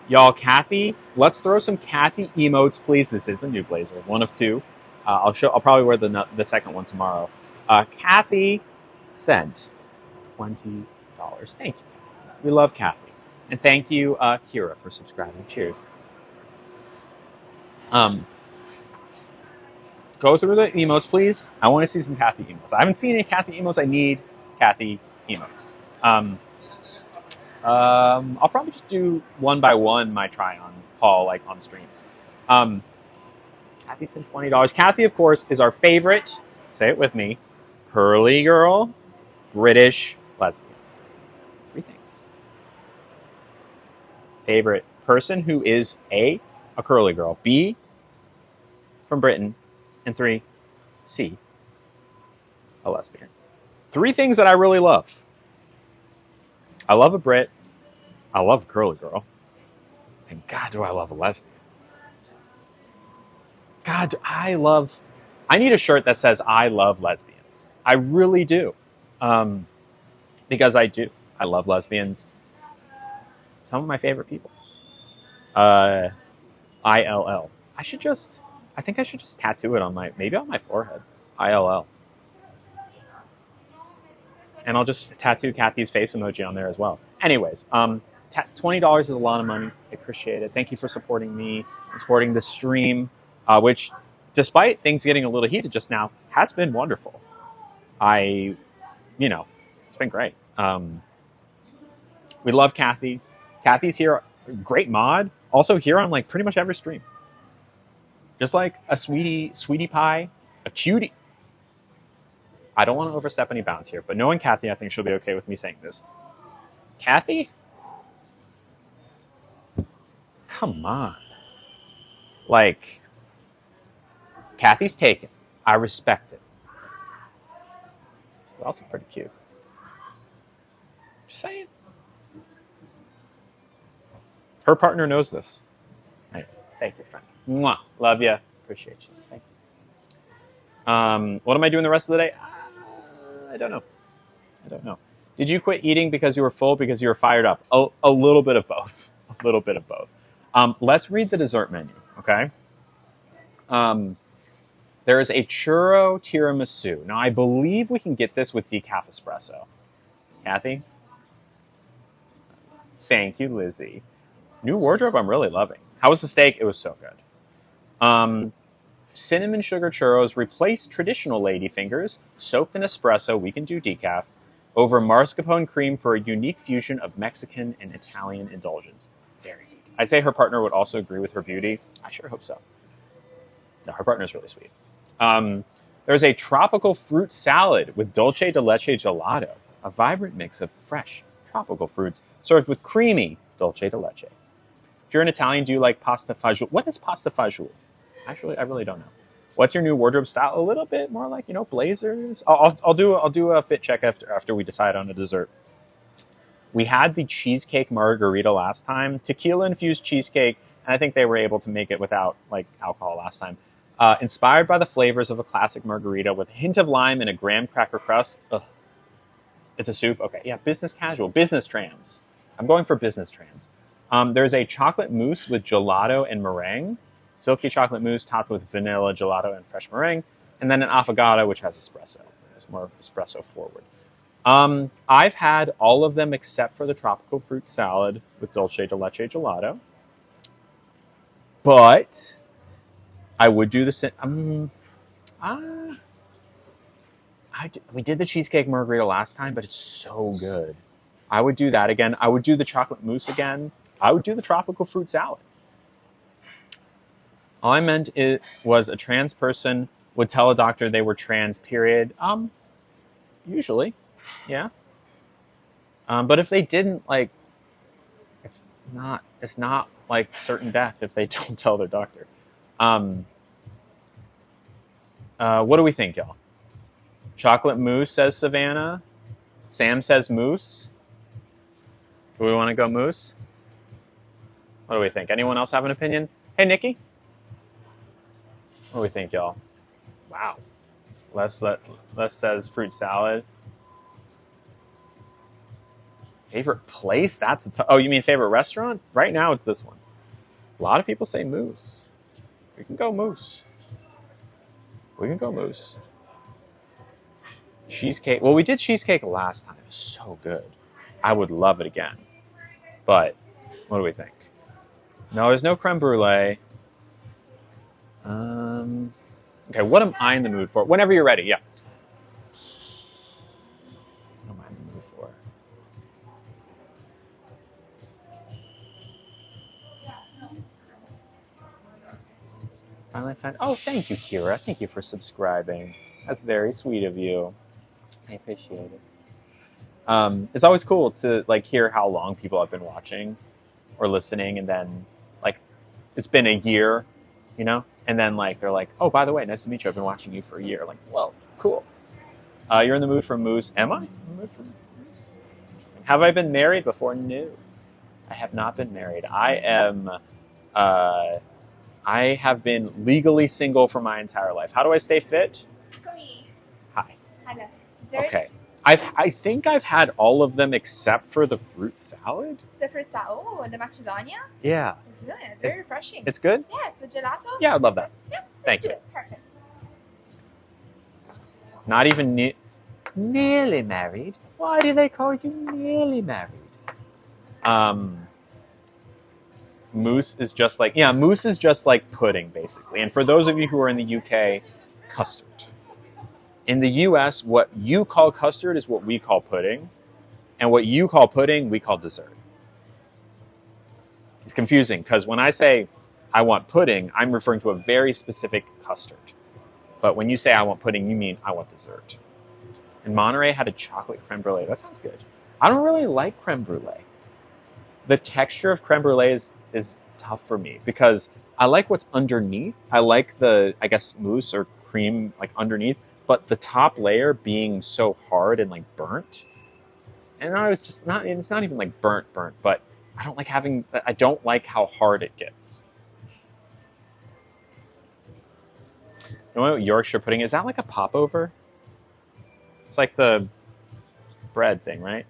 Y'all, Kathy, let's throw some Kathy emotes, please. This is a new blazer, one of two. I'll probably wear the second one tomorrow. Kathy sent $20. Thank you. We love Kathy. And thank you, Kira, for subscribing. Cheers. Go through the emotes, please. I want to see some Kathy emotes. I haven't seen any Kathy emotes. I need Kathy emotes. I'll probably just do one by one my try-on haul, like on streams. Kathy sent $20. Kathy, of course, is our favorite, say it with me, curly girl, British lesbian. Three things. Favorite person who is A, a curly girl, B, from Britain, and 3, C, a lesbian. 3 things that I really love. I love a Brit, I love a curly girl, and God, do I love a lesbian. God, I need a shirt that says I love lesbians. I really do. Because I do. I love lesbians. Some of my favorite people. ILL. I think I should just tattoo it maybe on my forehead. ILL. And I'll just tattoo Kathy's face emoji on there as well. Anyways, $20 is a lot of money. I appreciate it. Thank you for supporting me and supporting the stream, which, despite things getting a little heated just now, has been wonderful. It's been great. We love Kathy. Kathy's here, great mod. Also here on like pretty much every stream. Just like a sweetie pie, a cutie. I don't want to overstep any bounds here, but knowing Kathy, I think she'll be okay with me saying this. Kathy? Come on. Like, Kathy's taken. I respect it. It's also pretty cute. Just saying. Her partner knows this. Anyways, thank you, friend. Mwah. Love you. Appreciate you. Thank you. What am I doing the rest of the day? I don't know. I don't know. Did you quit eating because you were full, because you were fired up? A little bit of both. A little bit of both. Let's read the dessert menu, okay? There is a churro tiramisu. Now, I believe we can get this with decaf espresso. Kathy? Thank you, Lizzie. New wardrobe I'm really loving. How was the steak? It was so good. Cinnamon sugar churros replace traditional ladyfingers, soaked in espresso, we can do decaf, over mascarpone cream for a unique fusion of Mexican and Italian indulgence. Very good. I say her partner would also agree with her beauty. I sure hope so. No, her partner's really sweet. There's a tropical fruit salad with dulce de leche gelato, a vibrant mix of fresh tropical fruits served with creamy dulce de leche. If you're an Italian, do you like pasta fagioli? What is pasta fagioli? Actually, I really don't know. What's your new wardrobe style? A little bit more like, you know, blazers. I'll do a fit check after we decide on a dessert. We had the cheesecake margarita last time, tequila infused cheesecake, and I think they were able to make it without like alcohol last time. Inspired by the flavors of a classic margarita with a hint of lime and a graham cracker crust. Ugh. It's a soup. Okay, yeah, business casual, business trans. I'm going for business trans. There's a chocolate mousse with gelato and meringue, silky chocolate mousse topped with vanilla, gelato, and fresh meringue, and then an affogato, which has espresso. It's more espresso forward. I've had all of them except for the tropical fruit salad with dulce de leche gelato. But I would do the we did the cheesecake margarita last time, but it's so good. I would do that again. I would do the chocolate mousse again. I would do the tropical fruit salad. All I meant it was a trans person would tell a doctor they were trans, period. Usually, yeah. But if they didn't, like, it's not like certain death if they don't tell their doctor. What do we think, y'all? Chocolate mousse, says Savannah. Sam says mousse. Do we want to go mousse? What do we think? Anyone else have an opinion? Hey, Nikki. What do we think, y'all? Wow. Les says fruit salad. Favorite place? That's oh, you mean favorite restaurant? Right now, it's this one. A lot of people say mousse. We can go mousse. We can go mousse. Cheesecake. Well, we did cheesecake last time. It was so good. I would love it again. But what do we think? No, there's no creme brulee. Okay, what am I in the mood for? Whenever you're ready, yeah. What am I in the mood for? Finally found. Oh, thank you, Kira. Thank you for subscribing. That's very sweet of you. I appreciate it. It's always cool to like hear how long people have been watching or listening, and then like it's been a year, you know, and then like they're like, oh, by the way, nice to meet you. I've been watching you for a year. Like, whoa, cool. You're in the mood for mousse. Am I in the mood for mousse? Have I been married before? No, I have not been married. I am. I have been legally single for my entire life. How do I stay fit? Hi. Okay. I think I've had all of them except for the fruit salad. The fruit salad. Oh, the Macedonia? Yeah. It's really nice. Very refreshing. It's good? Yeah, so gelato? Yeah, I'd love that. Yeah, Thank you. Perfect. Not even nearly married. Why do they call you nearly married? Mousse is just like, yeah, mousse is just like pudding, basically. And for those of you who are in the UK, custard. In the US, what you call custard is what we call pudding. And what you call pudding, we call dessert. It's confusing because when I say I want pudding, I'm referring to a very specific custard. But when you say I want pudding, you mean I want dessert. And Monterey had a chocolate creme brulee. That sounds good. I don't really like creme brulee. The texture of creme brulee is tough for me because I like what's underneath. I like the, I guess, mousse or cream like underneath, but the top layer being so hard and like burnt. And I was just not, it's not even like burnt, but I don't like how hard it gets. You know what Yorkshire pudding is? That like a popover? It's like the bread thing, right?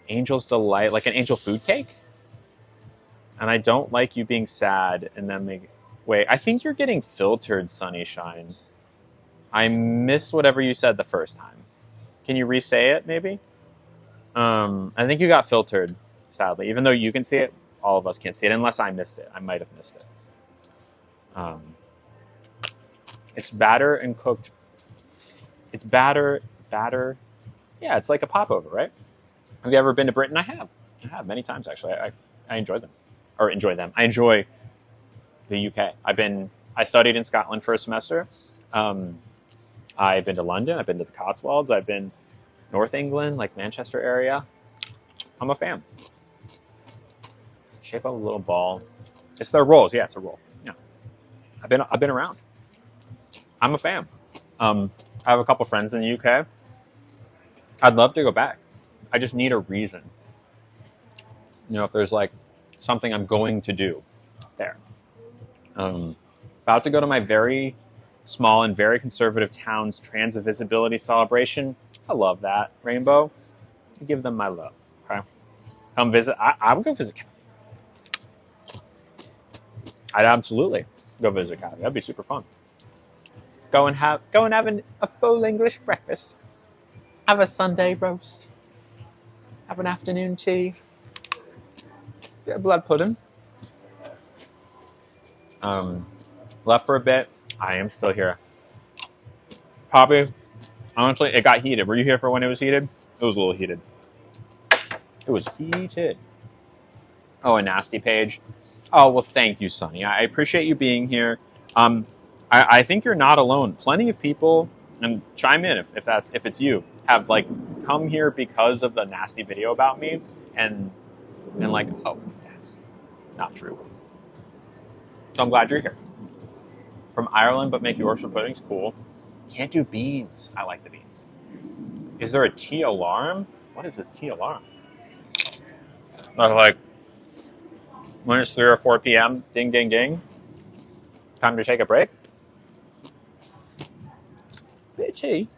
Angel's Delight, like an angel food cake? And I don't like you being sad and then make... Wait, I think you're getting filtered, Sunny Shine. I missed whatever you said the first time. Can you re-say it, maybe? I think you got filtered, sadly. Even though you can see it, all of us can't see it, unless I missed it. I might have missed it. It's batter and cooked. It's batter. Yeah, it's like a popover, right? Have you ever been to Britain? I have many times, actually. I enjoy them. I enjoy the UK. I studied in Scotland for a semester. I've been to London. I've been to the Cotswolds. I've been North England, like Manchester area. I'm a fan. Shape of a little ball. It's their rolls. Yeah, it's a roll. Yeah. I've been around. I'm a fan. I have a couple friends in the UK. I'd love to go back. I just need a reason. You know, if there's like something I'm going to do there. About to go to my very small and very conservative town's transit visibility celebration. I love that. Rainbow. I give them my love. Okay. Come visit. I would go visit Kathy. I'd absolutely go visit Kathy. That'd be super fun. Go and have a full English breakfast. Have a Sunday roast. Have an afternoon tea. Get a blood pudding. Left for a bit. I am still here. Poppy, honestly, it got heated. Were you here for when it was heated? It was a little heated. It was heated. Oh, a nasty page. Oh, well, thank you, Sonny. I appreciate you being here. I think you're not alone. Plenty of people, and chime in if it's you, have like come here because of the nasty video about me and like, oh, that's not true. So I'm glad you're here. From Ireland, but make Yorkshire puddings, cool. Can't do beans. I like the beans. Is there a tea alarm? What is this tea alarm? I was like, when it's 3 or 4 p.m., ding, ding, ding. Time to take a break. Bit of tea.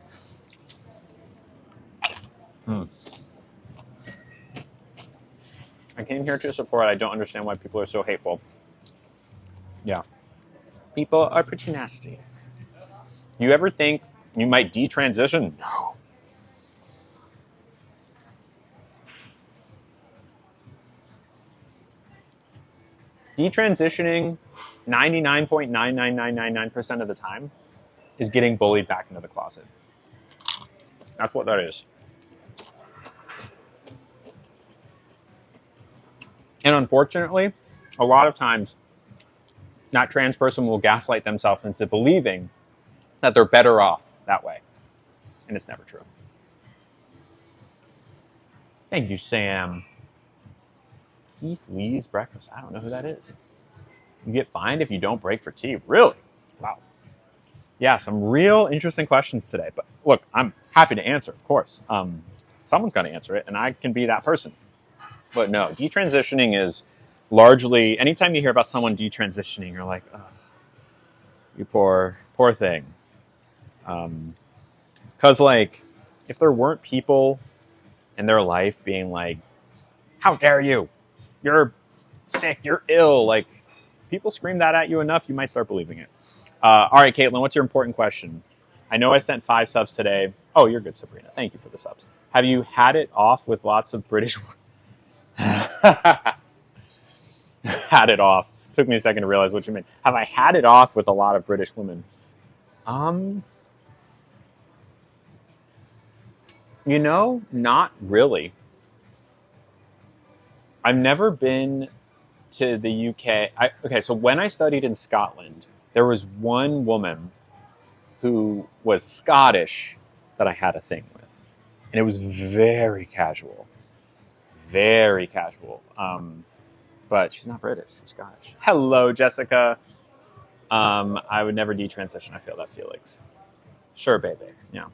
I came here to support. I don't understand why people are so hateful. Yeah. People are pretty nasty. You ever think you might detransition? No. Detransitioning 99.99999% of the time is getting bullied back into the closet. That's what that is. And unfortunately, a lot of times, that trans person will gaslight themselves into believing that they're better off that way. And it's never true. Thank you, Sam. Keith Lee's breakfast. I don't know who that is. You get fined if you don't break for tea. Really? Wow. Yeah, some real interesting questions today. But look, I'm happy to answer, of course. Someone's going to answer it, and I can be that person. But no, detransitioning is largely, anytime you hear about someone detransitioning, you're like, oh, you poor thing. Because, like, if there weren't people in their life being like, how dare you? You're sick, you're ill. Like, people scream that at you enough, you might start believing it. All right, Caitlin, what's your important question? I know I sent 5 subs today. Oh, you're good, Sabrina. Thank you for the subs. Have you had it off with lots of British... Had it off. Took me a second to realize what you meant. Have I had it off with a lot of British women? You know, not really. I've never been to the UK. Okay, so when I studied in Scotland, there was one woman who was Scottish that I had a thing with, and it was very casual, very casual. But she's not British; she's Scottish. Hello, Jessica. I would never detransition. I feel that, Felix. Sure, baby. Yeah.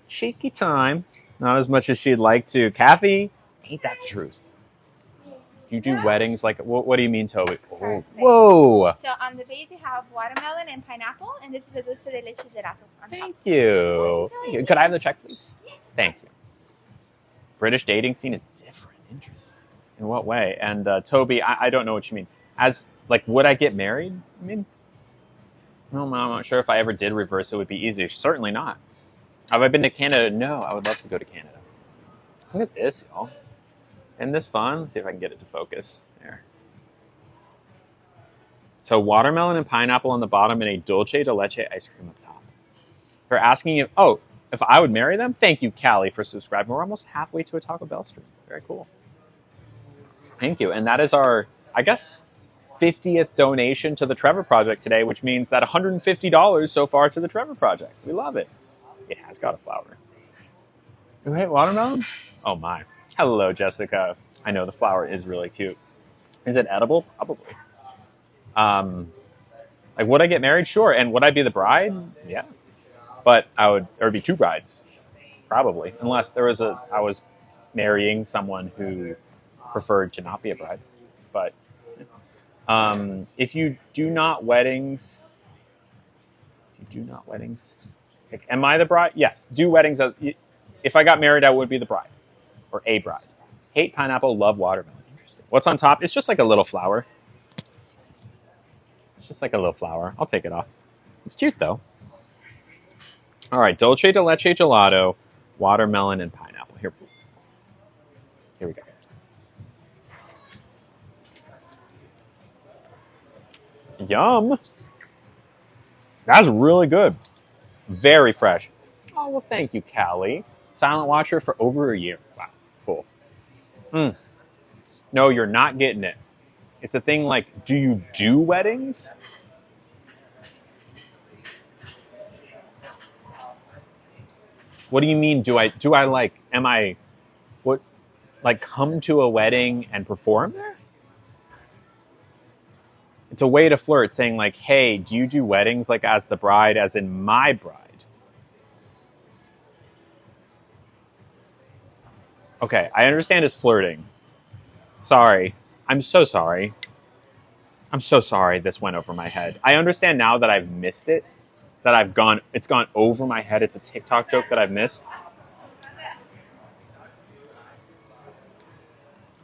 Cheeky time. Not as much as she'd like to. Kathy, ain't that the truth? You do weddings like, what do you mean, Toby? Oh, whoa. So on the base you have watermelon and pineapple, and this is a dulce de leche gelato on top. Thank you. Thank you. Could I have the check, please? Thank you. British dating scene is different. Interesting. In what way? And Toby, I don't know what you mean. As, like, would I get married? I mean, no, I'm not sure if I ever did reverse it would be easier. Certainly not. Have I been to Canada? No, I would love to go to Canada. Look at this, y'all. Isn't this fun? Let's see if I can get it to focus. There. So watermelon and pineapple on the bottom and a dulce de leche ice cream up top. For asking if I would marry them? Thank you, Callie, for subscribing. We're almost halfway to a Taco Bell stream. Very cool. Thank you. And that is our, I guess, 50th donation to the Trevor Project today, which means that $150 so far to the Trevor Project. We love it. It has got a flower. Wait, watermelon? Oh my. Hello, Jessica. I know the flower is really cute. Is it edible? Probably. Like, would I get married? Sure. And would I be the bride? Yeah. But there would be two brides, probably, unless I was marrying someone who preferred to not be a bride. But if you do not weddings, like, am I the bride? Yes. Do weddings. If I got married, I would be the bride or a bride. Hate pineapple, love watermelon. Interesting. What's on top? It's just like a little flower. It's just like a little flower. I'll take it off. It's cute though. All right, dulce de leche gelato, watermelon and pineapple. Here we go. Yum. That's really good. Very fresh. Oh, well, thank you, Callie. Silent watcher for over a year. Wow, cool. No, you're not getting it. It's a thing like, do you do weddings? What do you mean, come to a wedding and perform there? It's a way to flirt, saying like, hey, do you do weddings like as the bride, as in my bride? Okay, I understand it's flirting. Sorry. I'm so sorry. I'm so sorry this went over my head. I understand now that I've missed it, it's gone over my head. It's a TikTok joke that I've missed.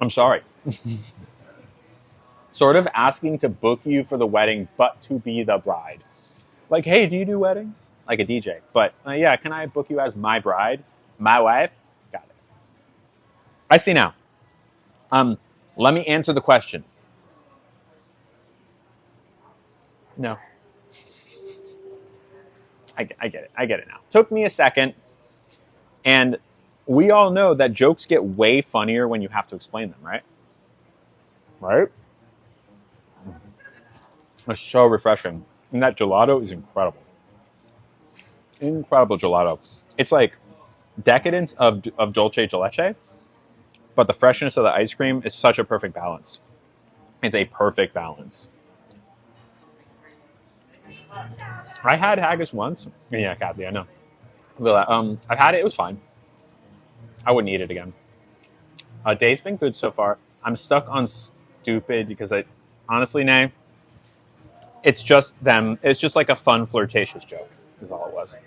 I'm sorry. Sort of asking to book you for the wedding, but to be the bride. Like, hey, do you do weddings? Like a DJ. But yeah, can I book you as my bride? My wife? Got it. I see now. Let me answer the question. No. I get it. I get it now. Took me a second. And we all know that jokes get way funnier when you have to explain them, right? Right? It's so refreshing. And that gelato is incredible. Incredible gelato. It's like decadence of dulce de leche, but the freshness of the ice cream is such a perfect balance. It's a perfect balance. I had haggis once. Yeah, Kathy, I know. I've had it. It was fine. I wouldn't eat it again. Day's been good so far. I'm stuck on stupid because honestly, Nay, it's just them. It's just like a fun, flirtatious joke is all it was.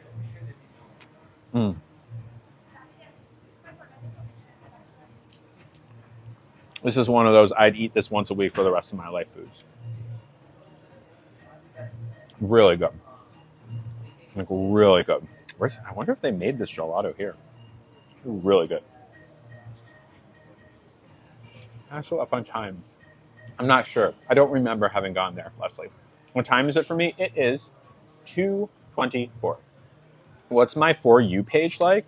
This is one of those I'd eat this once a week for the rest of my life foods. Really good. Like, really good. I wonder if they made this gelato here. Really good. That's a fun time. I'm not sure. I don't remember having gone there, Leslie. What time is it for me? It is 2:24. What's my For You page like?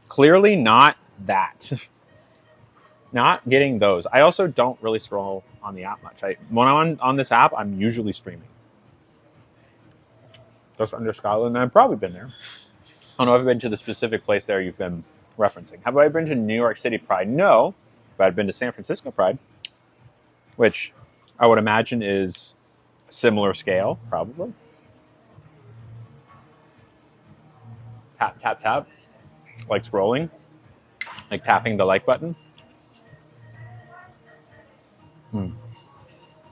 Clearly not that. Not getting those. I also don't really scroll on the app much. When I'm on this app, I'm usually streaming. Just under Scotland, and I've probably been there. I don't know if I've been to the specific place there you've been referencing. Have I been to New York City Pride? No, but I've been to San Francisco Pride, which I would imagine is a similar scale, probably. Tap, tap, tap, like scrolling, like tapping the like button.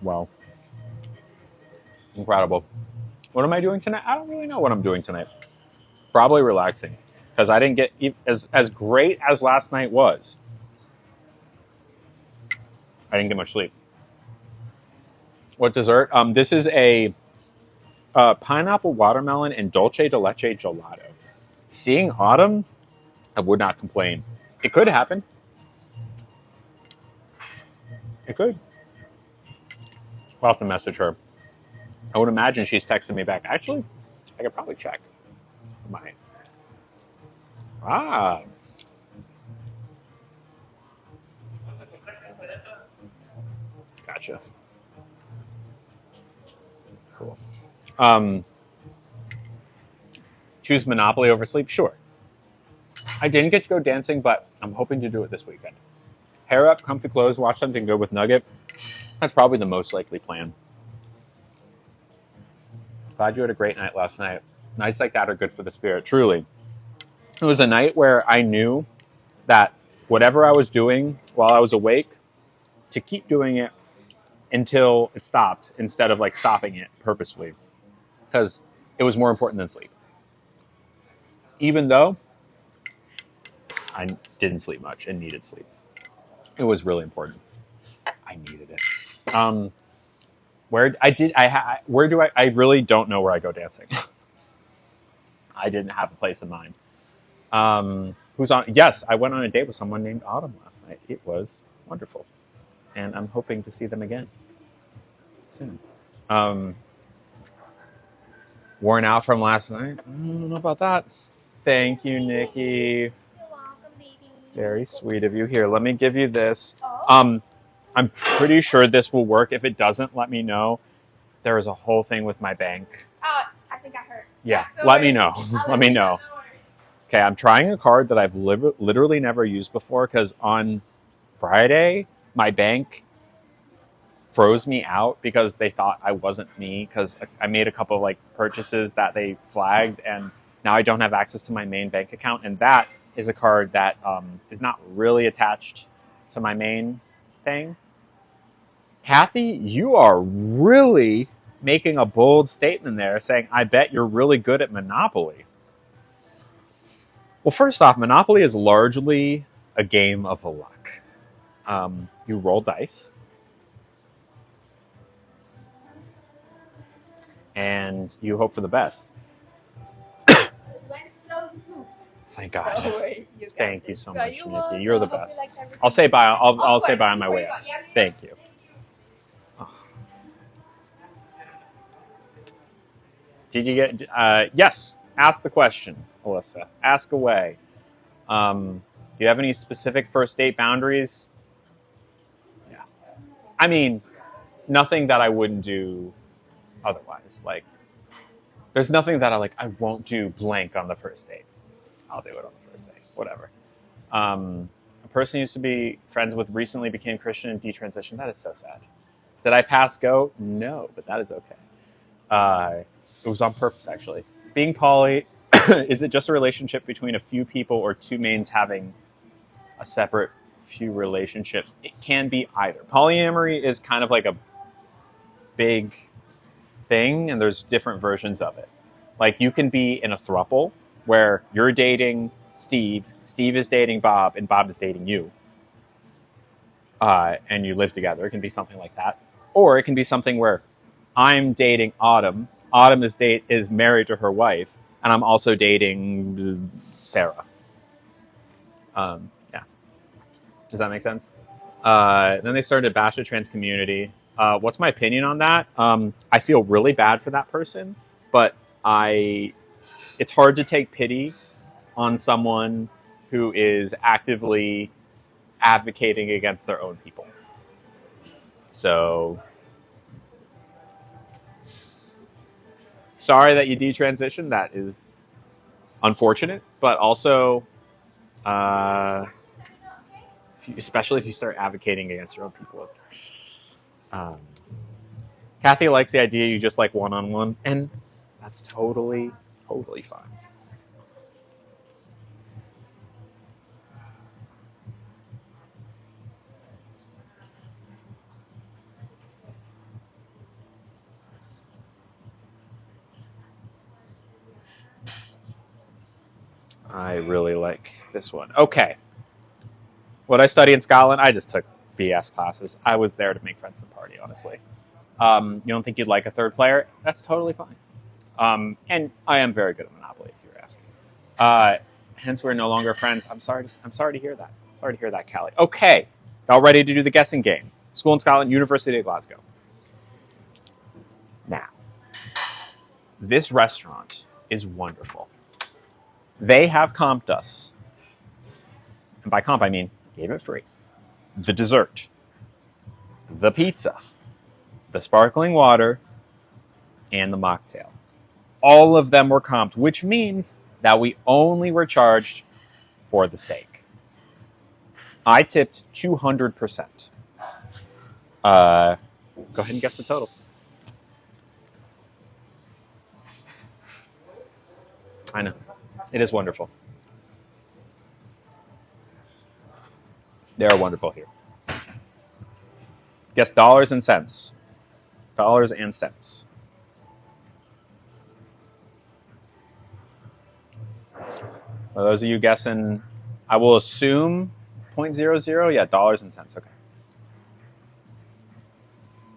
Wow. Incredible. What am I doing tonight? I don't really know what I'm doing tonight. Probably relaxing, because I didn't get as great as last night was. I didn't get much sleep. What dessert? This is a pineapple, watermelon, and dulce de leche gelato. Seeing autumn, I would not complain. It could happen. It could. I'll have to message her. I would imagine she's texting me back. Actually, I could probably check. Might. Ah. Gotcha. Cool. Choose Monopoly over sleep? Sure. I didn't get to go dancing, but I'm hoping to do it this weekend. Hair up, comfy clothes, watch something good with Nugget. That's probably the most likely plan. Glad you had a great night last night. Nights like that are good for the spirit, truly. It was a night where I knew that whatever I was doing while I was awake, to keep doing it until it stopped, instead of like stopping it purposefully, because it was more important than sleep. Even though I didn't sleep much and needed sleep, it was really important. I needed it. I really don't know where I go dancing. I didn't have a place in mind. Who's on? Yes, I went on a date with someone named Autumn last night. It was wonderful, and I'm hoping to see them again soon. Worn out from last night? I don't know about that. Thank you, Nikki. You're welcome, baby. Very sweet of you. Here, let me give you this. I'm pretty sure this will work. If it doesn't, let me know. There is a whole thing with my bank. Oh, I think I heard. Yeah, let me know. Let me know. Okay, I'm trying a card that I've literally never used before, because on Friday, my bank froze me out because they thought I wasn't me, because I made a couple of like purchases that they flagged, and now I don't have access to my main bank account. And that is a card that is not really attached to my main thing. Kathy, you are really making a bold statement there, saying, I bet you're really good at Monopoly. Well, first off, Monopoly is largely a game of luck. You roll dice, and you hope for the best. Thank God. Thank you so much, Nikki. You're the best. I'll say bye. I'll say bye on my way out. Thank you. Oh. Did you get? Yes. Ask the question, Alyssa. Ask away. Do you have any specific first date boundaries? Yeah. I mean, nothing that I wouldn't do otherwise. Like, there's nothing that I won't do blank on the first date. I'll do it on the first date. Whatever. A person used to be friends with recently became Christian and detransitioned. That is so sad. Did I pass go? No, but that is okay. It was on purpose, actually. Being poly, is it just a relationship between a few people, or two mains having a separate few relationships? It can be either. Polyamory is kind of like a big thing, and there's different versions of it. Like, you can be in a throuple where you're dating Steve, Steve is dating Bob, and Bob is dating you. And you live together. It can be something like that. Or it can be something where I'm dating Autumn. Autumn is married to her wife, and I'm also dating Sarah. Yeah. Does that make sense? Then they started to bash the trans community. What's my opinion on that? I feel really bad for that person, but it's hard to take pity on someone who is actively advocating against their own people. So sorry that you detransitioned. That is unfortunate, but also, especially if you start advocating against your own people, it's. Kathy likes the idea you just like one-on-one, and that's totally fine. I really like this one. Okay. What I study in Scotland, I just took BS classes. I was there to make friends and party, honestly. You don't think you'd like a third player? That's totally fine. And I am very good at Monopoly, if you were asking. Hence, we're no longer friends. I'm sorry to hear that. Sorry to hear that, Callie. Okay. Y'all ready to do the guessing game? School in Scotland, University of Glasgow. Now, this restaurant is wonderful. They have comped us. And by comp, I mean gave it free. The dessert, the pizza, the sparkling water, and the mocktail. All of them were comped, which means that we only were charged for the steak. I tipped 200%. Go ahead and guess the total. I know. It is wonderful. They are wonderful here. Guess dollars and cents. Dollars and cents. For those of you guessing, I will assume 0.00. Yeah, dollars and cents. Okay.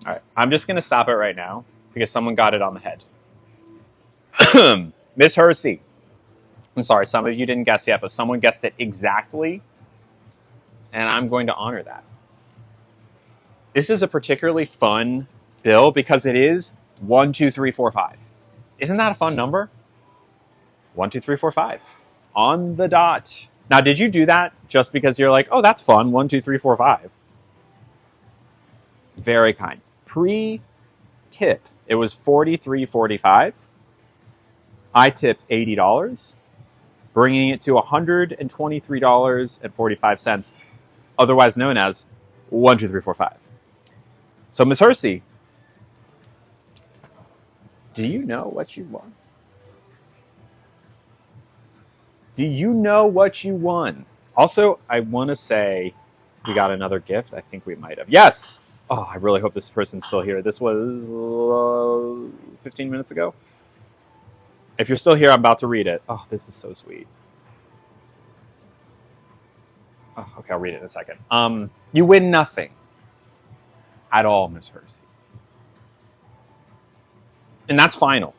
All right. I'm just going to stop it right now because someone got it on the head. Miss Hersey. I'm sorry, some of you didn't guess yet, but someone guessed it exactly, and I'm going to honor that. This is a particularly fun bill because it is 1, 2, 3, 4, 5. Isn't that a fun number? 1, 2, 3, 4, 5. On the dot. Now, did you do that just because you're like, oh, that's fun, 1, 2, 3, 4, 5? Very kind. Pre-tip, it was $43.45. I tipped $80. Bringing it to $123.45, otherwise known as 1, 2, 3, 4, 5. So, Ms. Hersey, do you know what you won? Do you know what you won? Also, I want to say we got another gift. I think we might have. Yes! Oh, I really hope this person's still here. This was 15 minutes ago. If you're still here, I'm about to read it. Oh, this is so sweet. Oh, okay, I'll read it in a second. You win nothing at all, Miss Hersey. And that's final.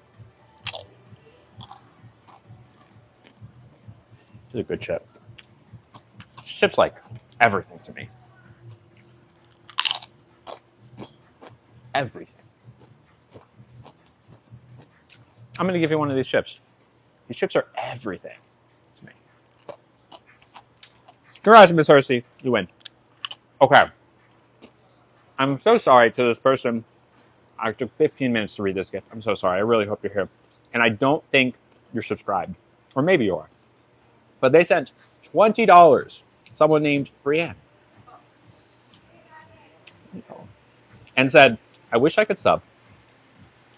This is a good chip. Chip's like everything to me. Everything. I'm going to give you one of these chips. These chips are everything to me. Congrats, Miss Hersey. You win. Okay. I'm so sorry to this person. I took 15 minutes to read this gift. I'm so sorry. I really hope you're here. And I don't think you're subscribed. Or maybe you are. But they sent $20. Someone named Brienne. And said, I wish I could sub.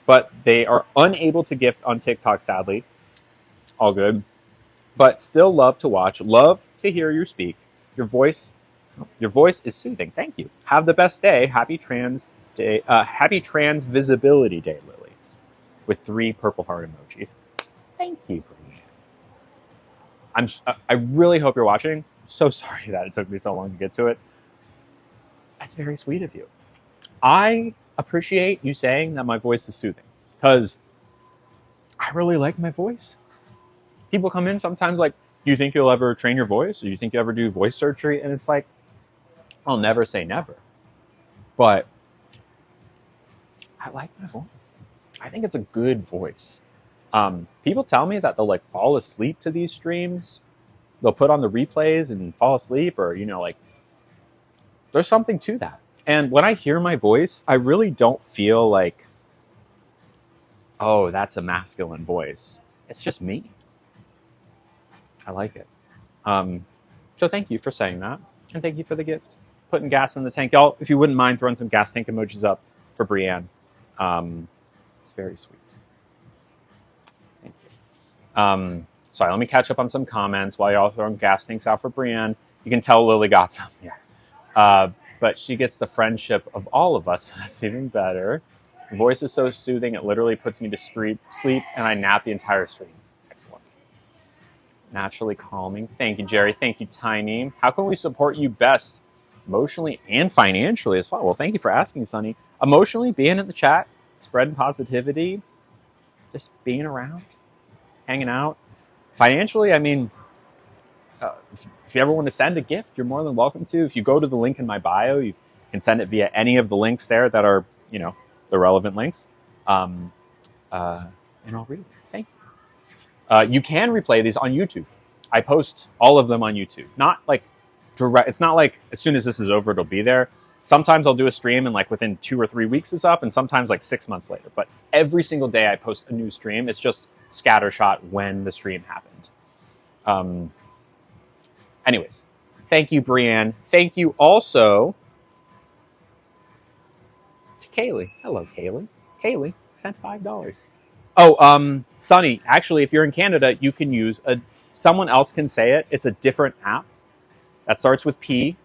But they are unable to gift on TikTok, sadly. All good. But still love to watch. Love to hear you speak. Your voice is soothing. Thank you. Have the best day. Happy Trans Day. Happy Trans Visibility Day, Lily. With 3 purple heart emojis. Thank you, Brienne. I really hope you're watching. So sorry that it took me so long to get to it. That's very sweet of you. I appreciate you saying that my voice is soothing because I really like my voice. People come in sometimes like, do you think you'll ever train your voice? Or do you think you'll ever do voice surgery? And it's like, I'll never say never. But I like my voice. I think it's a good voice. People tell me that they'll like fall asleep to these streams. They'll put on the replays and fall asleep or, like there's something to that. And when I hear my voice, I really don't feel like, oh, that's a masculine voice. It's just me. I like it. So thank you for saying that. And thank you for the gift. Putting gas in the tank. Y'all, if you wouldn't mind throwing some gas tank emojis up for Brienne. It's very sweet. Thank you. Sorry, let me catch up on some comments while y'all throwing gas tanks out for Brienne. You can tell Lily got some. Yeah. But she gets the friendship of all of us, so that's even better. Her voice is so soothing, it literally puts me to sleep, and I nap the entire stream. Excellent. Naturally calming. Thank you, Jerry. Thank you, Tiny. How can we support you best? Emotionally and financially as well. Well, thank you for asking, Sunny. Emotionally, being in the chat, spreading positivity, just being around, hanging out. Financially, I mean, if you ever want to send a gift, you're more than welcome to. If you go to the link in my bio, you can send it via any of the links there that are, the relevant links. And I'll read it. Thank you. You can replay these on YouTube. I post all of them on YouTube. Not like direct. It's not like as soon as this is over, it'll be there. Sometimes I'll do a stream and like within 2 or 3 weeks it's up, and sometimes like 6 months later. But every single day I post a new stream. It's just scattershot when the stream happened. Anyways, thank you, Brienne. Thank you also to Kaylee. Hello, Kaylee. Kaylee sent $5. Oh, Sunny, actually, if you're in Canada, you can use someone else can say it. It's a different app that starts with P.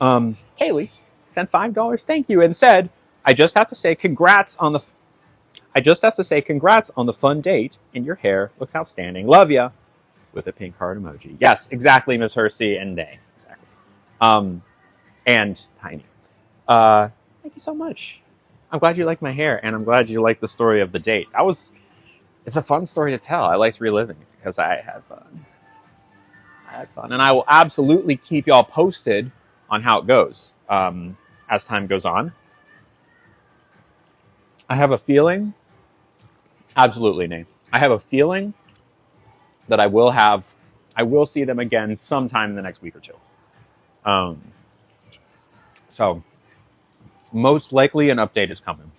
Kaylee sent $5. Thank you, and said, I just have to say congrats on the fun date, and your hair looks outstanding. Love ya, with a pink heart emoji. Yes, exactly, Miss Hersey and Day. Exactly. And Tiny. Thank you so much. I'm glad you like my hair, and I'm glad you like the story of the date. It's a fun story to tell. I liked reliving it because I had fun. And I will absolutely keep y'all posted on how it goes as time goes on. I have a feeling, absolutely, Nate. I have a feeling that I will see them again sometime in the next week or two. So most likely an update is coming.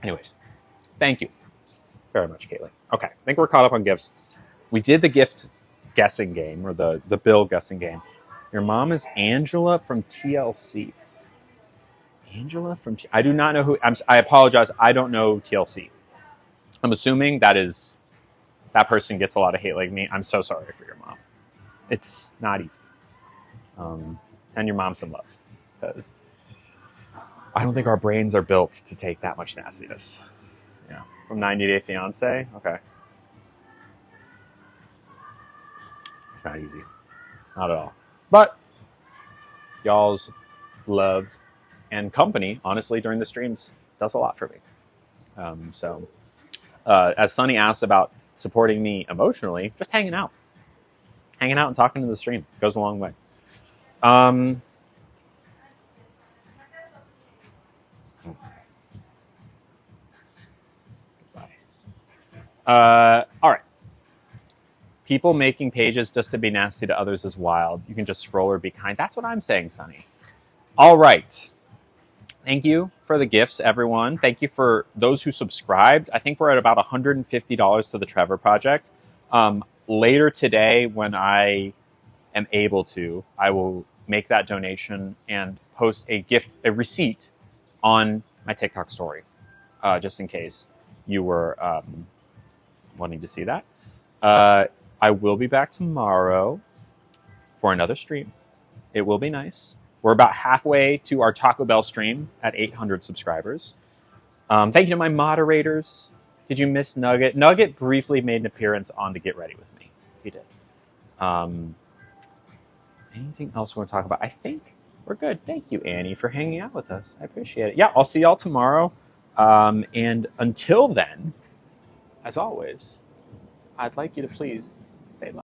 Anyways, thank you very much, Kaylee. Okay, I think we're caught up on gifts. We did the gift guessing game, or the bill guessing game. Your mom is Angela from TLC. Angela from I do not know who. I apologize. I don't know TLC. I'm assuming that person gets a lot of hate like me. I'm so sorry for your mom. It's not easy. Send your mom some love, because I don't think our brains are built to take that much nastiness. Yeah, from 90 Day Fiance. Okay, it's not easy, not at all. But y'all's love and company, honestly, during the streams does a lot for me. As Sunny asked about supporting me emotionally, just hanging out and talking to the stream goes a long way. All right. People making pages just to be nasty to others is wild. You can just scroll or be kind. That's what I'm saying, Sunny. All right. Thank you for the gifts, everyone. Thank you for those who subscribed. I think we're at about $150 to the Trevor Project. Later today, when I am able to, I will make that donation and post a receipt on my TikTok story, just in case you were wanting to see that. I will be back tomorrow for another stream. It will be nice. We're about halfway to our Taco Bell stream at 800 subscribers. Thank you to my moderators. Did you miss Nugget? Nugget briefly made an appearance on the Get Ready With Me. He did. Anything else we want to talk about? I think we're good. Thank you, Annie, for hanging out with us. I appreciate it. Yeah, I'll see y'all tomorrow. And until then, as always, I'd like you to please stay live.